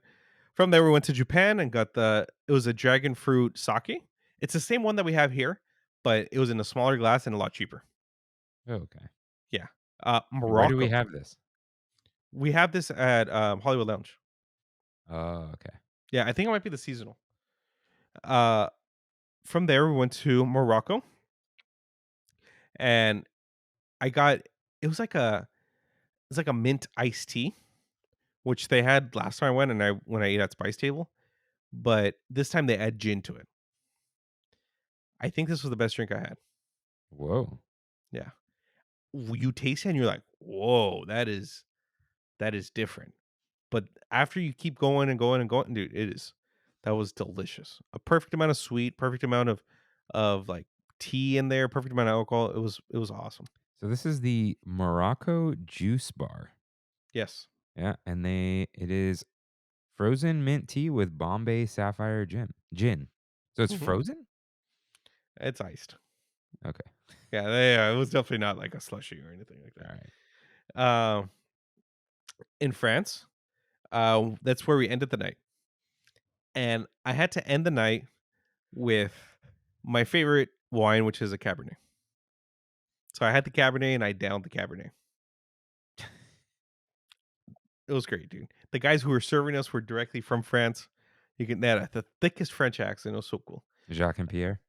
From there, we went to Japan and got it was a dragon fruit sake. It's the same one that we have here, but it was in a smaller glass and a lot cheaper. okay. Yeah. Where do we Morocco. have this? We have this at Hollywood Lounge. Oh, okay. Yeah, I think it might be the seasonal. Uh, from there, we went to Morocco, and I got it was like a mint iced tea, which they had last time I went, and when I ate at Spice Table, but this time they add gin to it. I think this was the best drink I had. Whoa. Yeah, you taste it and you're like, whoa, that is different. But after you keep going and going and going, dude, that was delicious. A perfect amount of sweet, perfect amount of like tea in there, perfect amount of alcohol. It was awesome. So this is the Morocco Juice Bar. Yes. Yeah, and it is frozen mint tea with Bombay Sapphire gin. So it's Mhm. frozen? It's iced. Okay. Yeah, it was definitely not like a slushy or anything like All right. that. In France, that's where we ended the night, and I had to end the night with my favorite wine, which is a Cabernet. So I had the Cabernet and I downed the Cabernet. It was great, dude. The guys who were serving us were directly from France. They had the thickest French accent. It was so cool. Jacques and Pierre.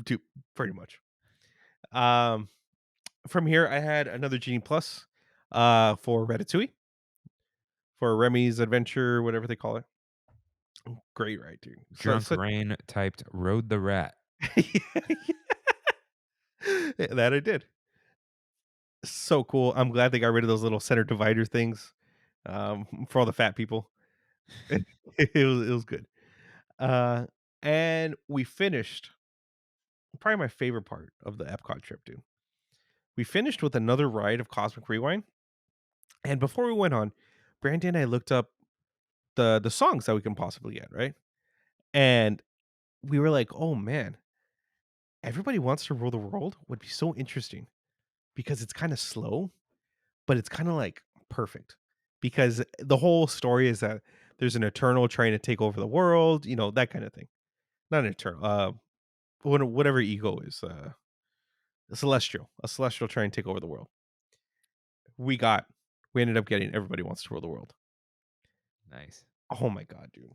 Dude, pretty much. Um, from here, I had another Genie Plus for Ratatouille, for Remy's Adventure, whatever they call it. Great ride, dude. Drunk Rain typed Rode the Rat. That I did. So cool. I'm glad they got rid of those little center divider things for all the fat people. It was good. Uh, and we finished probably my favorite part of the Epcot trip, dude. We finished with another ride of Cosmic Rewind. And before we went on, Brandon and I looked up the songs that we can possibly get, right? And we were like, oh man, Everybody Wants to Rule the World would be so interesting because it's kind of slow, but it's kind of like perfect. Because the whole story is that there's an eternal trying to take over the world, that kind of thing. Not an eternal, whatever ego is, a celestial trying to take over the world. We got, we ended up getting Everybody Wants to Rule the World. Nice. Oh my god, dude!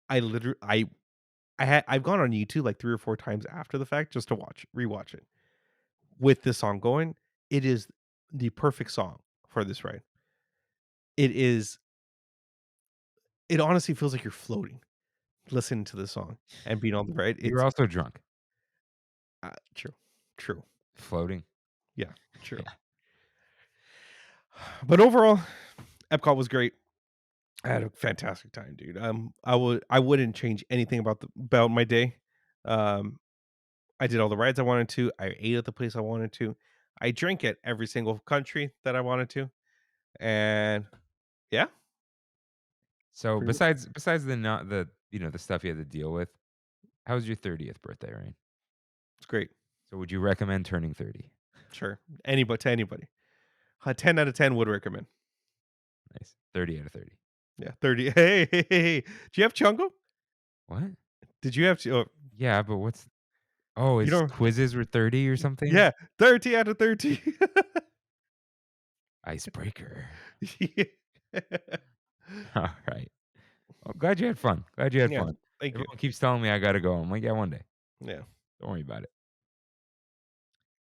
I literally, I've gone on YouTube like 3 or 4 times after the fact just to rewatch it with this song going. It is the perfect song for this ride. It is. It honestly feels like you're floating listening to this song and being on the ride. You were also drunk. True, true, Floating. yeah, true. Yeah. But overall, Epcot was great. I had a fantastic time, dude. I wouldn't change anything about my day. Um, I did all the rides I wanted to. I ate at the place I wanted to. I drank at every single country that I wanted to, and yeah, So pretty much besides the not the the stuff you had to deal with, how was your 30th birthday, Rain? it's great. So would you recommend turning 30? Sure, anybody to anybody. 10 out of 10 would recommend. Nice. 30 out of 30. Yeah, 30. Hey, hey, hey, hey. Do you have Chungo? What? Did you have Yeah, but what's oh, you his don't quizzes were 30 or something? yeah, 30 out of 30. Icebreaker. Yeah. All right. Well, glad you had fun. Glad you had Yeah, fun. thank you. Everyone keeps telling me I gotta go. I'm like, yeah, one day. Yeah. Don't worry about it.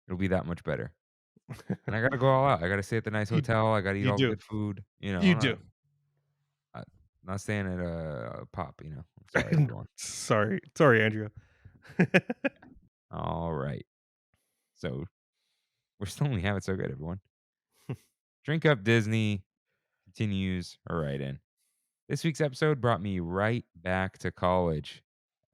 It'll be that much better. And I gotta go all out. I gotta stay at the nice You hotel. I gotta eat you all the do. good food. You I'm not do. I, not staying at a pop. I'm sorry, everyone. Sorry, Andrea. All right. So we're still only have it so good, everyone. Drink Up Disney continues. All right, in. This week's episode brought me right back to college.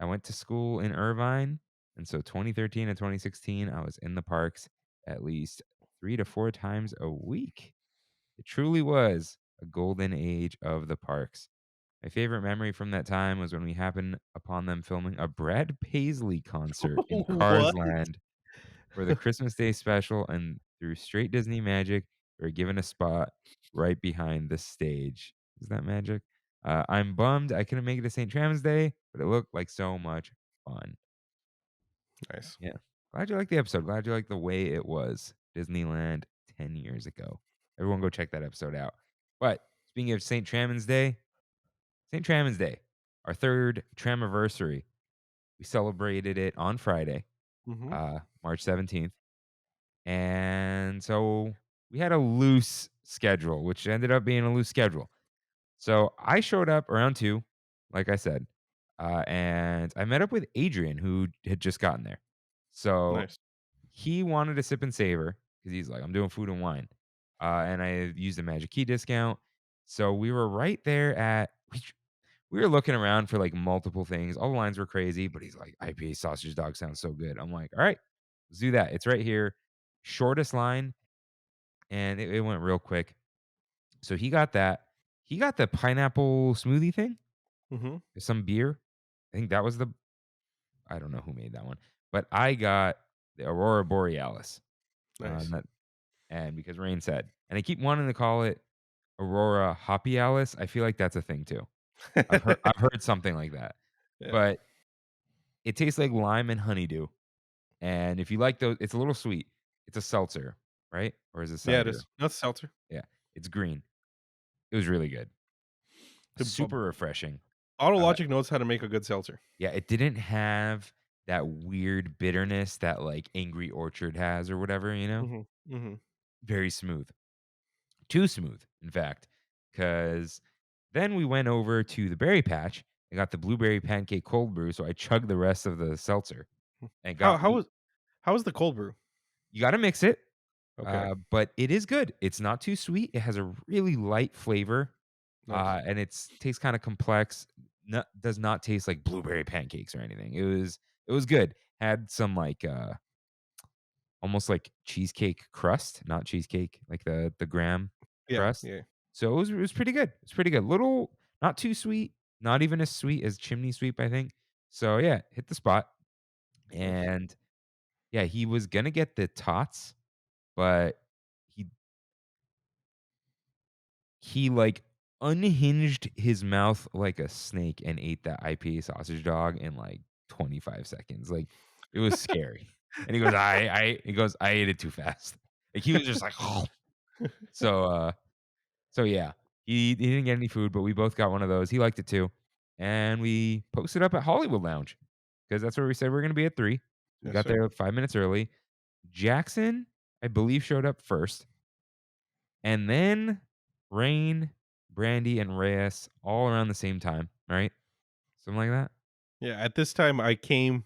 I went to school in Irvine, and so 2013 and 2016, I was in the parks at least 3 to 4 times a week. It truly was a golden age of the parks. My favorite memory from that time was when we happened upon them filming a Brad Paisley concert in Cars What? Land for the Christmas Day special, and through straight Disney magic, we were given a spot right behind the stage. Is that magic? I'm bummed I couldn't make it to St. Travis Day, but it looked like so much fun. Nice. Yeah. Glad you liked the episode. Glad you liked the way it was. Disneyland 10 years ago. Everyone go check that episode out. But speaking of St. Travis Day, our third Tramiversary, we celebrated it on Friday, Mhm. March 17th. And so we had a loose schedule, which ended up being a loose schedule. So I showed up around 2, like I said, and I met up with Adrian, who had just gotten there. So Nice. he wanted to sip and savor because he's like, I'm doing food and wine. And I used a Magic Key discount. So we were right there we were looking around for like multiple things. All the lines were crazy, but he's like, IPA sausage dog sounds so good. I'm like, all right, let's do that. It's right here. Shortest line, and it went real quick. So he got that. He got the pineapple smoothie thing, Mhm. some beer. I think that was I don't know who made that one, but I got the Aurora Borealis. Nice. That, and because Rain said, and I keep wanting to call it Aurora Hoppyalis. I feel like that's a thing too. I've heard something like that, Yeah. but it tastes like lime and honeydew. And if you like those, it's a little sweet. It's a seltzer, right? Or is it Yeah, it cider? is. That's seltzer. Yeah, it's green. It was really good. The Super refreshing. Uh, Autologic knows how to make a good seltzer. yeah, it didn't have that weird bitterness that like Angry Orchard has or whatever. Mhm. Mhm. Very smooth. Too smooth, in fact, because then we went over to the berry patch and got the blueberry pancake cold brew. So I chugged the rest of the seltzer and How got how was how was the cold brew? you got to mix it. Okay. But it is good. It's not too sweet. It has a really light flavor, Nice. and it's tastes kind of complex. Does not taste like blueberry pancakes or anything. It was good. Had some like almost like cheesecake crust, not cheesecake, like the graham Yeah, crust. yeah. So it was pretty good. It's pretty good. Little, not too sweet, not even as sweet as chimney sweep, I think. So yeah, hit the spot. Nice. And yeah, he was gonna get the tots, but he he like unhinged his mouth like a snake and ate that IPA sausage dog in like 25 seconds. Like it was scary. And he goes, I ate it too fast. Like he was just like, so so yeah, he didn't get any food, but we both got one of those. He liked it too. And we posted up at Hollywood Lounge because that's where we said we are gonna be at 3. We Yes, got sir. there 5 minutes early. Jackson, I believe, showed up first. And then Rain, Brandy, and Reyes all around the same time, right? Something like that? Yeah, at this time, I came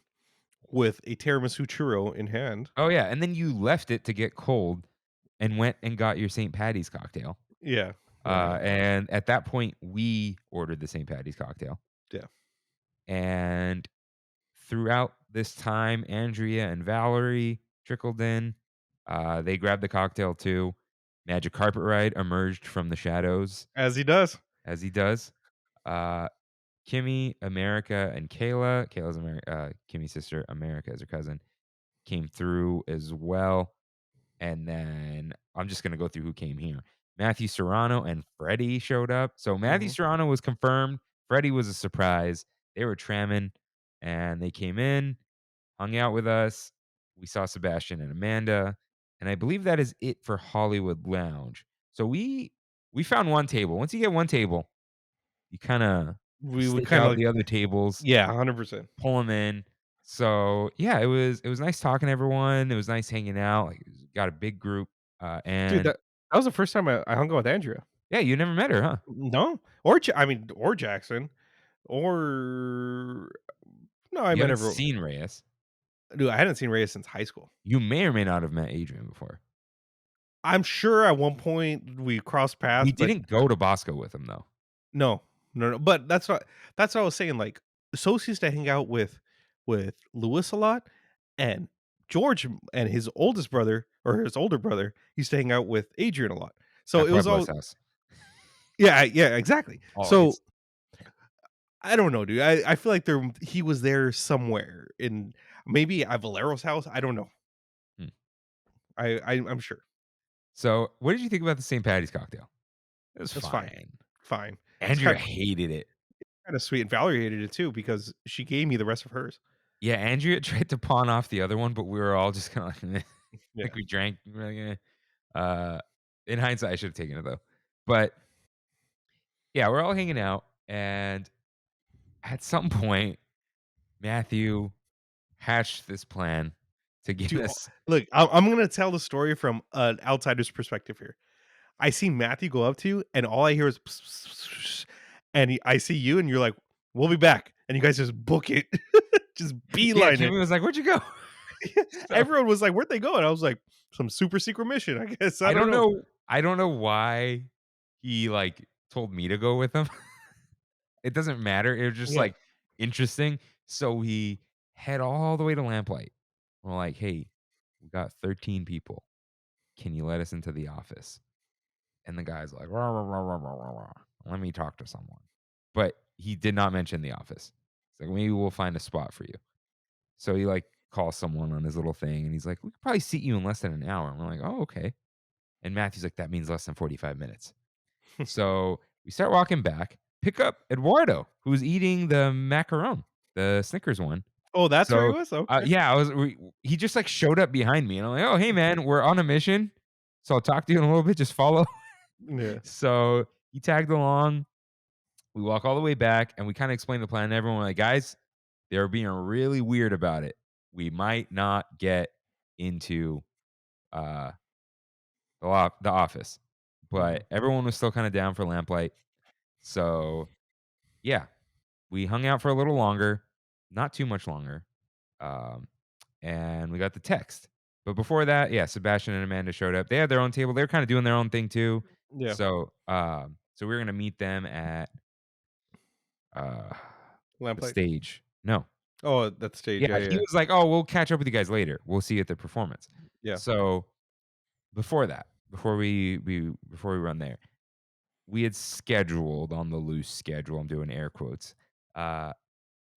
with a tiramisu churro in hand. Oh, yeah, and then you left it to get cold and went and got your St. Patty's cocktail. Yeah, yeah, And at that point, we ordered the St. Patty's cocktail. yeah. And throughout this time, Andrea and Valerie trickled in. They grabbed the cocktail too. Magic Carpet Ride emerged from the shadows As he does. as he does. Uh, Kimmy, America, and Kayla. Kayla's Kimmy's sister. America is her cousin. Came through as well. And then I'm just gonna go through who came here. Matthew Serrano and Freddie showed up. So Matthew Hmm. Serrano was confirmed. Freddie was a surprise. They were tramming, and they came in, hung out with us. We saw Sebastian and Amanda, and I believe that is it for Hollywood Lounge. So we found one table. Once you get one table, you kind of We stake kind of out like, the other tables, yeah, 100%. pull them in. So yeah, it was nice talking to everyone. It was nice hanging out. Like, got a big group, Dude, and that was the first time I hung out with Andrea. yeah, you never met her, huh? No, or I mean, or Jackson, or no, I You met haven't everyone. seen Reyes. Dude, I hadn't seen Reyes since high school. You may or may not have met Adrian before. I'm sure at one point we crossed paths, We but didn't go to Bosco with him though. no, no, no. But that's what I was saying. Like, Sos used to hang out with Lewis a lot, and George and his oldest brother or his older brother used to hang out with Adrian a lot. So At it was Pueblo's all house. yeah, exactly. So Always. I don't know, dude. I feel like he was there somewhere in maybe at Valero's house. I don't know. Hmm. I'm sure. So, what did you think about the St. Patty's cocktail? It was That's fine. fine. Fine. It's Andrea hated it. kind of sweet. And Valerie hated it too because she gave me the rest of hers. Yeah, Andrea tried to pawn off the other one, but we were all just kinda like, "Meh." Yeah. Like, we drank, we were like, "Eh." In hindsight, I should have taken it, though. But, yeah, we're all hanging out, and at some point, Matthew hatched this plan to get Dude, us. look, I'm gonna tell the story from an outsider's perspective here. I see Matthew go up to you, and all I hear is, "Pss, pss, pss, pss," and I see you, and you're like, "We'll be back," and you guys just book it, just Yeah, beeline it. Kimmy was like, "Where'd you go?" So, Everyone was like, "Where'd they go?" And I was like, "Some super secret mission, I guess." I I don't don't know. know I don't know why he, like, told me to go with him. It doesn't matter. It was just, Yeah. like, interesting. So we head all the way to Lamplight. We're like, "Hey, we got 13 people. Can you let us into the office?" And the guy's like, "Rah, rah, rah, rah, rah, rah, rah. Let me talk to someone." But he did not mention the office. He's like, "Maybe we'll find a spot for you." So he, like, calls someone on his little thing, and he's like, "We could probably seat you in less than an hour." And we're like, "Oh, okay." And Matthew's like, "That means less than 45 minutes." So we start walking back, pick up Eduardo, who's eating the macaron, the Snickers one. Oh, that's where he So, was? Okay. yeah, he just, like, showed up behind me, and I'm like, "Oh, hey, man, we're on a mission, so I'll talk to you in a little bit, just follow." Yeah. So he tagged along. We walk all the way back, and we kinda explain the plan to everyone. We're like, "Guys, they're being really weird about it. We might not get into, uh, the office." Mhm. But everyone was still kinda down for Lamplight. So, yeah, we hung out for a little longer, not too much longer, um, and we got the text. But before that, yeah, Sebastian and Amanda showed up. They had their own table. They were kinda doing their own thing too. Yeah. So we were gonna meet them at, uh, the Lamplight. stage. No. Oh, that stage. Yeah, Yeah, he yeah, was like, "Oh, we'll catch up with you guys later. We'll see you at the performance." yeah. So, before that, before we run there, we had scheduled on the loose schedule, I'm doing air quotes, uh,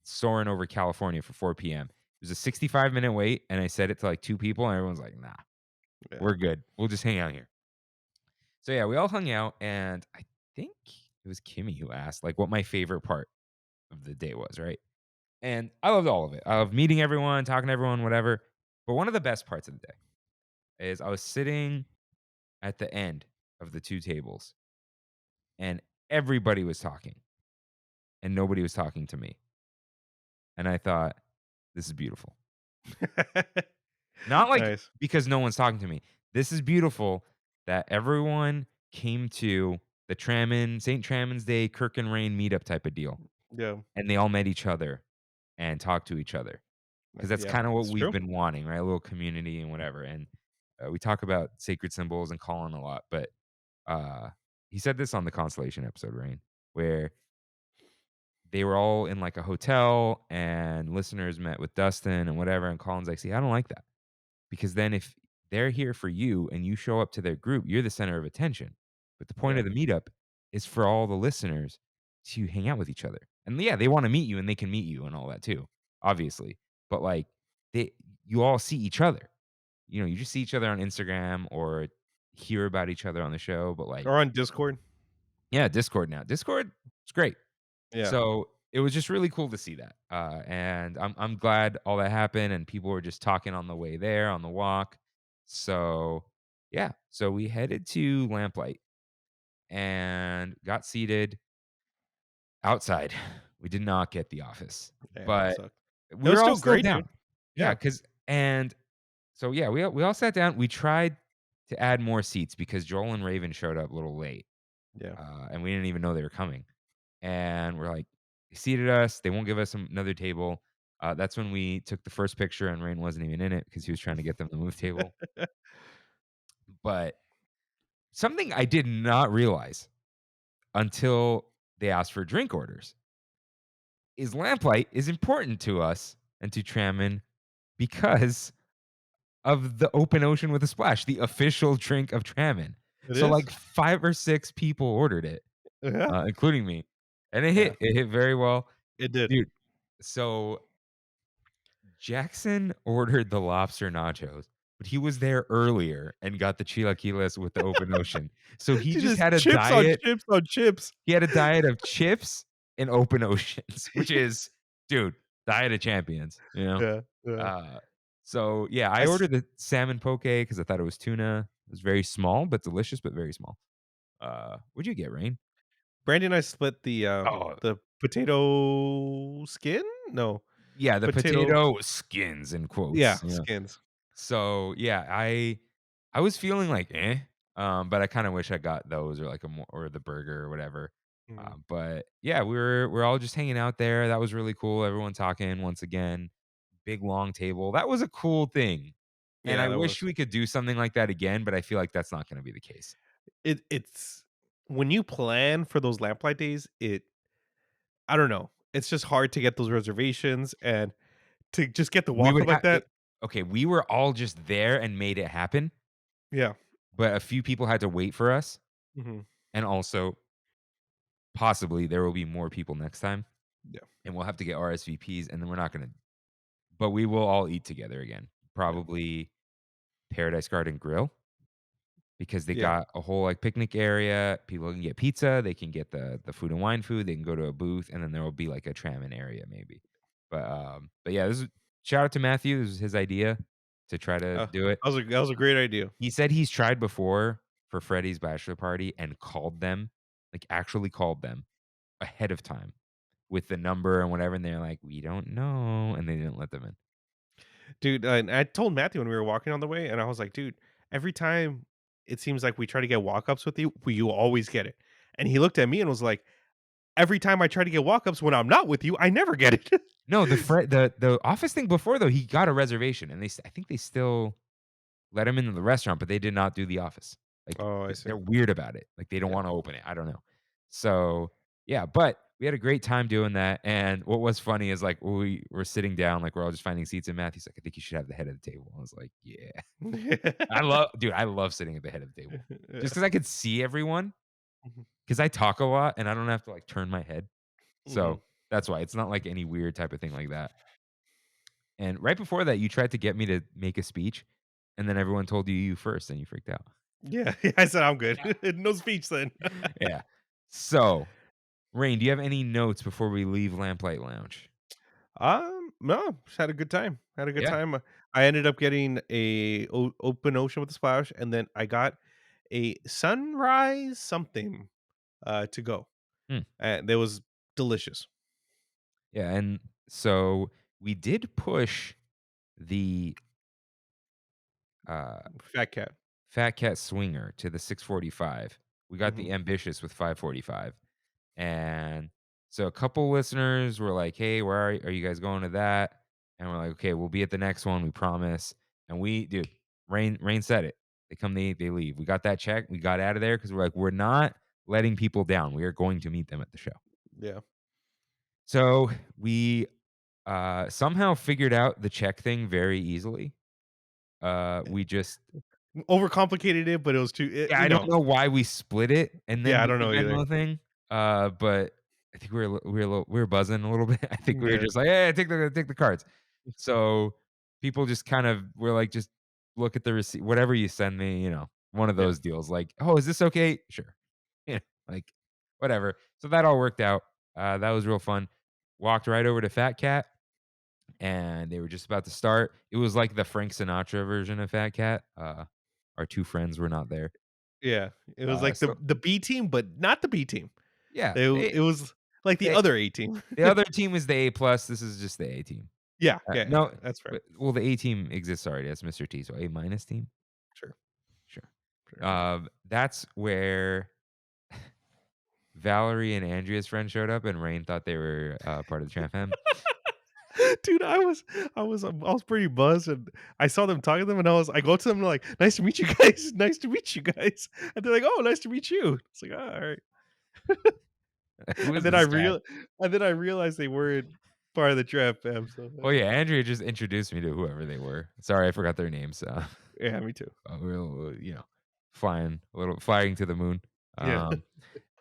soaring over California for 4 p.m. It was a 65-minute wait, and I said it to, like, 2 people, and everyone's like, "Nah, Yeah. we're good. We'll just hang out here." So, yeah, we all hung out, and I think it was Kimmy who asked, like, what my favorite part of the day was, right? And I loved all of it. I love meeting everyone, talking to everyone, whatever. But one of the best parts of the day is I was sitting at the end of the 2 tables, and everybody was talking, and nobody was talking to me. And I thought, "This is beautiful." Not, like, Nice. because no one's talking to me. This is beautiful that everyone came to the St. Tramons Day Kirk and Rain meetup type of deal, Yeah. and they all met each other and talked to each other. 'Cause that's Yeah, kinda what it's we've true. been wanting, right? A little community and whatever, and, we talk about sacred symbols and Colin a lot, but, uh, he said this on the Constellation episode, Rain, where they were all in, like, a hotel, and listeners met with Dustin and whatever, and Colin's like, "See, I don't like that, because then if they're here for you and you show up to their group, you're the center of attention. But the point Yeah. of the meetup is for all the listeners to hang out with each other. And yeah, they want to meet you and they can meet you and all that too, obviously. But like they you all see each other. You just see each other on Instagram or hear about each other on the show, but like Or on Discord. yeah, Discord now. Discord is great. Yeah. So it was just really cool to see that. And I'm glad all that happened and people were just talking on the way there on the walk. So yeah, so we headed to Lamplight and got seated outside. We did not get the office, Damn, that but sucked. It we was were all still still great, down. dude. Yeah, Yeah. cuz and so yeah, we all sat down. We tried to add more seats because Joel and Raven showed up a little late. Yeah. And we didn't even know they were coming. And we're like, they seated us. They won't give us another table. That's when we took the first picture, and Rain wasn't even in it because he was trying to get them the move table. But something I did not realize until they asked for drink orders is Lamplight is important to us and to Tramon because of the open ocean with a splash, the official drink of Tramon. It So is? like 5 or 6 people ordered it, Yeah. including me, and it Yeah. hit. It hit very well, It did. dude. So Jackson ordered the lobster nachos, but he was there earlier and got the chilaquiles with the open ocean. So he Dude, just just had a chips on diet. chips on chips. He had a diet of chips and open oceans, which is, dude, diet of champions, you know? Yeah. Yeah. Uh, so yeah, I I s ordered the salmon poke because I thought it was tuna. It was very small, but delicious, but very small. What'd you get, Rain? Brandy and I split Oh, the potato skin? No. yeah, the Potato potato skins in yeah, quotes. Yeah. skins. So yeah, I was feeling like but I kind of wish I got those or like a more or the burger or whatever. Mhm. But yeah, we're all just hanging out there. That was really cool. Everyone talking once again. Big long table. That was a cool thing. And Yeah, I that wish was. we could do something like that again, but I feel like that's not going to be the case. It's when you plan for those lamplight days, I don't know. It's just hard to get those reservations and to just get the We walk would up like have that. okay, we were all just there and made it happen, Yeah. but a few people had to wait for us. Mhm. And also possibly there will be more people next time. Yeah. And we'll have to get RSVPs, and then we're not gonna but we will all eat together again. Yeah. Probably Paradise Garden Grill because they Yeah. got a whole, like, picnic area. People can get pizza, they can get the food and wine food, they can go to a booth, and then there will be, like, a Tramon area maybe. But yeah, this is shout out to Matthew, this was his idea to try to do it. That was a great idea. He said he's tried before for Freddie's bachelor party and called them, like, actually called them ahead of time with the number and whatever, and they're like, "We don't know," and they didn't let them in. Dude, and I told Matthew when we were walking on the way, and I was like, "Dude, every time it seems like we try to get walk-ups with you always get it." And he looked at me and was like, "Every time I try to get walk-ups when I'm not with you, I never get it." No, the office thing before though, he got a reservation, and I think they still let him into the restaurant, but they did not do the office. Like, Oh, I see. they're weird about it. Like, they don't Yeah. wanna open it. I don't know. So, yeah, but we had a great time doing that, and what was funny is, like, we were sitting down, like, we're all just finding seats, and Matthew's like, "I think you should have the head of the table." I was like, "Yeah." I love sitting at the head of the table. Yeah. Just because I could see everyone, Mhm. because I talk a lot, and I don't have to, like, turn my head. Mhm. So, that's why. It's not like any weird type of thing like that. And right before that, you tried to get me to make a speech, and then everyone told you first, and you freaked out. Yeah, I said, "I'm good." No speech then. Yeah. So, Rain, do you have any notes before we leave Lamplight Lounge? No, just had a good time. Had a good Yeah. time. I ended up getting a open ocean with a splash, and then I got a sunrise something to go, Hmm. and it was delicious. Yeah, and so we did push the, uh, Fat cat. Fat Cat Swinger to the 6:45. We got Hmm. the Ambitious with 5:45. And so a couple listeners were like, "Hey, where are you guys going to that?" And we're like, "Okay, we'll be at the next one, we promise." And dude, Rain said it. They come, they leave. We got that check. We got out of there because we're like, we're not letting people down. We are going to meet them at the show. Yeah. So we somehow figured out the check thing very easily. we just Overcomplicated it, but it was too, yeah, I don't know why we split it and then Yeah, I did don't the know either. Venmo thing, but I think we were buzzing a little bit. I think we were Yeah. just like, "Hey, take the cards." So, people just kind of were like, "Just look at the receipt whatever you send me," one of Yeah. those deals, like, "Oh, is this okay?" "Sure." Yeah, like, whatever. So that all worked out. That was real fun. Walked right over to Fat Cat, and they were just about to start. It was like the Frank Sinatra version of Fat Cat. Our 2 friends were not there. Yeah. It was like So the B team, but not the B team. yeah, It was like the they other A team. the other team was the A plus, this is just the A team. Yeah, No, that's fair. well, the A team exists already, that's Mr. T, so A minus team? Sure, Sure. sure. That's where Valerie and Andrea's friend showed up, and Rain thought they were, part of the Tramp Fam. Dude, I was pretty buzzed, and I saw them talking to them, and I go to them like, "Nice to meet you guys, nice to meet you guys," and they're like, "Oh, nice to meet you." It's like, "Oh, all right." Who And is then I this guy? real and then I realized they weren't part of the Trap Fam, so Oh, yeah, Andrea just introduced me to whoever they were. Sorry, I forgot their names, yeah, me too. we're, flying to the moon. Yeah. Um,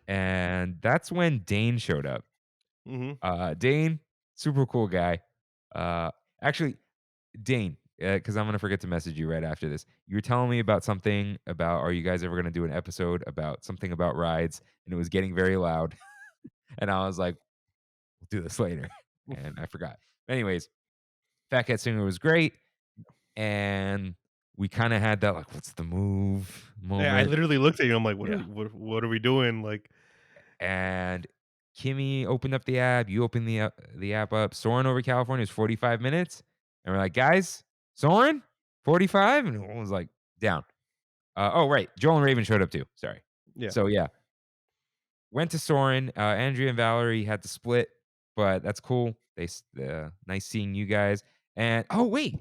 and that's when Dane showed up. Mhm. Dane, super cool guy. Uh, actually, Dane, because I'm gonna forget to message you right after this. You were telling me about something about, are you guys ever gonna do an episode about something about rides? And it was getting very loud, and I was like, "We'll do this later," and I forgot. Anyways, Fat Cat Singer was great, and we kind of had that like, "What's the move?" Yeah, I moment. literally looked at you, I'm like, "What are Yeah. what are we doing?" Like, And Kimmy opened up the app. You opened the app up. Soaring over California is 45 minutes, and we're like, guys, Soaring 45, and everyone was like, down. Oh, right, Joel and Raven showed up too. Sorry. yeah. So yeah, went to Soarin'. Andrea and Valerie had to split, but that's cool. Nice seeing you guys. And oh wait,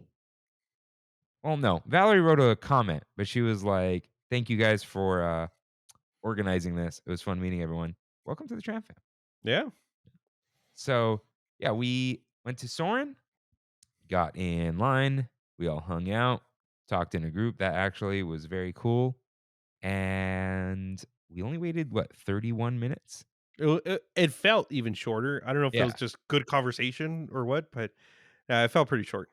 well no, Valerie wrote a comment, but she was like, "Thank you guys for organizing this. It was fun meeting everyone. Welcome to the Tram Fam." Yeah. So yeah, we went to Soren, got in line, we all hung out, talked in a group. That actually was very cool. And we only waited, what, 31 minutes? It felt even shorter. I don't know if it was Yeah. just good conversation or what, but, it felt pretty short.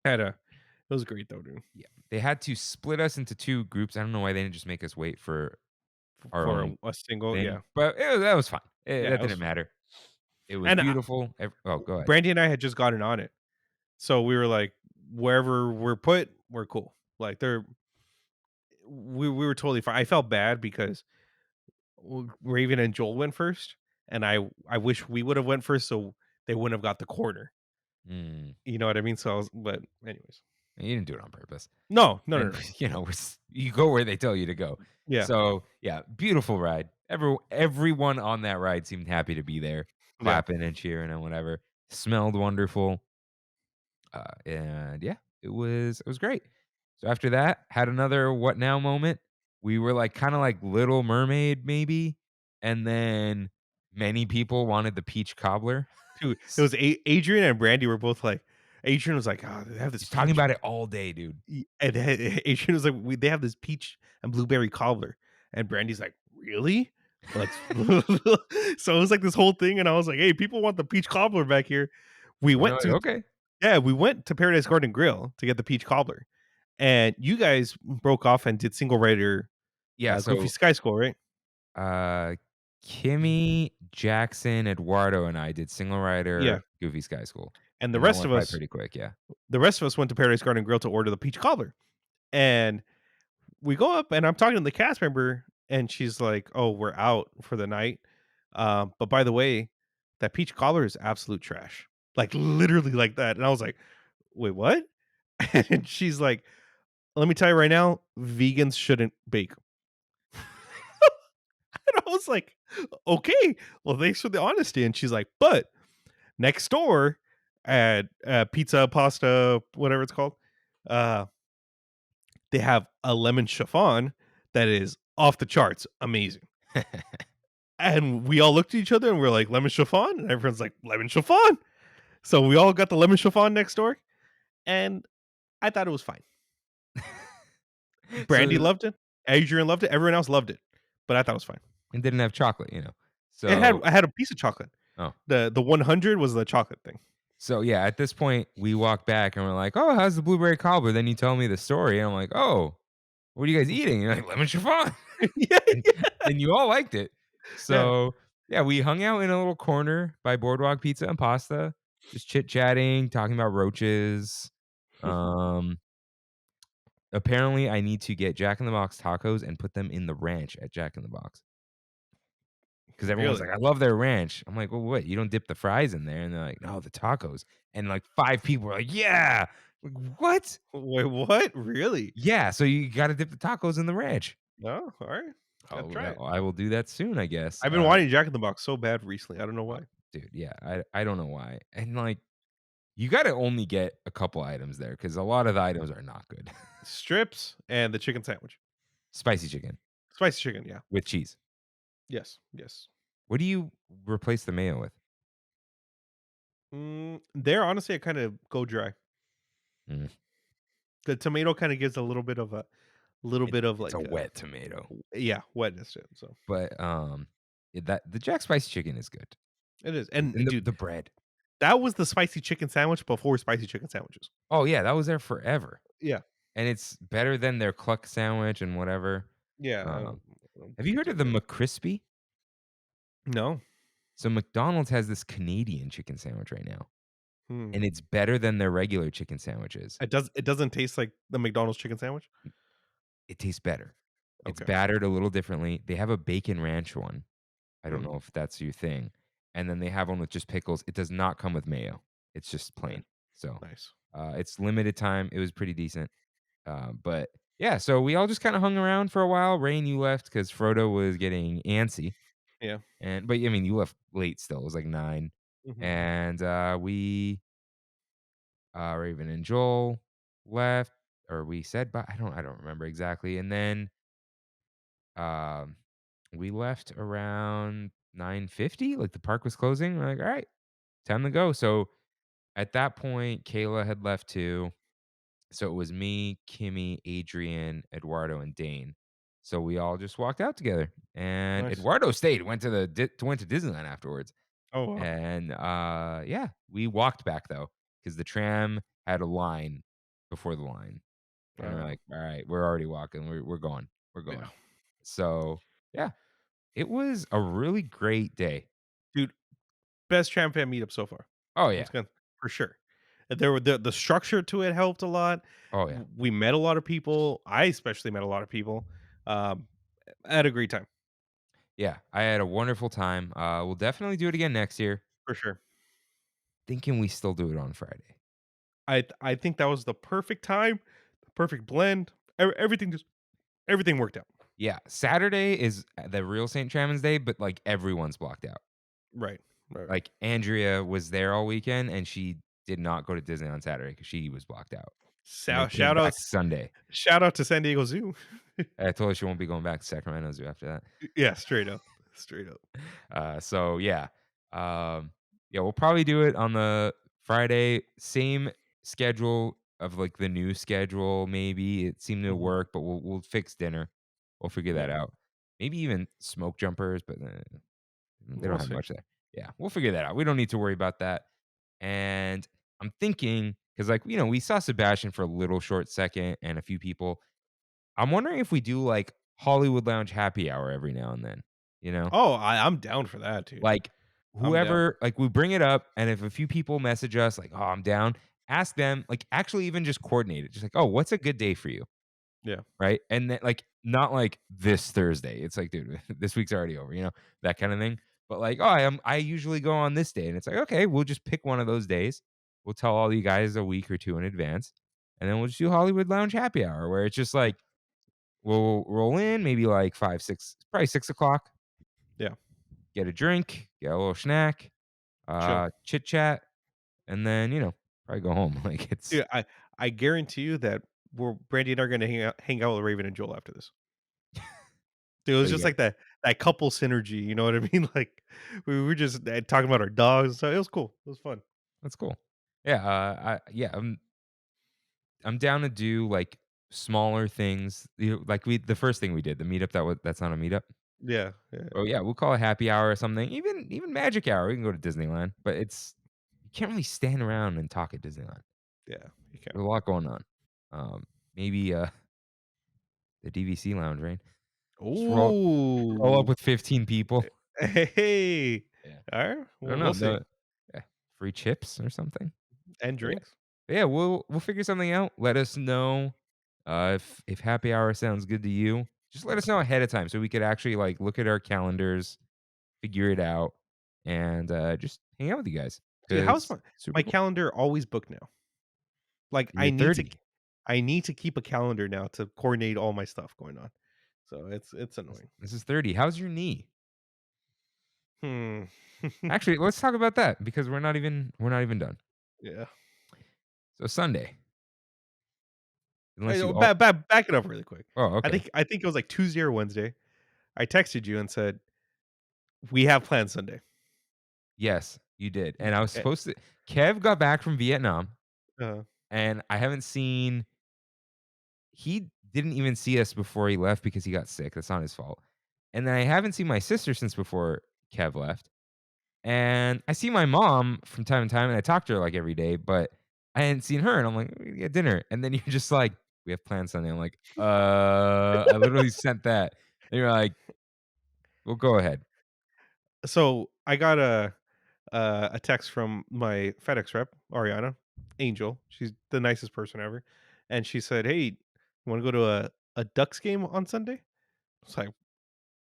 Had a It was great though, dude, Yeah. They had to split us into 2 groups. I don't know why they didn't just make us wait for our for own a single, thing, yeah. but that was fine. Yeah, That it was didn't fun. matter. It was And, beautiful. Oh, go ahead. Brandy and I had just gotten on it. So we were like, wherever we're put, we're cool. Like we were totally fine. I felt bad because Raven and Joel went first, and I wish we would have went first so they wouldn't have got the corner. Mm. You know what I mean? So but anyways. You didn't do it on purpose. No, no, no, And, no. you go where they tell you to go. Yeah. So, yeah, beautiful ride. Everyone on that ride seemed happy to be there, Yeah. clapping and cheering and whatever. Smelled wonderful. And yeah, it was great. So after that, had another what now moment. We were like kind of like Little Mermaid maybe, and then many people wanted the peach cobbler. Dude, it was Adrian and Brandy were both like Adrian was like, "Oh, they have this He's talking peach," about it all day, dude. and Adrian was like, they have this peach and blueberry cobbler," and Brandy's like, "Really? Let's." So it was like this whole thing, and I was like, "Hey, people want the peach cobbler back here." We And they're went like, to okay. Yeah, we went to Paradise Garden Grill to get the peach cobbler, and you guys broke off and did single rider, Yeah, Goofy so Sky School, right? Uh, Kimmy, Jackson, Eduardo, and I did Single Yeah, Rider, Goofy Sky School, and and that went by pretty quick, yeah. the rest of us went to Paradise Garden Grill to order the peach cobbler, and we go up, and I'm talking to the cast member, and she's like, "Oh, we're out for the night. But by the way, that peach cobbler is absolute trash." Like literally like that. And I was like, "Wait, what?" And she's like, "Let me tell you right now, vegans shouldn't bake." And I was like, "Okay, well, thanks for the honesty." And she's like, "But next door at Pizza Pasta, whatever it's called, uh, they have a lemon chiffon that is off the charts, amazing." And we all looked at each other and we're like, "Lemon chiffon?" And everyone's like, "Lemon chiffon." So we all got the lemon chiffon next door. And I thought it was fine. Brandy So loved it. Adrian loved it. Everyone else loved it, but I thought it was fine. it didn't have chocolate, you know? It had So I had a piece of chocolate. oh. The 100 was the chocolate thing. So, yeah, at this point, we walk back and we're like, "Oh, how's the blueberry cobbler?" Then you tell me the story, and I'm like, "Oh, what are you guys eating?" You're like, "Lemon chiffon." Yeah, And yeah, and you all liked it. yeah. So, yeah, we hung out in a little corner by Boardwalk Pizza and Pasta, just chit-chatting, talking about roaches. Um, apparently, I need to get Jack in the Box tacos and put them in the ranch at Jack in the Box. 'Cause everyone was Really? like, "I love their ranch." I'm like, "Well, what? You don't dip the fries in there?" And they're like, "No, the tacos." And like 5 people were like, "Yeah." Like, "What?" Wait, what? Really? Yeah, so you gotta dip the tacos in the ranch. No, alright. Gotta Oh, try well, it. I will do that soon, I guess. I've been wanting Jack in the Box so bad recently. I don't know Uh, why. dude, yeah, I don't know why. And like, you gotta only get a couple items there because a lot of the items are not good. Strips and the chicken sandwich. Spicy chicken Spicy chicken, yeah. with cheese. Yes, yes. What do you replace the mayo with? There, honestly, I kinda go dry. Mm, The tomato kinda gives a little bit of, it's a like, wet tomato. yeah, wetness to it, so But, that the Jack Spicy chicken is good. it is, And and dude, the bread. that was the spicy chicken sandwich before spicy chicken sandwiches. Oh, yeah, that was there forever, Yeah, and it's better than their cluck sandwich and whatever. yeah, Um, I don't have you heard of the particularly McCrispy? No. So McDonald's has this Canadian chicken sandwich right now, Hmm. and it's better than their regular chicken sandwiches. It doesn't taste like the McDonald's chicken sandwich? It tastes better. It's Okay. battered a little differently. They have a bacon ranch one. I don't Hmm, know if that's your thing. And then they have one with just pickles. It does not come with mayo. It's just okay, plain. So, nice. it's limited time. It was pretty decent. But yeah, so we all just kind of hung around for a while. Rain, you left because Frodo was getting antsy, Yeah. and but I mean, you left late still. It was like 9, Mhm. and Raven and Joel left, or we said, but I don't remember exactly. And then um, we left around 9:50. Like the park was closing. We're like, all right, time to go. So at that point, Kayla had left too. So it was me, Kimmy, Adrian, Eduardo, and Dane. So we all just walked out together, and Nice. Eduardo stayed, went to Disneyland afterwards, Oh, wow. and yeah, we walked back though because the tram had a line before the line, and we're Uh, like, all right, we're already walking, we're going, we're yeah. going. So yeah, it was a really great day. Dude, best Tram Fam meetup so far. Oh It's yeah, gonna for sure. There were the structure to it helped a lot. oh yeah, We met a lot of people. I especially met a lot of people. Um, I had a great time yeah. I had a wonderful time. We'll definitely do it again next year. for sure. Thinking we still do it on Friday. I think that was the perfect time, the perfect blend. Everything worked out. Yeah, Saturday is the real St. Tramon's Day, but, like, everyone's blocked out. Right. Right. Like, Andrea was there all weekend, and she did not go to Disney on Saturday because she was blocked out, and then came Shout back outs Sunday. shout out to San Diego Zoo. I told her she won't be going back to Sacramento Zoo after that. Yeah, straight up. Straight up. So, yeah. Yeah, we'll probably do it on the Friday, same schedule of, like, the new schedule, maybe. It seemed to Mhm. work, but we'll fix dinner. We'll figure that Yeah, out. Maybe even smoke jumpers, but, they don't we'll have see. much there. Yeah, we'll figure that out. We don't need to worry about that. And I'm thinking, because like, we saw Sebastian for a little short second and a few people. I'm wondering if we do like Hollywood Lounge happy hour every now and then, you know? Oh, I'm down for that, dude. Like I'm down. whoever, like we bring it up, and if a few people message us like, "Oh, I'm down," ask them, like actually even just coordinate it. Just like, "Oh, what's a good day for you?" Yeah. Right? And then, like, not like this Thursday. It's like, dude, this week's already over, that kind of thing. But like, oh, I usually go on this day. And it's like, okay, we'll just pick one of those days. We'll tell all you guys a week or two in advance. And then we'll just do Hollywood Lounge happy hour where it's just like we'll roll in maybe like 5, 6, probably 6 o'clock, Yeah. get a drink, get a little snack, Chill. chit chat, and then, probably go home. Like it's Dude, I guarantee you that Brandy and I are gonna hang out with Raven and Joel after this. Dude, it what was do you just get? like that couple synergy, you know what I mean? Like, we were just, talking about our dogs, so it was cool. It was fun. That's cool. Yeah, yeah. I'm down to do, like, smaller things, like the first thing we did, the meetup that's not a meetup. Yeah, yeah, Oh, yeah, we'll call it happy hour or something, even magic hour, we can go to Disneyland, but it's you can't really stand around and talk at Disneyland. yeah. You can. There's a lot going on. Maybe, the DVC lounge, right? Just roll up Ooh. with 15 people. Hey. Yeah. All right. I don't Well, know, we'll see. yeah, free chips or something. And But drinks. yeah, we'll figure something out. Let us know, if happy hour sounds good to you. Just let us know ahead of time so we could actually, like, look at our calendars, figure it out, and, just hang out with you guys See, how's 'cause my super cool. calendar always booked now? Like You're 30. I need to keep a calendar now to coordinate all my stuff going on. So it's This annoying. this is 30. How's your knee? Hmm. Actually, let's talk about that because we're not even done. Yeah. So Sunday, Hey, unless oh, you all back it up really quick. oh, okay. I think it was like Tuesday or Wednesday. I texted you and said, "We have plans Sunday." Yes, you did, and I was Eh, supposed to Kev got back from Vietnam, uh, and I haven't seen he didn't even see us before he left because he got sick, that's not his fault, and then I haven't seen my sister since before Kev left, and I see my mom from time to time, and I talk to her, like, every day, but I hadn't seen her, and I'm like, "We gotta get dinner," and then you're just like, "We have plans Sunday." I'm like, I literally sent that, and you're like, "Well, go ahead." so I got a text from my FedEx rep, Ariana Angel. She's the nicest person ever, and she said, "Hey, you want to go to a Ducks game on Sunday?" It's like,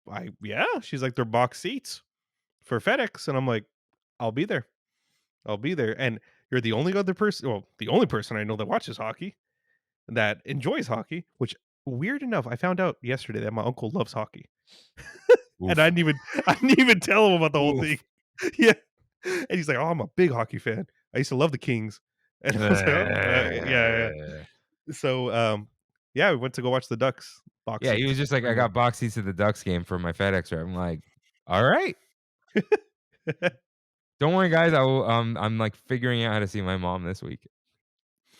I yeah. She's like, "They're box seats for FedEx," and I'm like, "I'll be there. I'll be there." And you're the only other person, well, the only person I know that watches hockey, that enjoys hockey. Which weird enough, I found out yesterday that my uncle loves hockey, and Oof. I didn't even tell him about the whole thing. Oof. Yeah, and he's like, "Oh, I'm a big hockey fan. I used to love the Kings," and I was like, "Oh, yeah, yeah." So, yeah, we went to go watch the Ducks box Yeah, he was seats. just like, "I Sunday. got box seats to the Ducks game for my FedEx rep." I'm like, "Alright. Don't worry, guys, I'm, like, figuring out how to see my mom this week."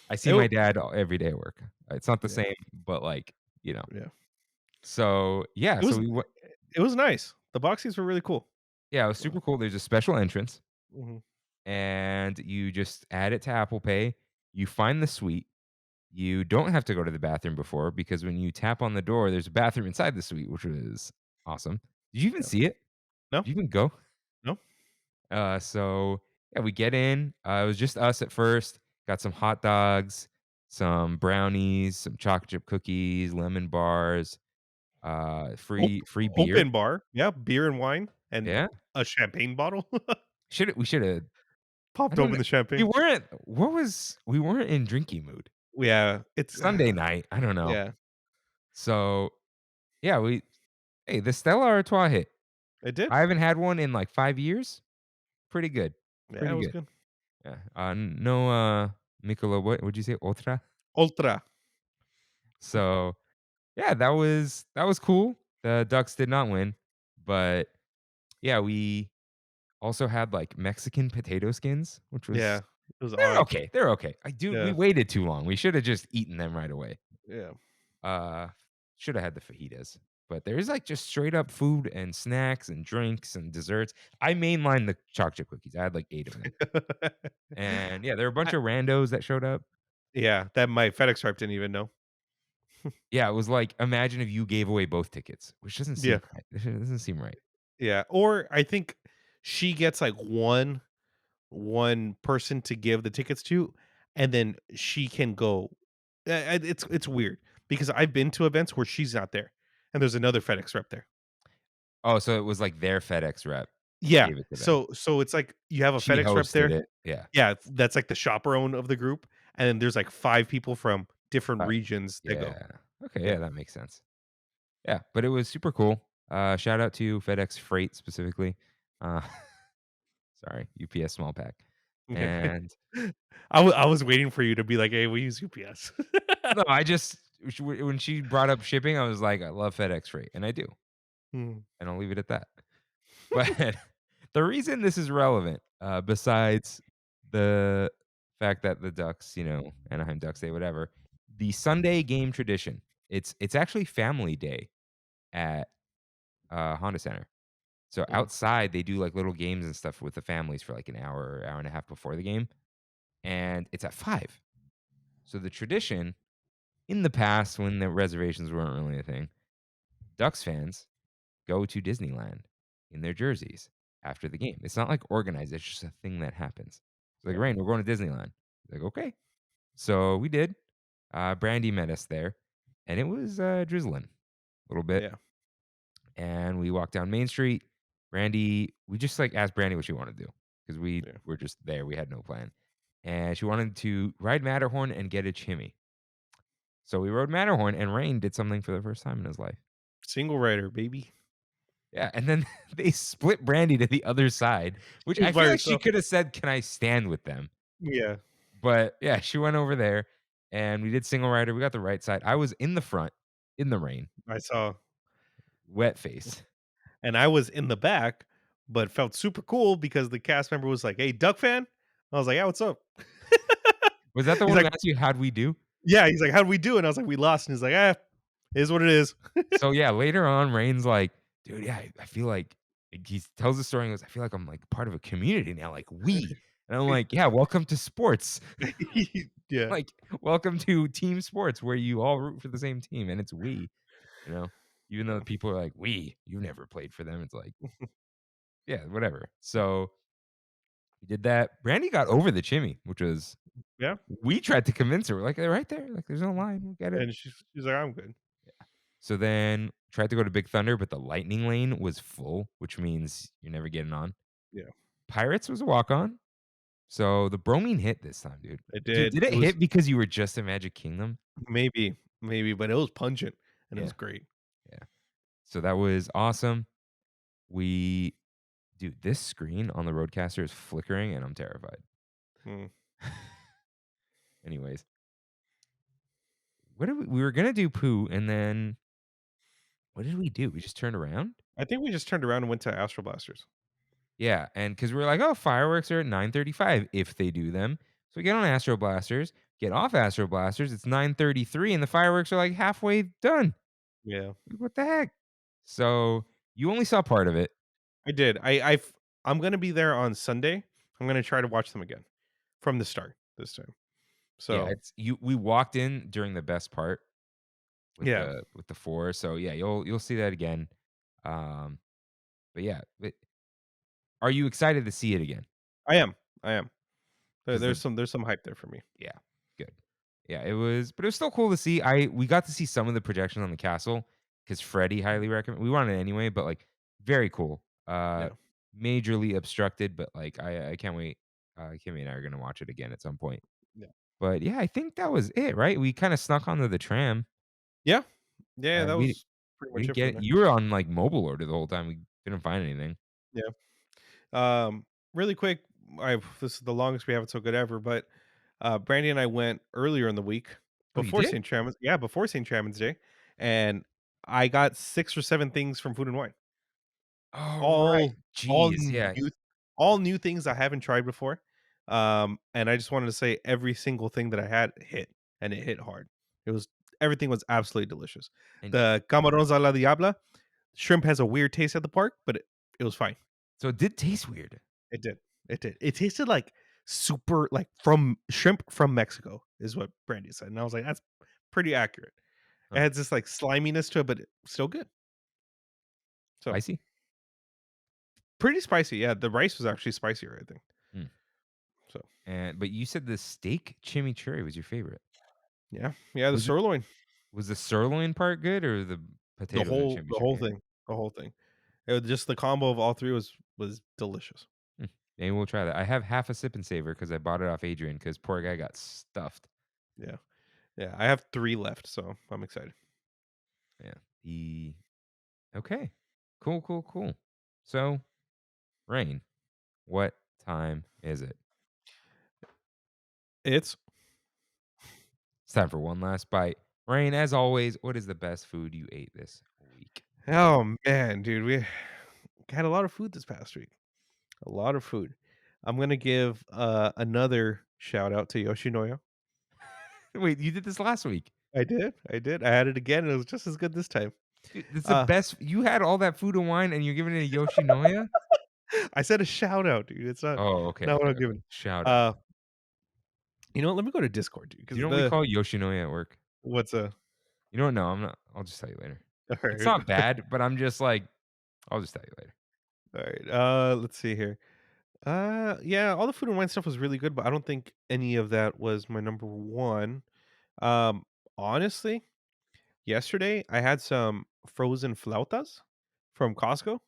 I see It my w dad every day at work. It's not the Yeah, same, but, like, you know. yeah. So, yeah, It so was we went it was nice. The box seats were really cool. yeah, it was So, super cool. There's a special entrance, mhm. and you just add it to Apple Pay. You find the suite. You don't have to go to the bathroom before because when you tap on the door, there's a bathroom inside the suite, which was awesome. Did you even Yeah. see it? No, Did you even go? no. So yeah, we get in. It was just us at first. Got some hot dogs, some brownies, some chocolate chip cookies, lemon bars, free beer. Open bar. Yeah, beer and wine and Yeah, a champagne bottle. we should have. I Popped don't open know. the champagne. We weren't in drinking mood. Yeah, it's Sunday night. I don't know. yeah, So yeah, hey, the Stella Artois hit. it did. I haven't had one in like 5 years. Pretty good. Yeah, it Pretty was good. good. Yeah. No. Michelob. What would you say? Otra. Ultra. So yeah, that was cool. The Ducks did not win, but yeah, we also had, like, Mexican potato skins, which was Yeah, it was they're odd. okay, they're okay. We Yeah, waited too long. We shoulda just eaten them right away. yeah. Uh, Shoulda had the fajitas, but there's, like, just straight up food and snacks and drinks and desserts. I mainlined the chocolate chip cookies. I had, like, 8 of them. And, yeah, there were a bunch I of randos that showed up. yeah, that my FedEx rep didn't even know. Yeah, it was like, imagine if you gave away both tickets, which doesn't Yeah, seem right. It doesn't seem right. yeah, or I think she gets, like, one person to give the tickets to, and then she can go it's weird because I've been to events where she's not there, and there's another FedEx rep there. Oh, so it was, like, their FedEx rep Yeah, gave it to them. so it's like you have a She FedEx rep hosted there. it. Yeah. Yeah, that's like the chaperone of the group, and then there's, like, 5 people from different Uh, regions that go. yeah. Okay, Yeah. yeah, that makes sense. Yeah, but it was super cool. Shout out to FedEx Freight specifically. Uh, sorry, UPS small pack. And I was waiting for you to be like, "Hey, we use UPS." no, I just when she brought up shipping, I was like, I love FedEx Freight, and I do, Mm, and I'll leave it at that. But the reason this is relevant, besides the fact that the Ducks, Anaheim Ducks, say whatever, the Sunday game tradition. It's actually family day at Honda Center. So Mm. outside they do like little games and stuff with the families for like an hour or hour and a half before the game, and it's at 5. So the tradition in the past when the reservations weren't really a thing, Ducks fans go to Disneyland in their jerseys after the game. It's not like organized, it's just a thing that happens. It's like, Yeah. "Rain, we're going to Disneyland." Like, "Okay." So we did. Brandy met us there, and it was, drizzling a little bit, Yeah. and we walked down Main Street. Brandy we just, like, asked Brandy what she wanted to do because we Yeah. were just there, we had no plan, and she wanted to ride Matterhorn and get a Chimmy. So we rode Matterhorn, and Rain did something for the first time in his life. Single rider, baby. Yeah, and then they split Brandy to the other side, which She was I by feel like she herself. coulda said, "Can I stand with them?" Yeah. But, yeah, she went over there, and we did single rider, we got the right side. I was in the front, in the rain, I saw. wet face. And I was in the back, but felt super cool because the cast member was like, "Hey, Duck fan?" I was like, "Yeah, what's up?" Was that the He's one who like, asked you, "How'd we do?" "Yeah." He's like, "How'd we do?" And I was like, "We lost." And he's like, "Ah, it is what it is." So, yeah, later on, Rain's like, "Dude, yeah, I feel like" he tells the story and goes, "I feel like I'm, like, part of a community now, like, we." And I'm like, "Yeah, welcome to sports." Yeah. Like, welcome to team sports where you all root for the same team, and it's "we," you know? Even though Yeah. people are like, "We? You never played for them." It's like, yeah, whatever. So, we did that. Brandy got over the Chimmy, which was Yeah. we tried to convince her. We're like, "They're right there. Like, there's no line. We'll get it." And she's like, "I'm good." So then tried to go to Big Thunder, but the Lightning lane was full, which means you're never getting on. Yeah. Pirates was a walk-on. So the bromine hit this time, dude. It Dude, did. did it It was hit because you were just at Magic Kingdom? maybe, but it was pungent and it Yeah, was great. yeah. So that was awesome. We dude, this screen on the Roadcaster is flickering, and I'm terrified. Mm. Anyways, what did we were gonna do Pooh, and then what did we do? We just turned around? I think we just turned around and went to Astro Blasters. Yeah, and because 'cause we're like, "Oh, fireworks are at 9:35 if they do them." So we get on Astro Blasters, get off Astro Blasters, it's 9:33, and the fireworks are, like, halfway done. Yeah. Like, what the heck? So, you only saw part of it. I did. I'm gonna be there on Sunday. I'm gonna try to watch them again from the start this time. Yeah, So it's we walked in during the best part yeah, with the 4, so, yeah, you'll see that again. Um, but yeah, are you excited to see it again? I am. I am. 'Cause the There's some hype there for me. Yeah, good. Yeah, it was still cool to see. We got to see some of the projections on the castle because Freddie highly recommend we wanted it anyway, but, like, very cool. Yeah. Majorly obstructed, but, like, I can't wait. Kimmy and I are gonna watch it again at some point. Yeah. But, yeah, I think that was it, right? We kinda snuck onto the tram. Yeah. Yeah, that We was pretty we much didn't it get from it. there. You were on, like, mobile order the whole time. We couldn't find anything. Yeah. Really quick, I this is the longest we have it so good ever, but Brandy and I went earlier in the week Oh, you before did? St. Travis. Yeah, before St. Travis Day, and I got 6 or 7 things from Food and Wine. Oh, right. All all Jeez, yeah. new all new things I haven't tried before. And I just wanted to say every single thing that I had hit, and it hit hard. It was everything was absolutely delicious. And The camarones a la diabla, shrimp has a weird taste at the park, but it was fine. so it did taste weird. It did. It did. It tasted like super like from shrimp from Mexico is what Brandy said. And I was like, that's pretty accurate. It Huh. has this like sliminess to it, but still good. So Spicy? pretty spicy. Yeah, the rice was actually spicier, I think. Hmm. So But you said the steak chimichurri was your favorite. yeah, yeah, the Was it sirloin, was the sirloin part good or the potatoes and the whole chimichurri? thing, the whole thing. It was just the combo of all three was delicious. Hmm, maybe we'll try that. I have half a sip and savor because I bought it off Adrian because poor guy got stuffed. Yeah, yeah. I have 3 left, so I'm excited. Yeah. He okay. Cool, cool, cool. So, Rain, what time is it? It's It's time for one last bite. Rain, as always, what is the best food you ate this week? oh man, dude, we had a lot of food this past week. A lot of food. I'm gonna give, another shout out to Yoshinoya. Wait, you did this last week. I did. I did. I had it again, and it was just as good this time. Dude, it's the Uh, best you had all that food and wine, and you're giving it a Yoshinoya? I said a shout out, dude. It's not Oh, okay, not what okay, I'm okay. giving. Shout out. Uh, you know what? Let me go to Discord, dude, Do you because know what we the call Yoshinoya at work? what's a You know what? No, I'm not. I'll just tell you later. all It's right. not bad, but I'm just like, I'll just tell you later. All right. Let's see here. Yeah, all the food and wine stuff was really good, but I don't think any of that was my number one. Um, honestly, yesterday I had some frozen flautas from Costco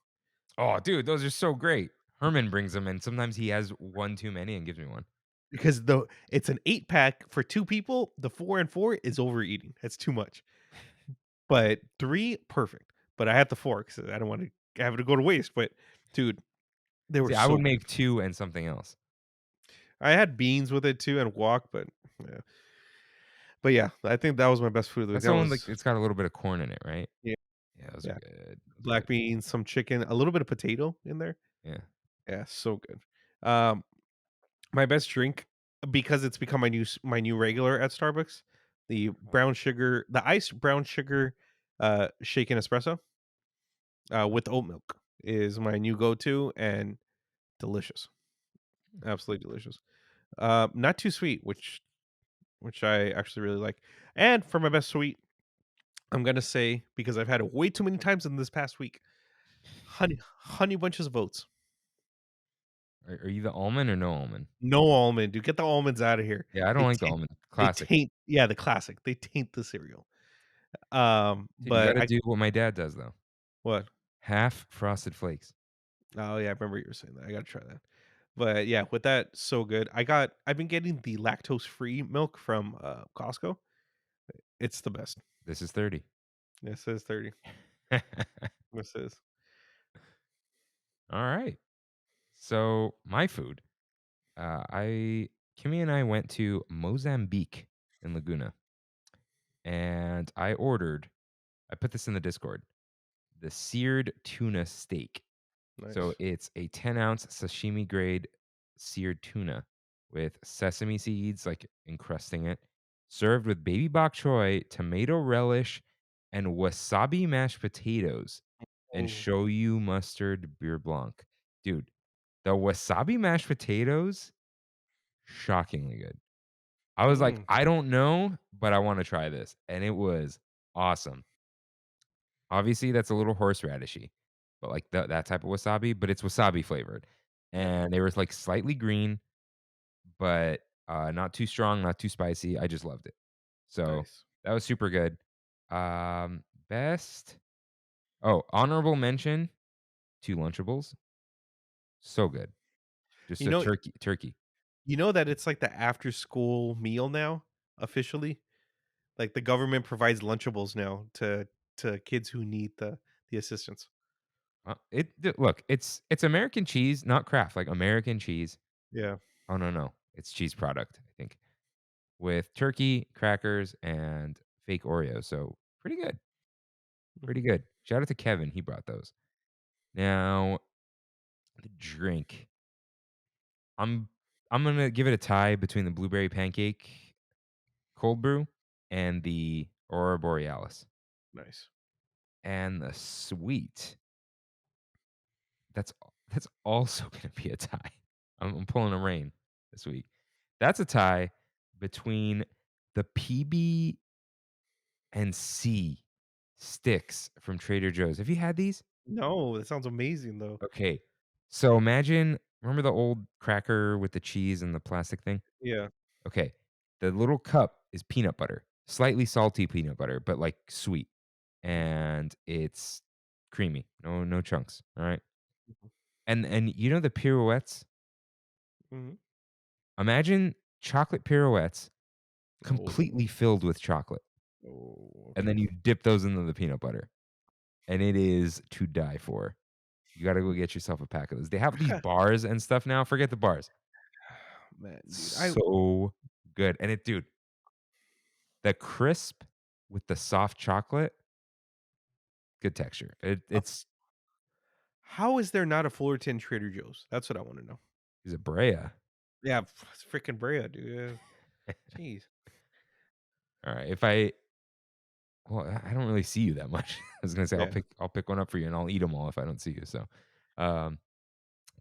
Oh, dude, those are so great. Herman brings them, and sometimes he has one too many and gives me one. because it's an 8 pack for two people. The 4 and 4 is overeating. That's too much. But three, perfect. But I had the four because I don't want to have it to go to waste. But dude, they were See, I would so good. make 2 and something else. I had beans with it too and guac, yeah. But yeah, I think that was my best food of the week. That's the That one, like, was it's got a little bit of corn in it, right? yeah, Yeah, those are yeah. good. Those are Black good. beans, some chicken, a little bit of potato in there. Yeah. Yeah, so good. Um, my best drink because it's become my new regular at Starbucks, the iced brown sugar shaken espresso with oat milk is my new go-to and delicious. Absolutely delicious. Not too sweet, which I actually really like. And for my best sweet, I'm gonna say because I've had it way too many times in this past week, honey bunches of oats. Are you the almond or no almond? No almond, dude. Get the almonds out of here. Yeah, I don't They like the taint almond. they Classic. taint yeah, the classic. They taint the cereal. Dude, you But gotta I do what my dad does, though. what? Half Frosted Flakes. Oh yeah, I remember you were saying that. I gotta try that. But yeah, with that, so good. I've been getting the lactose free milk from Costco. It's the best. This is 30. This is 30. This is Alright. So, my food, I Kimmy and I went to Mozambique in Laguna, and I put this in the Discord, the seared tuna steak. So nice. it's a 10-ounce sashimi grade seared tuna with sesame seeds, like encrusting it, served with baby bok choy, tomato relish, and wasabi mashed potatoes, and Oh. shoyu mustard beer blanc. Dude, the wasabi mashed potatoes, shockingly good. I was like, Mm, I don't know, but I want to try this. And it was awesome. Obviously, that's a little horseradishy, but, like, that type of wasabi, but it's wasabi flavored, yeah, and they were, like, slightly green, but, not too strong, not too spicy, I just loved it. So, nice. that was super good. Best honorable mention, 2 Lunchables, so good. Just You a know turkey. you know that it's like the after school meal now, officially? Like the government provides Lunchables now to kids who need the assistance. Look, it's American cheese, not Kraft, like, American cheese. Yeah. Oh, no, it's cheese product, I think, with turkey, crackers, and fake Oreos, so pretty good, Mhm. pretty good. Shout out to Kevin, he brought those. Now, the drink, I'm I'm gonna give it a tie between the blueberry pancake cold brew and the Aurora Borealis. Nice. And the sweet, that's also gonna be a tie. I'm pulling a rain this week. That's a tie between the PB and C sticks from Trader Joe's. Have you had these? No, that sounds amazing though. Okay. So imagine, remember the old cracker with the cheese and the plastic thing? Yeah. Okay. The little cup is peanut butter, slightly salty peanut butter, but like sweet. Mhm, And it's creamy. No chunks. All right. mhm, And you know the pirouettes? mhm. Imagine chocolate pirouettes Oh, completely filled with chocolate. oh, And then okay. you dip those into the peanut butter. And it is to die for. You gotta go get yourself a pack of those. They have these bars and stuff now. Forget the bars. Man, dude, So good. And dude, the crisp with the soft chocolate, good texture. uh, It's how is there not a Fullerton Trader Joe's? That's what I want to know. is a Brea. Yeah, it's freaking Brea, dude. Yeah. Jeez. All right. Well, I don't really see you that much. I was gonna say Yeah. I'll pick one up for you and I'll eat them all if I don't see you. So, um,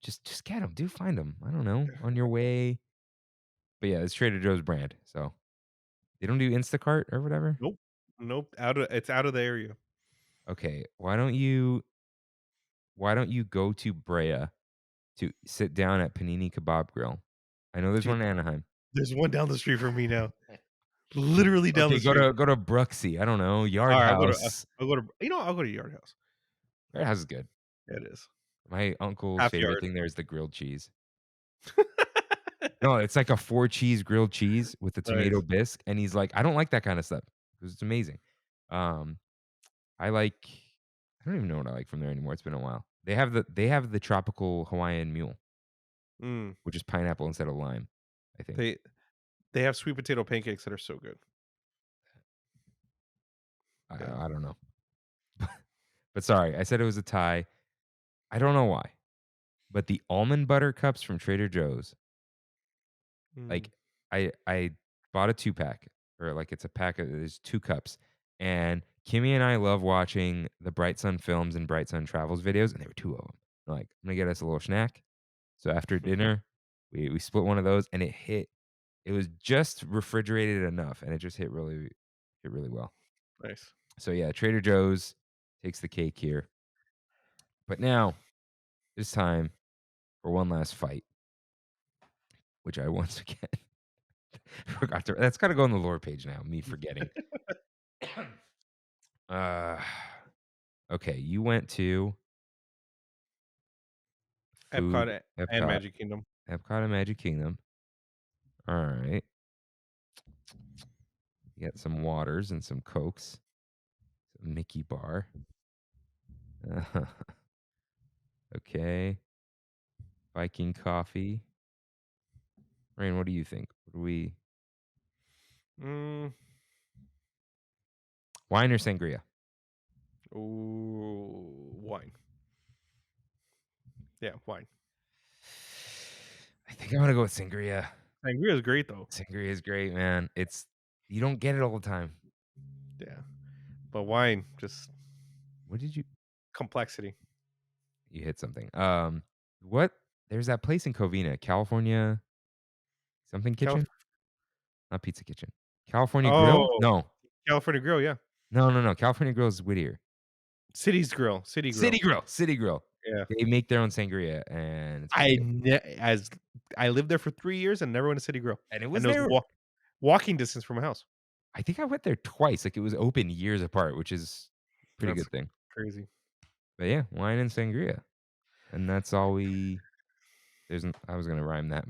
just get them. Do find them. I don't know on your way. But yeah, it's Trader Joe's brand. So they don't do Instacart or whatever. Nope. Nope. It's out of the area. Okay, why don't you go to Brea to sit down at Panini Kebab Grill? I know there's Dude, one in Anaheim. there's one down the street from me now. Literally down Okay, the street. go to Brooksy. I don't know, Yard All right, House. I'll go to I'll go to Yard House. Yard House is good. It is. My uncle's Half favorite yard. thing there is the grilled cheese. No, it's like a 4-cheese grilled cheese with the tomato Nice. bisque, and he's like, "I don't like that kinda stuff," 'cause it's amazing. Um, I don't even know what I like from there anymore, it's been a while. They have the tropical Hawaiian mule, Mm. which is pineapple instead of lime, I think. They have sweet potato pancakes that are so good. Yeah. I don't know. But sorry, I said it was a tie. I don't know why, but the almond butter cups from Trader Joe's, Mm. like, I bought a 2-pack, or, like, it's a pack of there's 2 cups, and Kimmy and I love watching the Bright Sun Films and Bright Sun Travels videos, and there were 2 of them. Like, "I'm gonna get us a little snack." So after dinner, we split one of those, and it was just refrigerated enough, and it just hit really well. Nice. So, yeah, Trader Joe's takes the cake here. But now it's time for one last fight, which I once again forgot to. That's got to go on the lore page now. Me forgetting. uh, okay, you went to Epcot food and Epcot, Magic Kingdom. Epcot and Magic Kingdom. All right, you got some waters and some cokes, some Mickey bar. Okay, Viking coffee. Rain, what do you think? What do we Mm. wine or sangria? Ooh, wine. Yeah, wine. I think I'm gonna go with sangria. Sangria is great though. Sangria is great, man. You don't get it all the time. Yeah. But wine, just What did you complexity. You hit something. What? There's that place in Covina, California something Calif- kitchen? Not Pizza Kitchen. California Grill? oh, No. California Grill, yeah. No. California Grill is Whittier. City's Grill, City Grill. City Grill. Yeah. They make their own sangria, and it's pretty good. I lived there for 3 years and never went to City Grill. And it was And it there. was walking distance from my house. I think I went there twice. Like, it was open years apart, which is a pretty That's good thing. crazy. But yeah, wine and sangria. And that's all I was gonna rhyme that.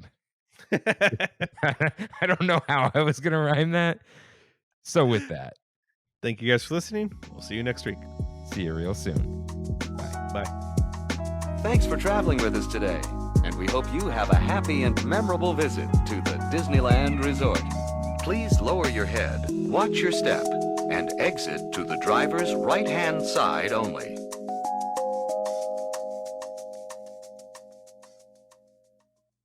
I don't know how I was gonna rhyme that. So with that, Thank you guys for listening. We'll see you next week. see you real soon. Bye. Thanks for traveling with us today, and we hope you have a happy and memorable visit to the Disneyland Resort. Please lower your head, watch your step, and exit to the driver's right-hand side only.